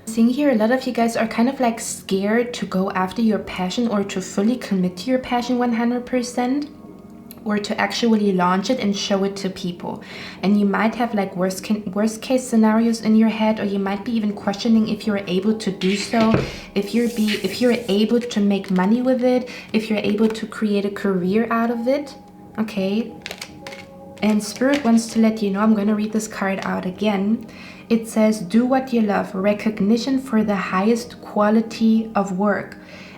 Seeing here, a lot of you guys are kind of like scared to go after your passion, or to fully commit to your passion 100%, or to actually launch it and show it to people. And you might have like worst case scenarios in your head, or you might be even questioning if you're able to do so, if you're able to make money with it, if you're able to create a career out of it, okay? And Spirit wants to let you know, I'm going to read this card out again. It says, do what you love, recognition for the highest quality of work,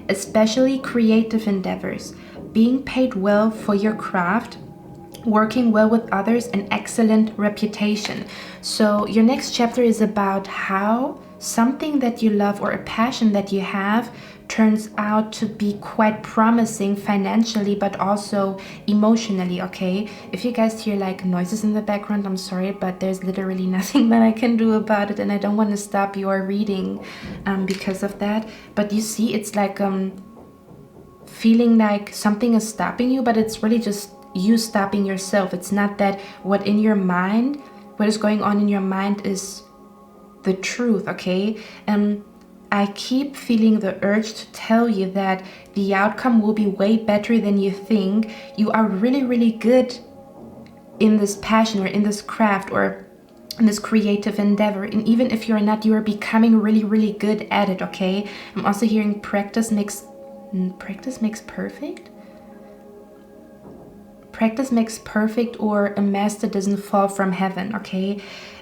especially creative endeavors, being paid well for your craft, working well with others, and excellent reputation. So your next chapter is about how something that you love, or a passion that you have, turns out to be quite promising financially, but also emotionally, okay? If you guys hear like noises in the background, I'm sorry, but there's literally nothing that I can do about it, and I don't want to stop your reading because of that. But you see, it's like feeling like something is stopping you, but it's really just you stopping yourself. It's not that what is going on in your mind is the truth, okay? I keep feeling the urge to tell you that the outcome will be way better than you think. You are really good in this passion, or in this craft, or in this creative endeavor. And even if you're not, you are becoming really good at it, okay? I'm also hearing practice makes perfect. Practice makes perfect, or a master doesn't fall from heaven, okay?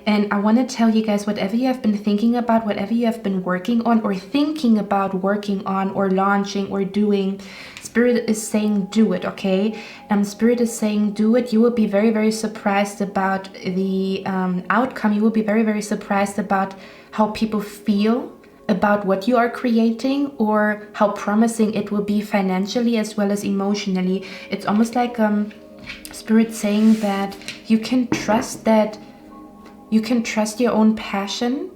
And I want to tell you guys, whatever you have been thinking about, whatever you have been working on, or thinking about working on, or launching, or doing, Spirit is saying do it, okay? Spirit is saying do it. You will be very surprised about the outcome. You will be very surprised about how people feel about what you are creating, or how promising it will be financially as well as emotionally. It's almost like Spirit saying that you can trust your own passion,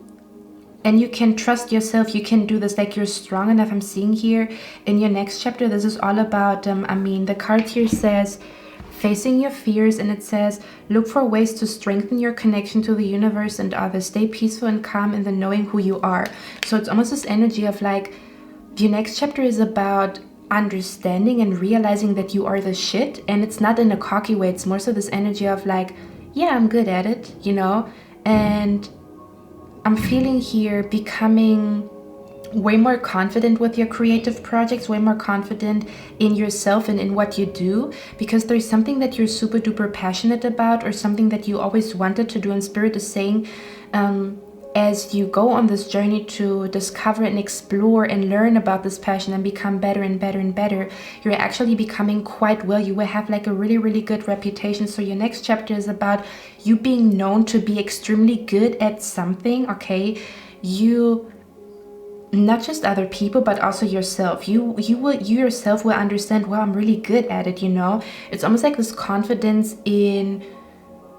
and you can trust yourself. You can do this, like you're strong enough. I'm seeing here in your next chapter, this is all about the card here says facing your fears, and it says look for ways to strengthen your connection to the universe and others. Stay peaceful and calm in the knowing who you are. So it's almost this energy of like, your next chapter is about understanding and realizing that you are the shit, and it's not in a cocky way. It's more so this energy of like, yeah, I'm good at it, you know? And I'm feeling here becoming way more confident with your creative projects, way more confident in yourself and in what you do, because there's something that you're super duper passionate about or something that you always wanted to do. And Spirit is saying, as you go on this journey to discover and explore and learn about this passion and become better and better and better, you're actually becoming quite well. You will have like a really, really good reputation. So your next chapter is about you being known to be extremely good at something, okay? You, not just other people, but also yourself. You yourself will understand, well, I'm really good at it, you know? It's almost like this confidence in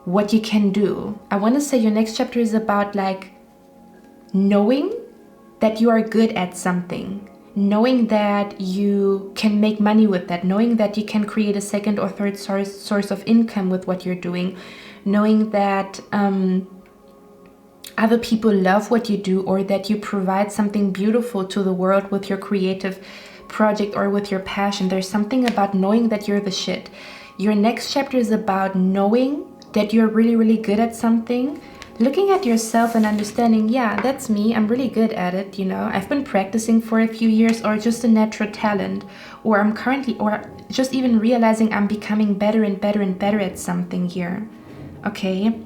what you can do. I want to say your next chapter is about like knowing that you are good at something, knowing that you can make money with that, knowing that you can create a second or third source of income with what you're doing, knowing that other people love what you do, or that you provide something beautiful to the world with your creative project or with your passion. There's something about knowing that you're the shit. Your next chapter is about knowing that you're really, really good at something, looking at yourself and understanding, yeah, that's me, I'm really good at it, you know, I've been practicing for a few years, or just a natural talent, or I'm currently, or just even realizing I'm becoming better and better and better at something here, okay?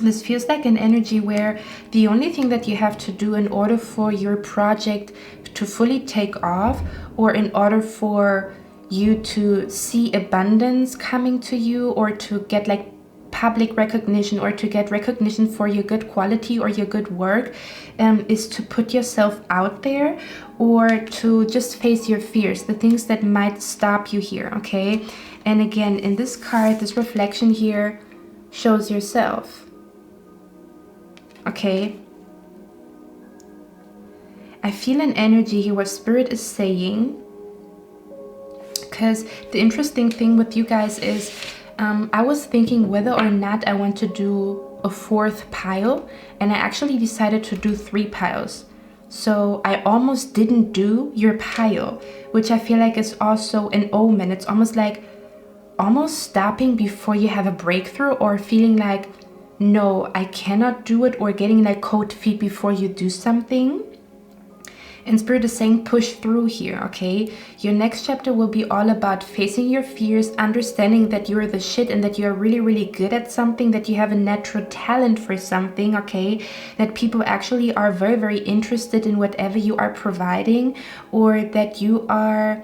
This feels like an energy where the only thing that you have to do in order for your project to fully take off, or in order for you to see abundance coming to you, or to get like public recognition, or to get recognition for your good quality or your good work, is to put yourself out there, or to just face your fears, the things that might stop you here, okay? And again, in this card, this reflection here shows yourself, okay? I feel an energy here, what Spirit is saying, because the interesting thing with you guys is I was thinking whether or not I want to do a 4th pile, and I actually decided to do 3 piles. So I almost didn't do your pile, which I feel like is also an omen. It's almost like almost stopping before you have a breakthrough, or feeling like, no, I cannot do it, or getting like cold feet before you do something. And Spirit is saying push through here, okay? Your next chapter will be all about facing your fears, understanding that you're the shit, and that you're really, really good at something, that you have a natural talent for something, okay? That people actually are very, very interested in whatever you are providing, or that you are,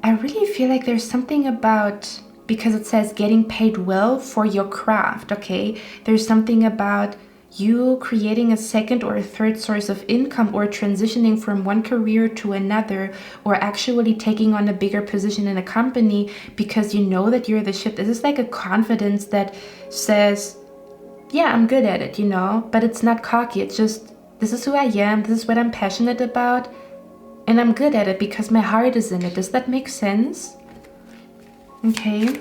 I really feel like there's something about, because it says getting paid well for your craft, okay? There's something about you creating a second or a third source of income, or transitioning from one career to another, or actually taking on a bigger position in a company because you know that you're the shit. This is like a confidence that says, yeah, I'm good at it, you know, but it's not cocky. It's just, this is who I am, this is what I'm passionate about, and I'm good at it because my heart is in it. Does that make sense? Okay.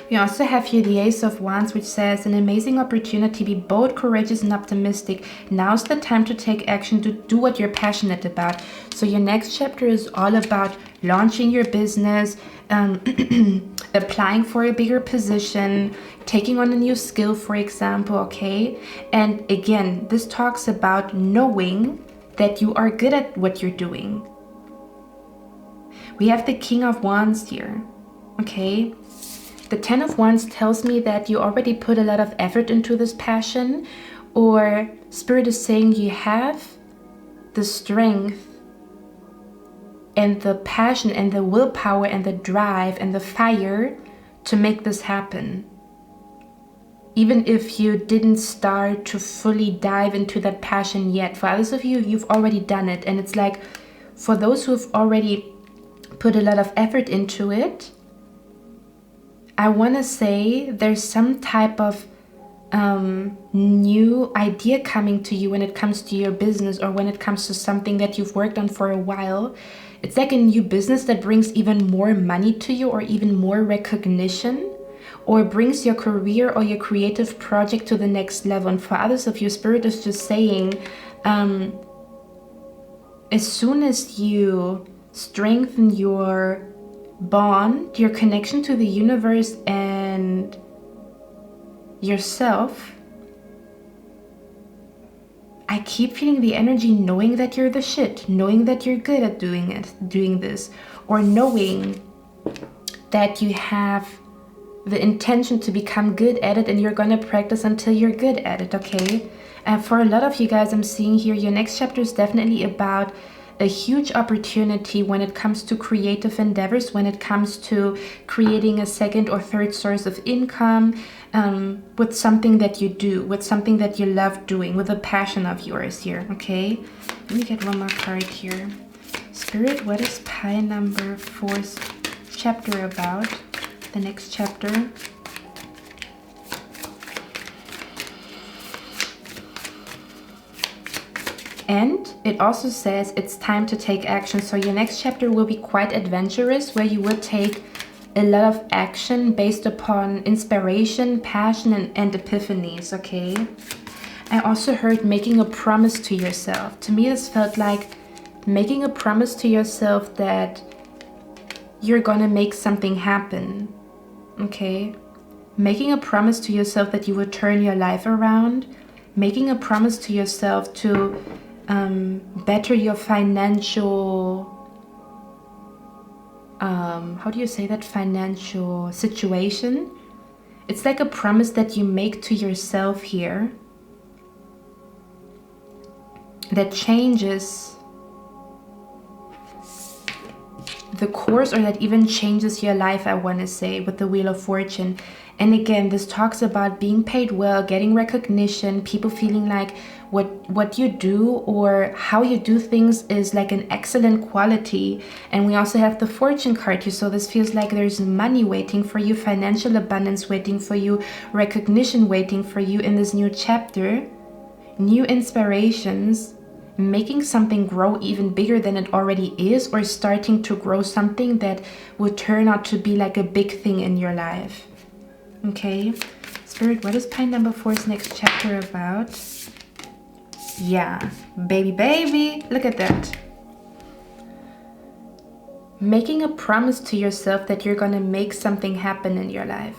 We also have here the Ace of Wands, which says, an amazing opportunity, be bold, courageous, and optimistic. Now's the time to take action, to do what you're passionate about. So your next chapter is all about launching your business, applying for a bigger position, taking on a new skill, for example, okay? And again, this talks about knowing that you are good at what you're doing. We have the King of Wands here, okay? The 10 of Wands tells me that you already put a lot of effort into this passion, or Spirit is saying you have the strength and the passion and the willpower and the drive and the fire to make this happen. Even if you didn't start to fully dive into that passion yet. For others of you, you've already done it. And it's like, for those who have already put a lot of effort into it, I want to say there's some type of new idea coming to you when it comes to your business, or when it comes to something that you've worked on for a while. It's like a new business that brings even more money to you, or even more recognition, or brings your career or your creative project to the next level. And for others of you, Spirit is just saying, as soon as you strengthen your bond, your connection to the universe and yourself, I keep feeling the energy knowing that you're the shit, knowing that you're good at doing this, or knowing that you have the intention to become good at it and you're going to practice until you're good at it, okay? And for a lot of you guys, I'm seeing here, your next chapter is definitely about a huge opportunity when it comes to creative endeavors, when it comes to creating a second or third source of income, with something that you do, with something that you love doing, with a passion of yours here, okay? Let me get one more card here. Spirit, what is pile number 4's chapter about? The next chapter. And it also says it's time to take action. So your next chapter will be quite adventurous, where you will take a lot of action based upon inspiration, passion, and epiphanies, okay? I also heard making a promise to yourself. To me, this felt like making a promise to yourself that you're gonna make something happen, okay? Making a promise to yourself that you will turn your life around. Making a promise to yourself to better your financial, how do you say that, financial situation. It's like a promise that you make to yourself here that changes the course, or that even changes your life, I want to say, with the Wheel of Fortune. And again, this talks about being paid well, getting recognition, people feeling like what you do or how you do things is like an excellent quality. And we also have the Fortune card here, so this feels like there's money waiting for you, financial abundance waiting for you, recognition waiting for you in this new chapter, new inspirations, making something grow even bigger than it already is, or starting to grow something that would turn out to be like a big thing in your life. Okay, Spirit, what is pile number 4's next chapter about? Yeah, baby, look at that. Making a promise to yourself that you're gonna make something happen in your life,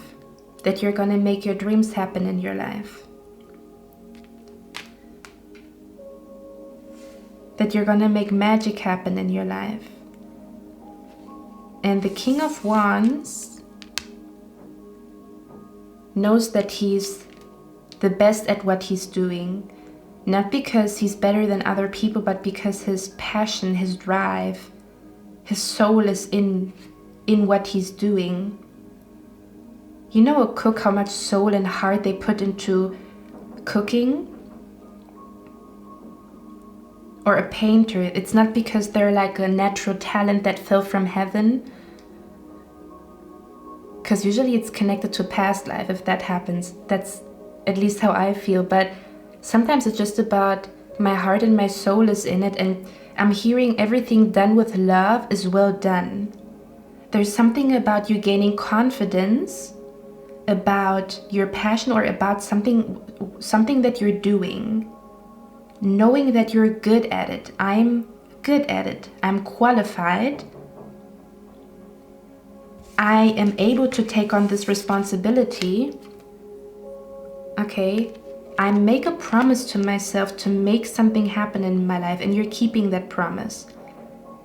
that you're gonna make your dreams happen in your life, that you're gonna make magic happen in your life. And the King of Wands knows that he's the best at what he's doing, not because he's better than other people, but because his passion, his drive, his soul is in what he's doing. You know, a cook, how much soul and heart they put into cooking? Or a painter, it's not because they're like a natural talent that fell from heaven, because usually it's connected to past life. If that happens, that's at least how I feel. But sometimes it's just about my heart and my soul is in it, and I'm hearing everything done with love is well done. There's something about you gaining confidence about your passion, or about something that you're doing, knowing that you're good at it. I'm good at it. I'm qualified. I am able to take on this responsibility. Okay, I make a promise to myself to make something happen in my life, and you're keeping that promise.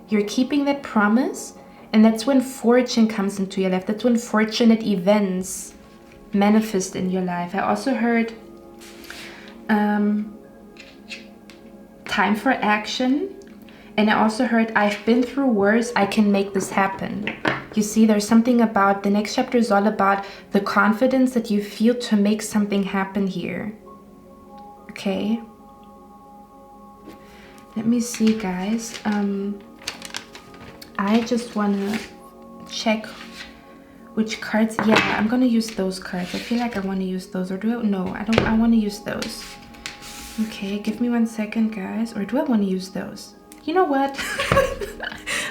You're keeping that promise, and that's when fortune comes into your life. That's when fortunate events manifest in your life. I also heard time for action, and I also heard I've been through worse, I can make this happen. You see, there's something about the next chapter is all about the confidence that you feel to make something happen here. Okay, let me see, guys. I just want to check which cards. Yeah, I'm gonna use those cards. I feel like I want to use those, or do I? No, I don't. I want to use those. Okay, give me 1 second, guys. Or do I want to use those? You know what?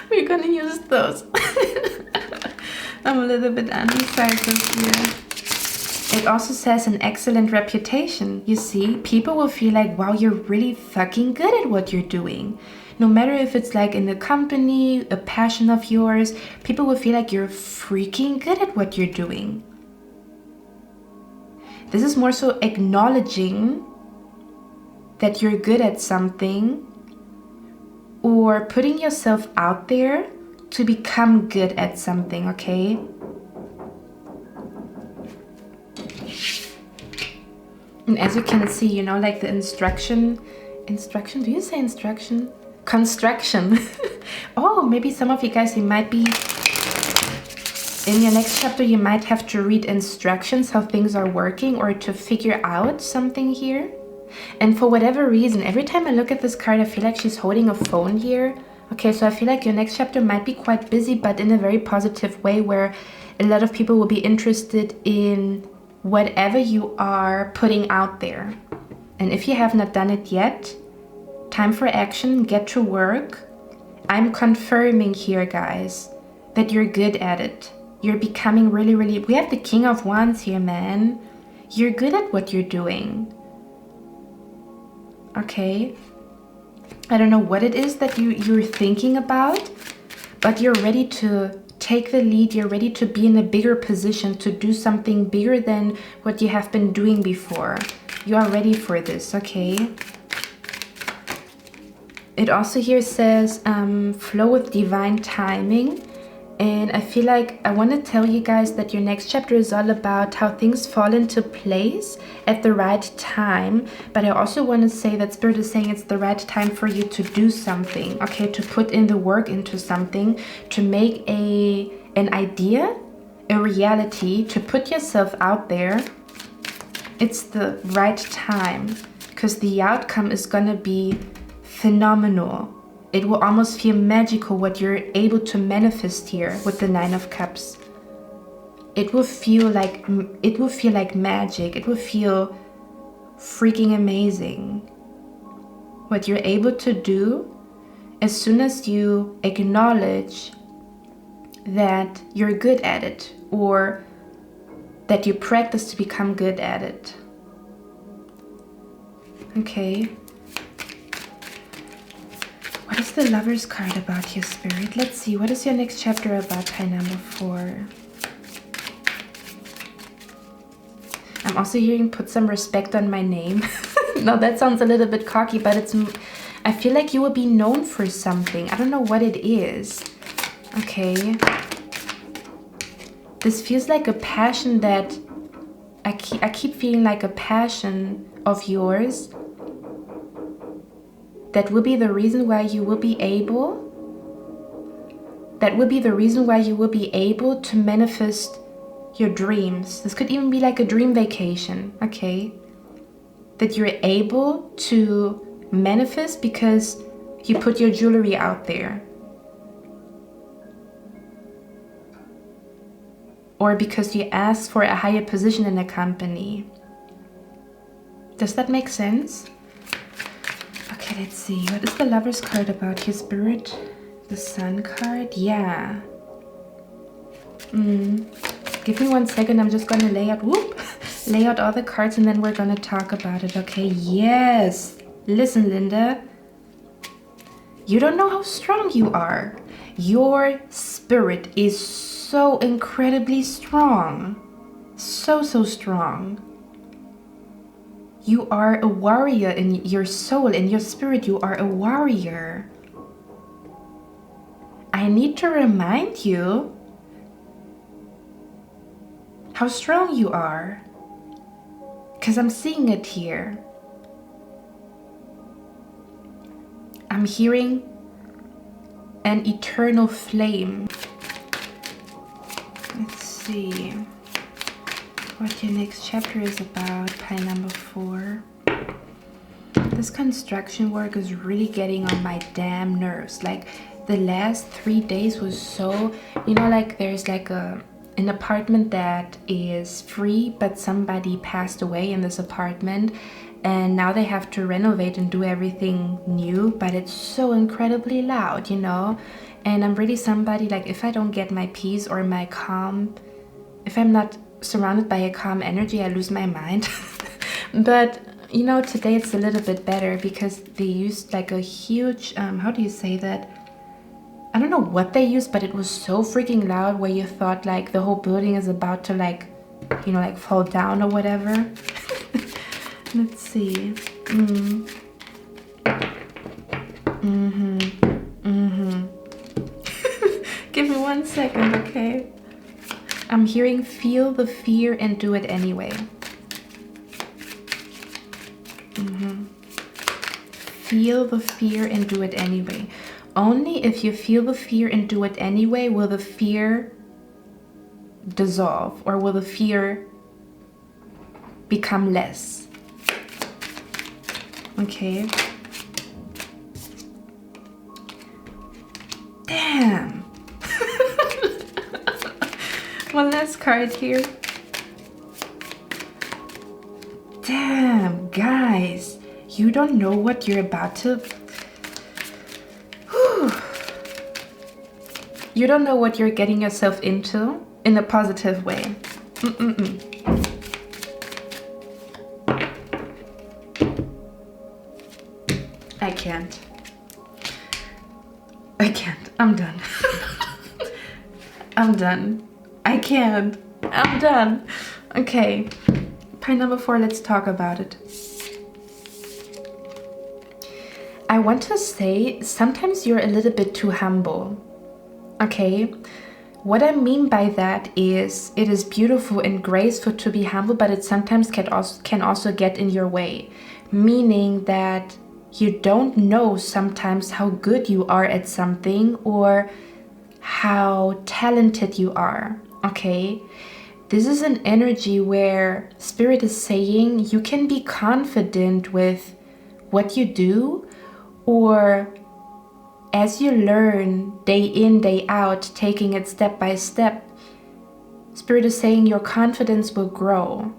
We're gonna use those. I'm a little bit undecided here. It also says an excellent reputation. You see, people will feel like, wow, you're really fucking good at what you're doing. No matter if it's like in a company, a passion of yours, people will feel like you're freaking good at what you're doing. This is more so acknowledging that you're good at something, or putting yourself out there to become good at something, okay? And as you can see, you know, like the instruction, do you say instruction? Construction. Oh, maybe some of you guys, you might be, in your next chapter, you might have to read instructions, how things are working, or to figure out something here. And for whatever reason, every time I look at this card, I feel like she's holding a phone here. Okay, so I feel like your next chapter might be quite busy, but in a very positive way, where a lot of people will be interested in whatever you are putting out there. And if you have not done it yet, time for action, get to work. I'm confirming here, guys, that you're good at it. You're becoming really, really, we have the King of Wands here, man. You're good at what you're doing. Okay. I don't know what it is that you're thinking about, but you're ready to take the lead. You're ready to be in a bigger position, to do something bigger than what you have been doing before. You are ready for this, okay? It also here says flow with divine timing. And I feel like I want to tell you guys that your next chapter is all about how things fall into place at the right time. But I also want to say that Spirit is saying it's the right time for you to do something, okay? To put in the work into something, to make an idea a reality, to put yourself out there. It's the right time, because the outcome is going to be phenomenal. It will almost feel magical what you're able to manifest here with the Nine of Cups. It will feel like magic. It will feel freaking amazing. What you're able to do as soon as you acknowledge that you're good at it, or that you practice to become good at it. Okay. What is the Lover's card about your Spirit? Let's see. What is your next chapter about, pile number 4? I'm also hearing put some respect on my name. No, that sounds a little bit cocky, but I feel like you will be known for something. I don't know what it is. Okay. This feels like a passion that I keep feeling like a passion of yours. That will be the reason why you will be able. That will be the reason why you will be able to manifest your dreams. This could even be like a dream vacation, okay? That you're able to manifest because you put your jewelry out there. Or because you ask for a higher position in a company. Does that make sense? Okay, let's see. What is the Lover's card about your Spirit? The Sun card? Yeah. Give me 1 second. I'm just going to lay out all the cards, and then we're going to talk about it, okay? Yes. Listen, Linda. You don't know how strong you are. Your spirit is so incredibly strong. So strong. You are a warrior in your soul, in your spirit. You are a warrior. I need to remind you how strong you are, because I'm seeing it here. I'm hearing an eternal flame. Let's see what your next chapter is about, pile number 4. This construction work is really getting on my damn nerves. Like, the last 3 days was so, you know, like there's like an apartment that is free, but somebody passed away in this apartment, and now they have to renovate and do everything new, but it's so incredibly loud, you know. And I'm really somebody, like, if I don't get my peace or my calm, if I'm not surrounded by a calm energy, I lose my mind. But you know, today it's a little bit better because they used like a huge how do you say that, I don't know what they used, but it was so freaking loud where you thought like the whole building is about to, like, you know, like fall down or whatever. Let's see. Give me 1 second, okay? I'm hearing feel the fear and do it anyway. Feel the fear and do it anyway. Only if you feel the fear and do it anyway will the fear dissolve, or will the fear become less. Okay. Damn. One last card here. Damn, guys. You don't know what you're about to... You don't know what you're getting yourself into in a positive way. I can't. I'm done. I'm done. I can't. I'm done. Okay. Pie number 4, let's talk about it. I want to say sometimes you're a little bit too humble. Okay? What I mean by that is it is beautiful and graceful to be humble, but it sometimes can also get in your way. Meaning that you don't know sometimes how good you are at something or how talented you are. Okay? This is an energy where Spirit is saying you can be confident with what you do, or as you learn day in, day out, taking it step by step, Spirit is saying your confidence will grow.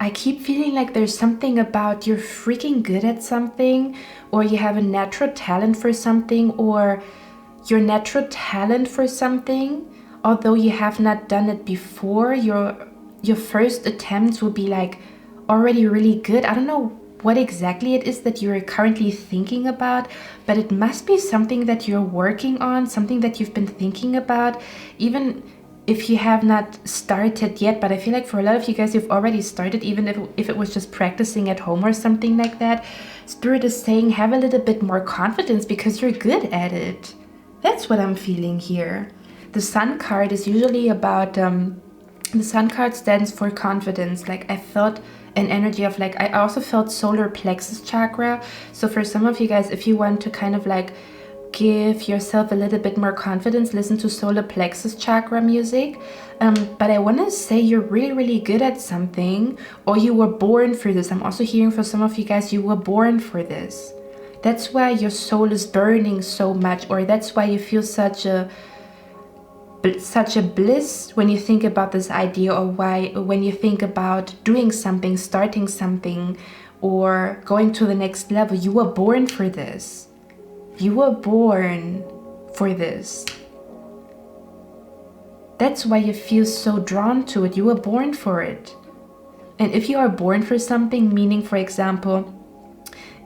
I keep feeling like there's something about you're freaking good at something, or you have a natural talent for something, or your natural talent for something, although you have not done it before, your first attempts will be like already really good. I don't know what exactly it is that you're currently thinking about, but it must be something that you're working on, something that you've been thinking about, even if you have not started yet. But I feel like for a lot of you guys, you've already started, even if it was just practicing at home or something like that. Spirit is saying have a little bit more confidence because you're good at it. That's what I'm feeling here. The Sun card is usually about, the Sun card stands for confidence. Like I felt an energy of like, I also felt solar plexus chakra. So for some of you guys, if you want to kind of like give yourself a little bit more confidence, listen to solar plexus chakra music. But I want to say you're really, really good at something, or you were born for this. I'm also hearing for some of you guys, you were born for this. That's why your soul is burning so much, or that's why you feel such a bliss when you think about this idea, or why when you think about doing something, starting something, or going to the next level. You were born for this. You were born for this. That's why you feel so drawn to it. You were born for it. And if you are born for something, meaning, for example,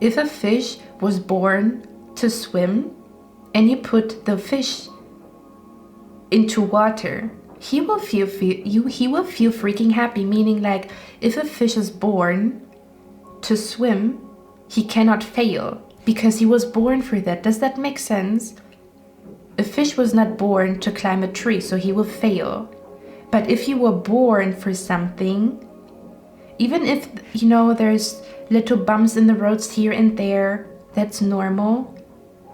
if a fish was born to swim and you put the fish into water, he will feel freaking happy. Meaning, like, if a fish is born to swim, he cannot fail because he was born for that. Does that make sense? A fish was not born to climb a tree, so he will fail. But if you were born for something, even if, you know, there's little bumps in the roads here and there, that's normal.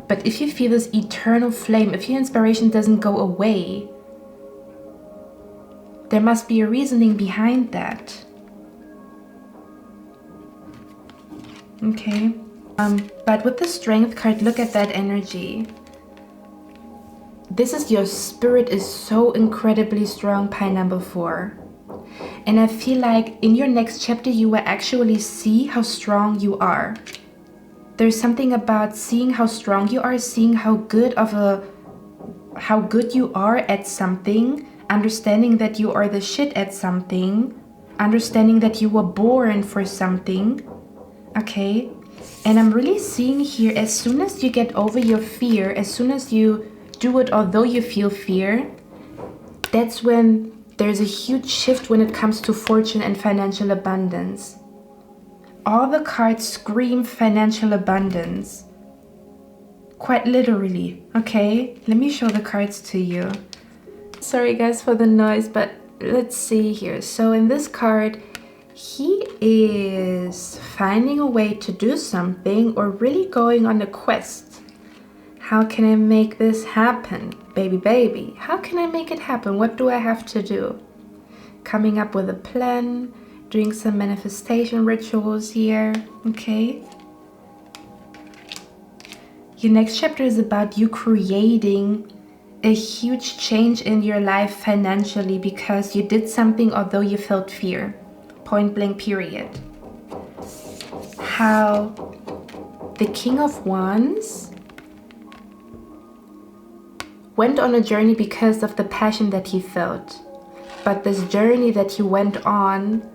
But if you feel this eternal flame, if your inspiration doesn't go away, there must be a reasoning behind that. Okay. But with the Strength card, look at that energy. This is your spirit is so incredibly strong, pie number 4. And I feel like in your next chapter, you will actually see how strong you are. There's something about seeing how strong you are, seeing how good you are at something, understanding that you are the shit at something, understanding that you were born for something. Okay? And I'm really seeing here, as soon as you get over your fear, as soon as you do it although you feel fear, that's when there's a huge shift when it comes to fortune and financial abundance. All the cards scream financial abundance. Quite literally, okay? Let me show the cards to you. Sorry guys for the noise, but let's see here. So in this card, he is finding a way to do something or really going on a quest. How can I make this happen? Baby, how can I make it happen? What do I have to do? Coming up with a plan, doing some manifestation rituals here, okay? Your next chapter is about you creating a huge change in your life financially because you did something although you felt fear. Point blank period. How the King of Wands went on a journey because of the passion that he felt. But this journey that he went on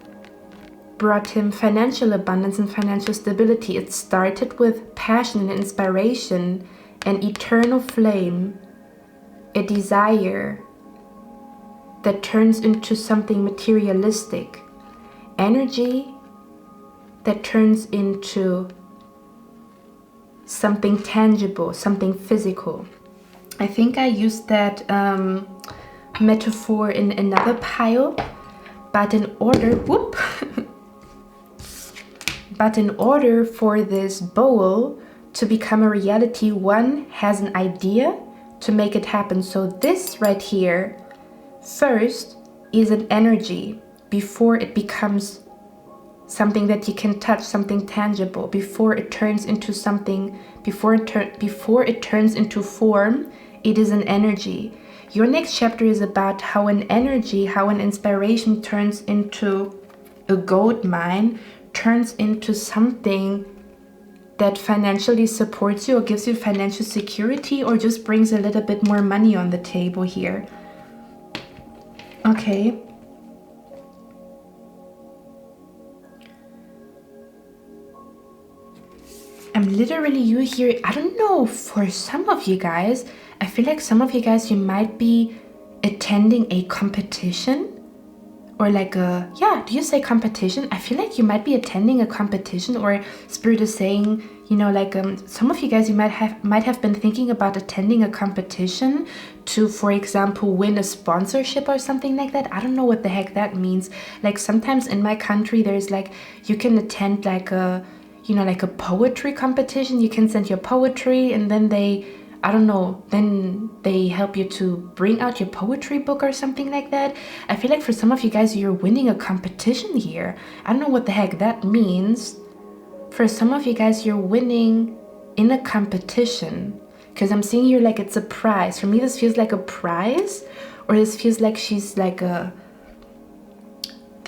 brought him financial abundance and financial stability. It started with passion and inspiration, an eternal flame, a desire that turns into something materialistic, energy that turns into something tangible, something physical. I think I used that metaphor in another pile, but in order, but in order for this bowl to become a reality, one has an idea to make it happen. So this right here, first, is an energy before it becomes something that you can touch, something tangible, before it turns into something, before it turns into form, it is an energy. Your next chapter is about how an energy, how an inspiration turns into a gold mine, turns into something that financially supports you or gives you financial security or just brings a little bit more money on the table here. Okay. I'm literally you here. I don't know, for some of you guys, I feel like some of you guys, you might be attending a competition or like a, yeah, do you say competition? I feel like you might be attending a competition, or Spirit is saying, you know, like some of you guys, you might have been thinking about attending a competition to, for example, win a sponsorship or something like that. I don't know what the heck that means. Like sometimes in my country, there's like, you can attend like a, you know, like a poetry competition. You can send your poetry and then they, I don't know, then they help you to bring out your poetry book or something like that. I feel like for some of you guys, you're winning a competition here. I don't know what the heck that means. For some of you guys, you're winning in a competition. Because I'm seeing here like it's a prize. For me, this feels like a prize. Or this feels like she's like the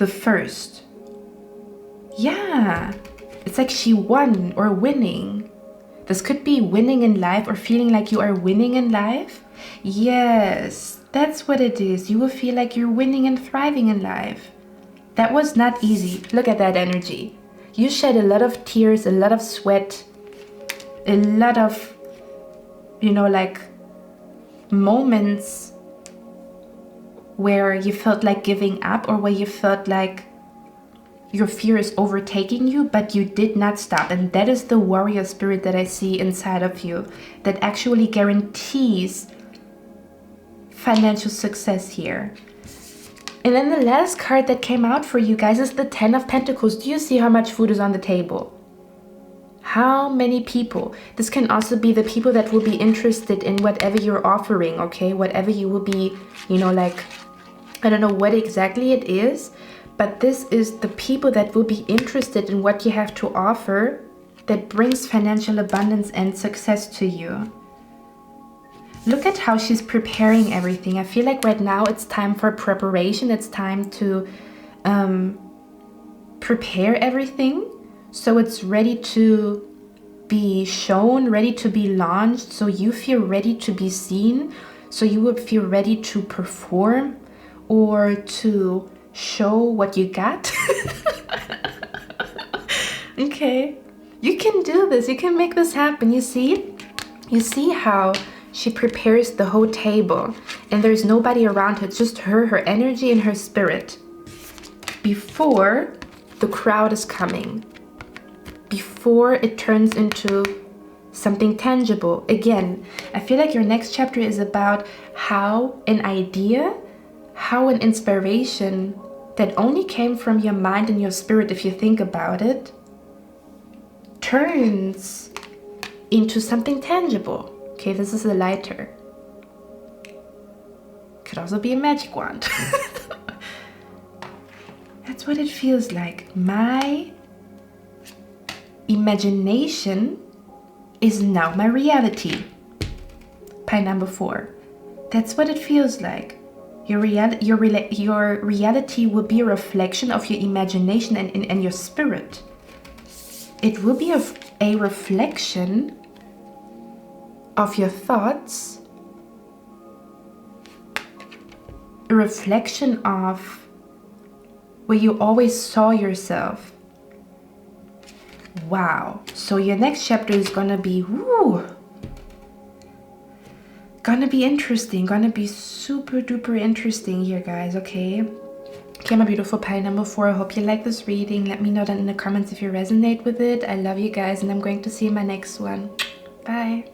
first. Yeah. It's like she won or winning. This could be winning in life or feeling like you are winning in life. Yes, that's what it is. You will feel like you're winning and thriving in life. That was not easy. Look at that energy. You shed a lot of tears, a lot of sweat, a lot of, you know, like moments where you felt like giving up or where you felt like your fear is overtaking you, but you did not stop. And that is the warrior spirit that I see inside of you that actually guarantees financial success here. And then the last card that came out for you guys is the 10 of Pentacles. Do you see how much food is on the table? How many people? This can also be the people that will be interested in whatever you're offering, okay? Whatever you will be, you know, like, I don't know what exactly it is, but this is the people that will be interested in what you have to offer that brings financial abundance and success to you. Look at how she's preparing everything. I feel like right now it's time for preparation. It's time to prepare everything so it's ready to be shown, ready to be launched, so you feel ready to be seen, so you will feel ready to perform or to show what you got. Okay, you can do this. You can make this happen. You see how she prepares the whole table and there's nobody around her. It's just her energy and her spirit before the crowd is coming. before it turns into something tangible. Again, I feel like your next chapter is about how an idea, how an inspiration that only came from your mind and your spirit, if you think about it, turns into something tangible. Okay, this is a lighter. Could also be a magic wand. That's what it feels like. My imagination is now my reality. Pie number 4. That's what it feels like. Your reality will be a reflection of your imagination and your spirit. It will be a reflection of your thoughts, a reflection of where you always saw yourself. Wow. So your next chapter is gonna be, gonna be interesting, gonna be super duper interesting here, guys. Okay, my beautiful pie number 4. I hope you like this reading. Let me know down in the comments if you resonate with it. I love you guys, and I'm going to see you in my next one. Bye.